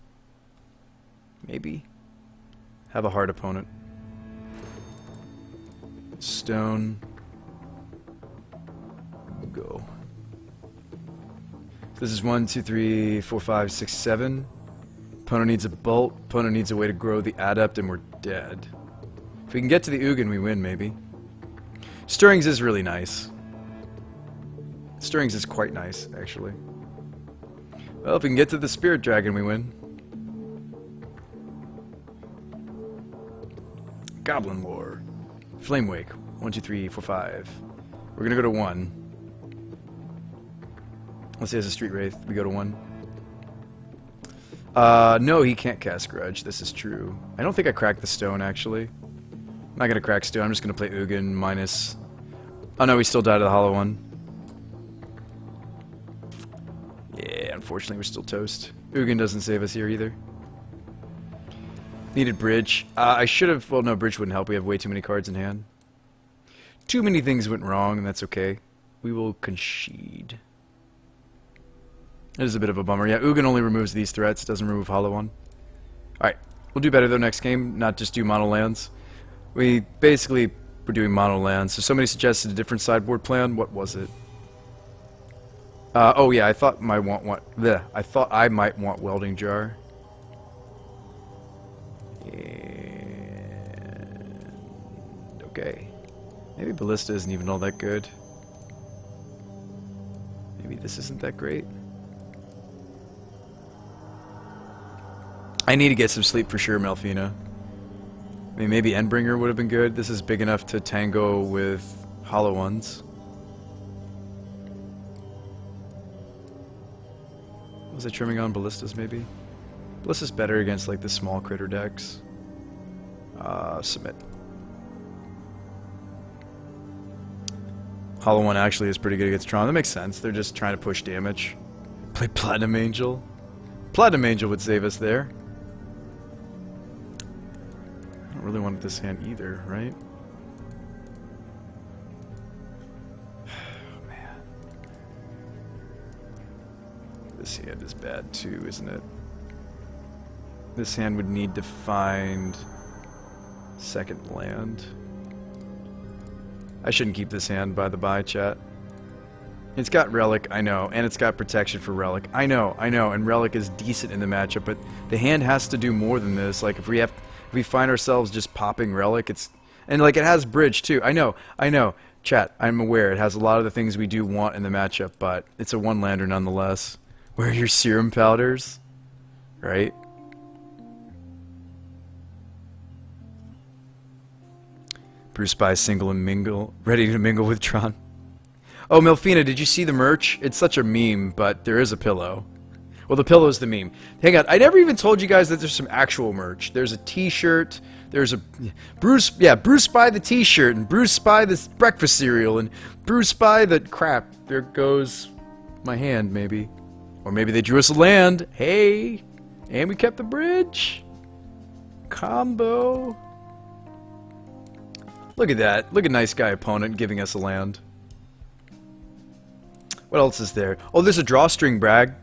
Maybe. Have a hard opponent. Stone. Go. This is 1, 2, 3, 4, 5, 6, 7. Opponent needs a bolt. Opponent needs a way to grow the adept, and we're dead. If we can get to the Ugin, we win, maybe. Stirrings is really nice. Stirrings is quite nice, actually. Well, if we can get to the Spirit Dragon, we win. Goblin Lore. Flame Wake. 1, 2, 3, 4, 5. We're gonna go to 1. Let's say it's a Street Wraith. We go to 1. No, he can't cast Grudge. This is true. I don't think I cracked the Stone, actually. I'm not gonna crack Stone. I'm just gonna play Ugin minus... Oh no, we still died to the Hollow One. Yeah, unfortunately we're still toast. Ugin doesn't save us here either. Needed Bridge. I should have... Well, no, Bridge wouldn't help. We have way too many cards in hand. Too many things went wrong, and that's okay. We will concede. It is a bit of a bummer. Yeah, Ugin only removes these threats, doesn't remove Hollow One. Alright, we'll do better though next game, not just do mono lands. We basically were doing mono lands, so somebody suggested a different sideboard plan. What was it? Oh yeah, I thought I thought I might want Welding Jar. And... okay. Maybe Ballista isn't even all that good. Maybe this isn't that great. I need to get some sleep for sure, Melfina. I mean, maybe Endbringer would have been good. This is big enough to tango with Hollow Ones. Was I trimming on Ballistas, maybe? Ballista's better against, like, the small critter decks. Submit. Hollow One actually is pretty good against Tron. That makes sense. They're just trying to push damage. Play Platinum Angel. Platinum Angel would save us there. I don't really want this hand either, right? Oh, man. This hand is bad too, isn't it? This hand would need to find second land. I shouldn't keep this hand, by the by, chat. It's got Relic, I know, and it's got protection for Relic. I know, and Relic is decent in the matchup, but the hand has to do more than this. Like, if we find ourselves just popping Relic, it's... And, like, it has Bridge, too. I know. Chat, I'm aware. It has a lot of the things we do want in the matchup, but it's a one-lander nonetheless. Where are your Serum Powders? Right? Brew Spies single and mingle. Ready to mingle with Tron. Oh, Melfina, did you see the merch? It's such a meme, but there is a pillow. Well, the pillow's the meme. Hang on, I never even told you guys that there's some actual merch. There's a t-shirt, there's a... Brew Spy the t-shirt, and Brew Spy the breakfast cereal, and Brew Spy the... Crap, there goes my hand, maybe. Or maybe they drew us a land. Hey! And we kept the bridge. Combo. Look at that. Look at nice guy opponent giving us a land. What else is there? Oh, there's a drawstring brag.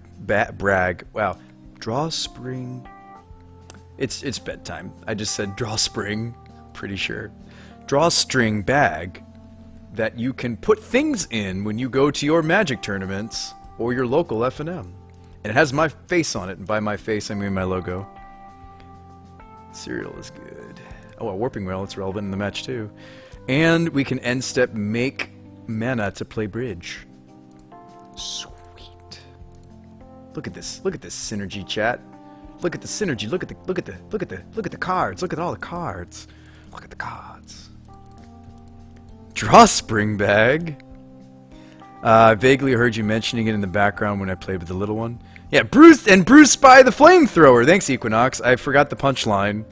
Wow. Drawspring. It's bedtime. I just said drawspring. Pretty sure. Drawstring bag that you can put things in when you go to your Magic tournaments or your local F&M. And it has my face on it, and by my face I mean my logo. Cereal is good. Oh, a Warping Well, it's relevant in the match too. And we can end step make mana to play bridge. Sweet. Look at this. Look at this synergy, chat. Look at the synergy. Look at the cards. Look at all the cards. Look at the cards. Drawspring bag. I vaguely heard you mentioning it in the background when I played with the little one. Yeah, Brew Spy the flamethrower. Thanks, Equinox. I forgot the punchline.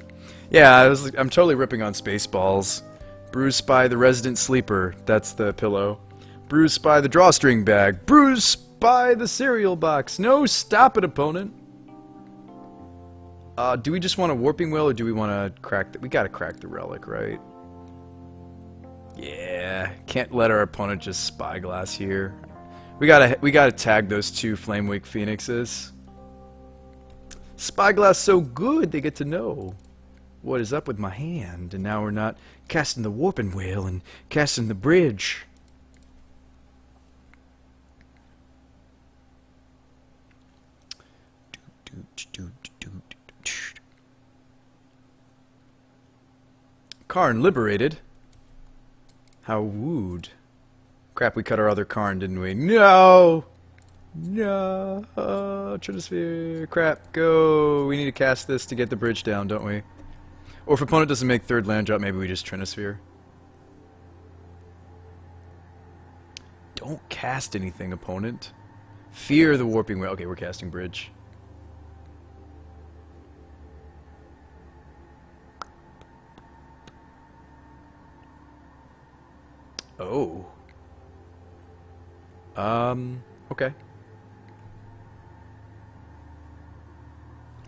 Yeah, I'm totally ripping on Spaceballs. Brew Spy the resident sleeper. That's the pillow. Brew Spy the drawstring bag. Brew Spy the cereal box. No, stop it, opponent. Do we just want a Warping Will, or do we want to crack... We gotta crack the Relic, right? Yeah, can't let our opponent just spyglass here. We gotta tag those two Flamewake Phoenixes. Spyglass so good they get to know what is up with my hand, and now we're not casting the Warping Whale and casting the bridge. Karn liberated. How wooed. Crap, we cut our other Karn, didn't we? No! No! Trinisphere. Crap, go! We need to cast this to get the bridge down, don't we? Or if opponent doesn't make third land drop, maybe we just Trinisphere. Don't cast anything, opponent. Fear the Warping Whale. Okay, we're casting bridge. Oh. Okay.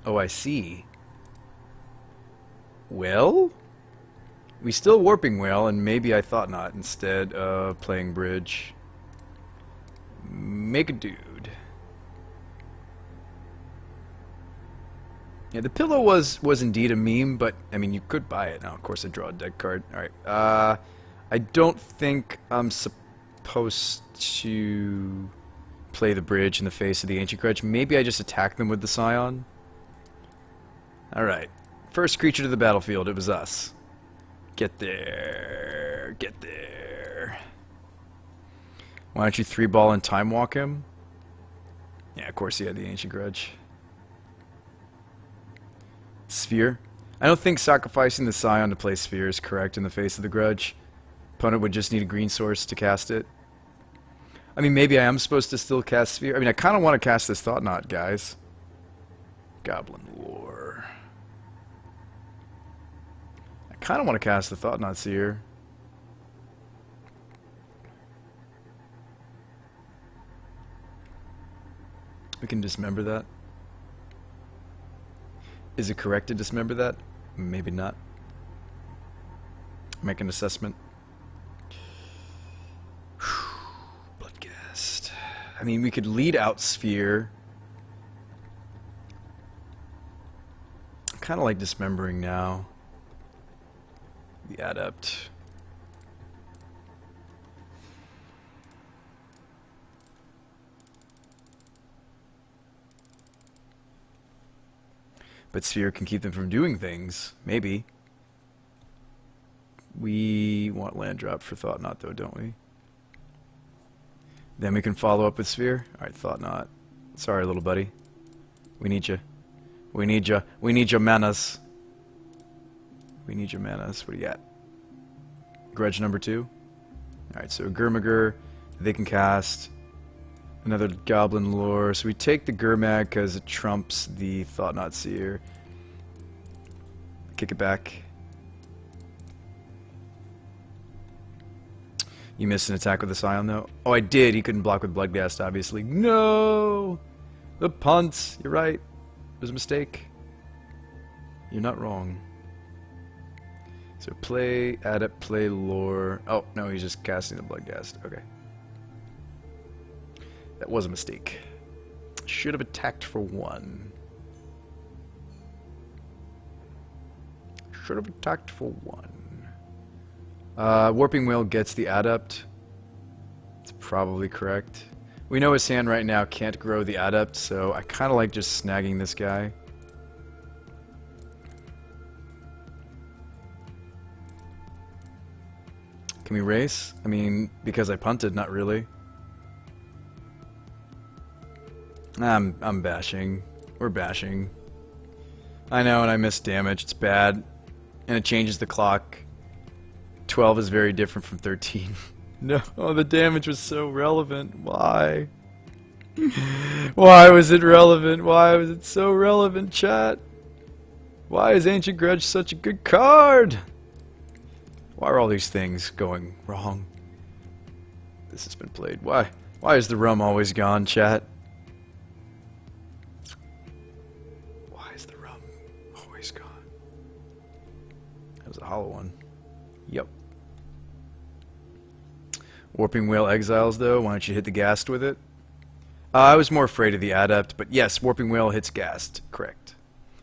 Oh, I see. Well, we still Warping Whale, and maybe I thought not instead of playing bridge. Make a dude. Yeah, the pillow was indeed a meme, but I mean you could buy it now. Of course, I draw a deck card. All right. I don't think I'm supposed to play the bridge in the face of the Ancient Grudge. Maybe I just attack them with the Scion. Alright. First creature to the battlefield. It was us. Get there. Get there. Why don't you 3-ball and time walk him? Yeah, of course he had the Ancient Grudge. Sphere. I don't think sacrificing the Scion to play Sphere is correct in the face of the Grudge. Opponent would just need a green source to cast it. I mean, maybe I am supposed to still cast Sphere. I mean, I kind of want to cast this Thought Knot, guys. Goblin Lore. I kind of want to cast the Thought Knots here. We can dismember that. Is it correct to dismember that? Maybe not. Make an assessment. Bloodcast. I mean, we could lead out Sphere. I kind of like dismembering now. The Adept. But Sphere can keep them from doing things. Maybe. We want land drop for Thought Knot, though, don't we? Then we can follow up with Sphere. Alright, Thought Knot. Sorry, little buddy. We need you. We need you. We need your manas. We need your manas. What do you got? Grudge number 2. Alright, so Gurmagur. They can cast. Another Goblin Lore. So we take the Gurmag because it trumps the Thought Knot Seer. Kick it back. You missed an attack with the Scion, though? Oh, I did. He couldn't block with Bloodghast, obviously. No! The punt! You're right. It was a mistake. You're not wrong. So play Adept, play Lore. Oh, no, he's just casting the Bloodghast. Okay. That was a mistake. Should have attacked for 1. Should have attacked for 1. Warping Whale gets the Adept. It's probably correct. We know his hand right now can't grow the Adept, so I kind of like just snagging this guy. Can we race? I mean, because I punted, not really. I'm bashing. We're bashing. I know, and I missed damage. It's bad. And it changes the clock. 12 is very different from 13. No, the damage was so relevant. Why? Why was it relevant? Why was it so relevant, chat? Why is Ancient Grudge such a good card? Why are all these things going wrong? This has been played. Why? Why is the rum always gone, chat? That was a hollow one. Yep. Warping Whale Exiles, though. Why don't you hit the Ghast with it? I was more afraid of the Adept, but yes, Warping Whale hits Ghast. Correct.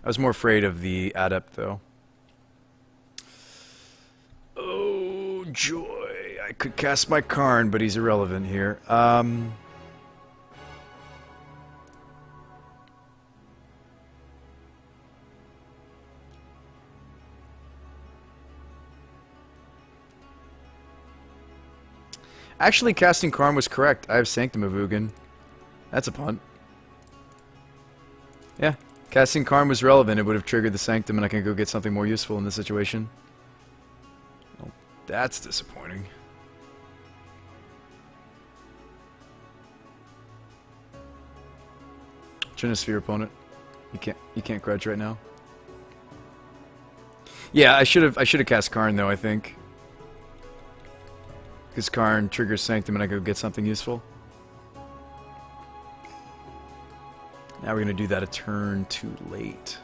I was more afraid of the Adept, though. Oh, joy. I could cast my Karn, but he's irrelevant here. Actually, casting Karn was correct. I have Sanctum of Ugin. That's a punt. Yeah, casting Karn was relevant. It would have triggered the Sanctum, and I can go get something more useful in this situation. Well, that's disappointing. Trinisphere opponent. You can't grudge right now. Yeah, I should have cast Karn though, I think. Because Karn triggers Sanctum and I go get something useful. Now we're going to do that a turn too late.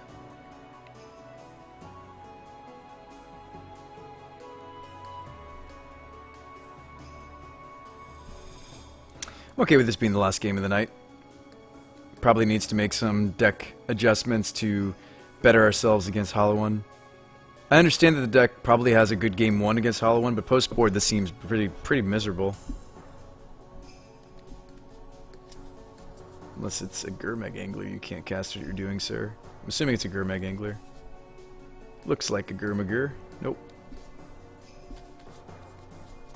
I'm okay with this being the last game of the night. Probably needs to make some deck adjustments to better ourselves against Hollow One. I understand that the deck probably has a good game 1 against Hollow One, but post-board this seems pretty miserable. Unless it's a Gurmag Angler, you can't cast what you're doing, sir. I'm assuming it's a Gurmag Angler. Looks like a Gurmagur. Nope.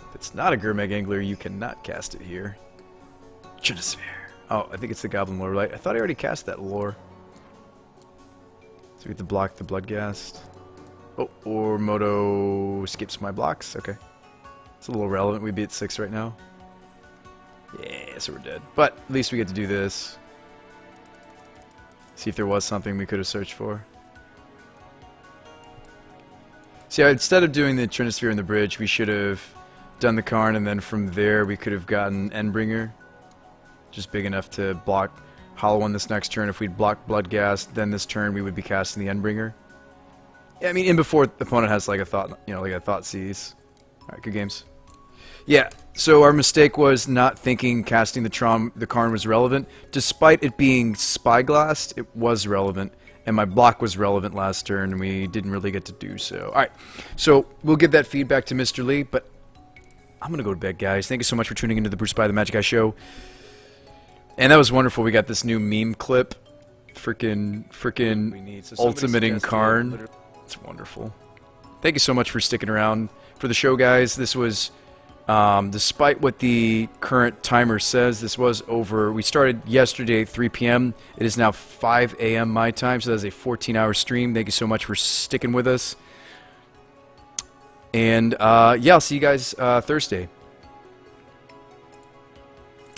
If it's not a Gurmag Angler, you cannot cast it here. Trinisphere. Oh, I think it's the Goblin Lore, right? I thought I already cast that lore. So we have to block the Bloodghast. Oh, or Moto skips my blocks. Okay. It's a little relevant. We'd be at 6 right now. Yeah, so we're dead. But at least we get to do this. See if there was something we could have searched for. See, instead of doing the Trinisphere in the bridge, we should have done the Karn, and then from there we could have gotten Endbringer. Just big enough to block Hollow One this next turn. If we'd blocked Bloodghast, then this turn we would be casting the Endbringer. Yeah, I mean, in before the opponent has like a thought, you know, like a thought seize. Alright, good games. Yeah, so our mistake was not thinking casting the Karn was relevant. Despite it being Spyglassed, it was relevant. And my block was relevant last turn, and we didn't really get to do so. Alright, so we'll give that feedback to Mr. Lee, but I'm going to go to bed, guys. Thank you so much for tuning into the Brew Spy the Magic Guy show. And that was wonderful. We got this new meme clip. Frickin' ultimating Karn. It's wonderful. Thank you so much for sticking around for the show, guys. This was, despite what the current timer says, this was over. We started yesterday at 3 p.m. It is now 5 a.m. my time, so that's a 14-hour stream. Thank you so much for sticking with us. And, yeah, I'll see you guys Thursday.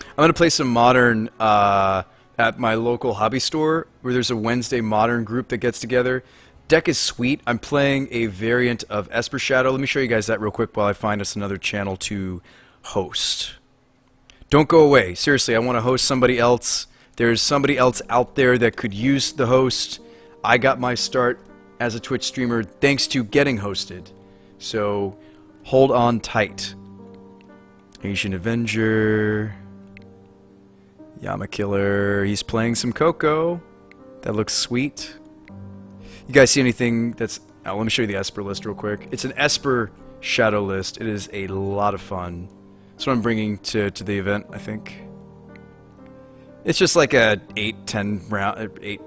I'm going to play some Modern at my local hobby store, where there's a Wednesday Modern group that gets together. Deck is sweet. I'm playing a variant of Esper Shadow. Let me show you guys that real quick while I find us another channel to host. Don't go away. Seriously, I want to host somebody else. There's somebody else out there that could use the host. I got my start as a Twitch streamer thanks to getting hosted. So, hold on tight. Asian Avenger. Yama Killer. He's playing some Coco. That looks sweet. You guys see anything that's... Oh, let me show you the Esper list real quick. It's an Esper Shadow list. It is a lot of fun. That's what I'm bringing to the event, I think. It's just like a 8-10 round... 8...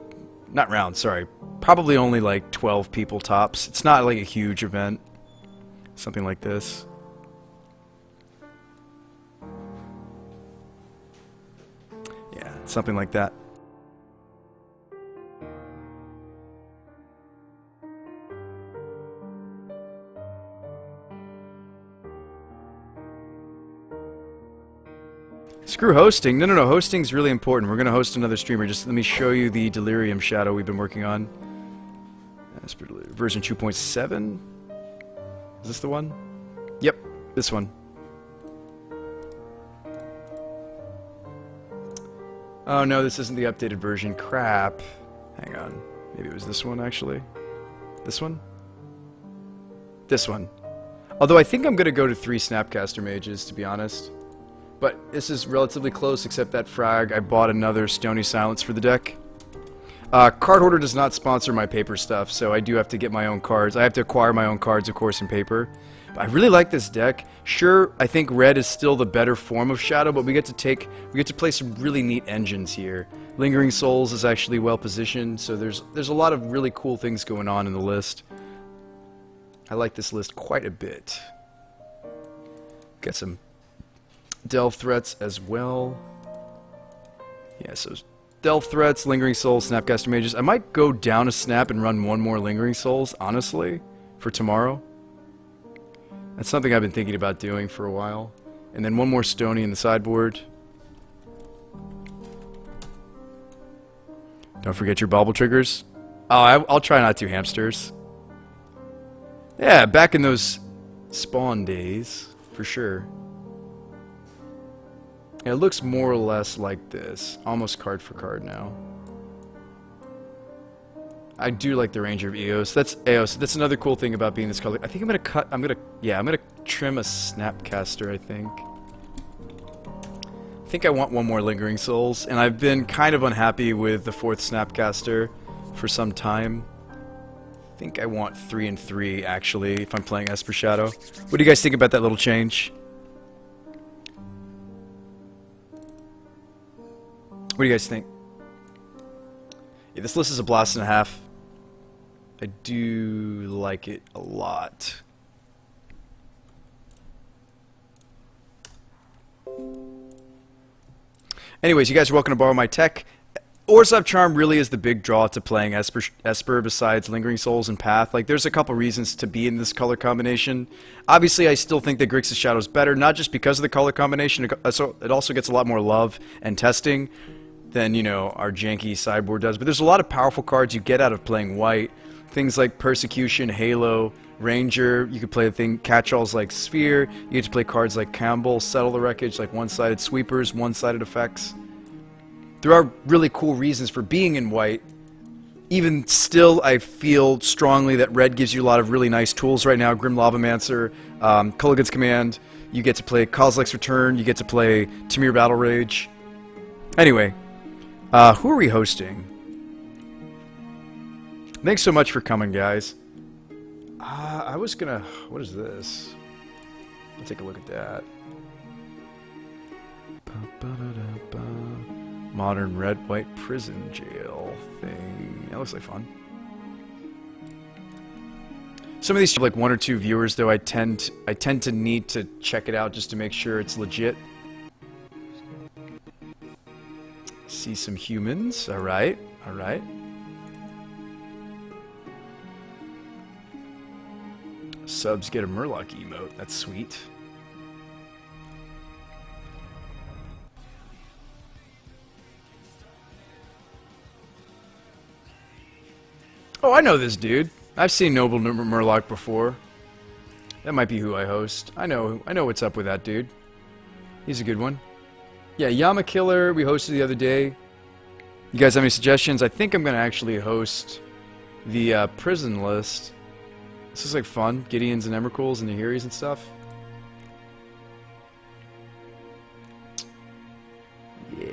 Not round, sorry. Probably only like 12 people tops. It's not like a huge event. Something like this. Yeah, something like that. Screw hosting. No. Hosting's really important. We're going to host another streamer. Just let me show you the Delirium Shadow we've been working on. That's version 2.7. Is this the one? Yep, this one. Oh no, this isn't the updated version. Crap. Hang on. Maybe it was this one, actually. This one? This one. Although I think I'm going to go to 3 Snapcaster Mages, to be honest. But this is relatively close, except that frag. I bought another Stony Silence for the deck. Card Hoarder does not sponsor my paper stuff, so I do have to get my own cards. I have to acquire my own cards, of course, in paper. But I really like this deck. Sure, I think red is still the better form of Shadow, but we get to play some really neat engines here. Lingering Souls is actually well positioned, so there's a lot of really cool things going on in the list. I like this list quite a bit. Got some Delve threats as well. Yeah, so Delve threats, Lingering Souls, Snapcaster Mages. I might go down a snap and run one more Lingering Souls, honestly, for tomorrow. That's something I've been thinking about doing for a while. And then one more Stony in the sideboard. Don't forget your bobble triggers. Oh, I'll try not to, hamsters. Yeah, back in those spawn days, for sure. It looks more or less like this. Almost card for card now. I do like the Ranger of Eos. That's another cool thing about being this color. I think I'm gonna trim a Snapcaster, I think I want one more Lingering Souls, and I've been kind of unhappy with the 4th Snapcaster for some time. I think I want 3 and 3, actually, if I'm playing Esper Shadow. What do you guys think about that little change? What do you guys think? Yeah, this list is a blast and a half. I do like it a lot. Anyways, you guys are welcome to borrow my tech. Orzhov Charm really is the big draw to playing Esper besides Lingering Souls and Path. Like, there's a couple reasons to be in this color combination. Obviously, I still think that Grixis Shadow is better, not just because of the color combination. It also gets a lot more love and testing than, you know, our janky sideboard does. But there's a lot of powerful cards you get out of playing white. Things like Persecution, Halo, Ranger. You could play catch-alls like Sphere. You get to play cards like Campbell, Settle the Wreckage, like one-sided sweepers, one-sided effects. There are really cool reasons for being in white. Even still, I feel strongly that red gives you a lot of really nice tools right now. Grim Lavamancer, Kulligan's Command. You get to play Kozilek's Return. You get to play Tamir Battle Rage. Anyway, who are we hosting? Thanks so much for coming, guys. I was gonna... What is this? Let's take a look at that. Modern red-white prison jail thing. That looks like fun. Some of these have like 1 or 2 viewers, though I tend to need to check it out just to make sure it's legit. See some humans. Alright, alright. Subs get a Murloc emote. That's sweet. Oh, I know this dude. I've seen Noble Murloc before. That might be who I host. I know what's up with that dude. He's a good one. Yeah, Yama Killer, we hosted the other day. You guys have any suggestions? I think I'm going to actually host the prison list. This is like fun. Gideons and Emrakuls and Nahiris and stuff. Yeah.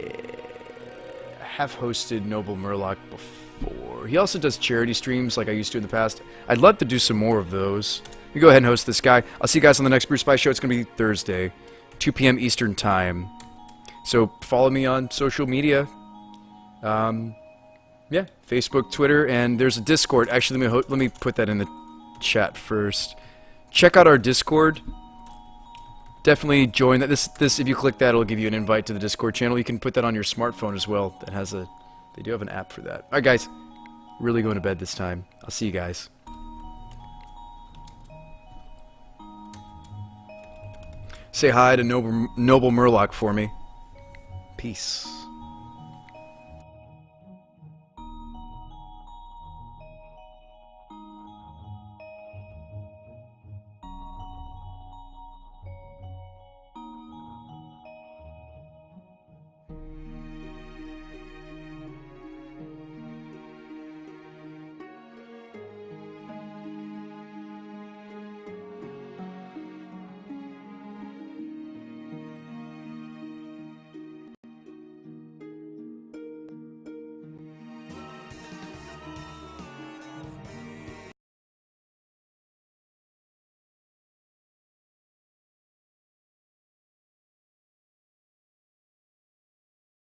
I have hosted Noble Murloc before. He also does charity streams like I used to in the past. I'd love to do some more of those. We go ahead and host this guy. I'll see you guys on the next Brew Spy show. It's going to be Thursday, 2 p.m. Eastern Time. So follow me on social media. Yeah, Facebook, Twitter, and there's a Discord. Actually, let me put that in the chat first. Check out our Discord. Definitely join that. This if you click that, it'll give you an invite to the Discord channel. You can put that on your smartphone as well. That has they do have an app for that. All right, guys, really going to bed this time. I'll see you guys. Say hi to Noble Murloc for me. Peace.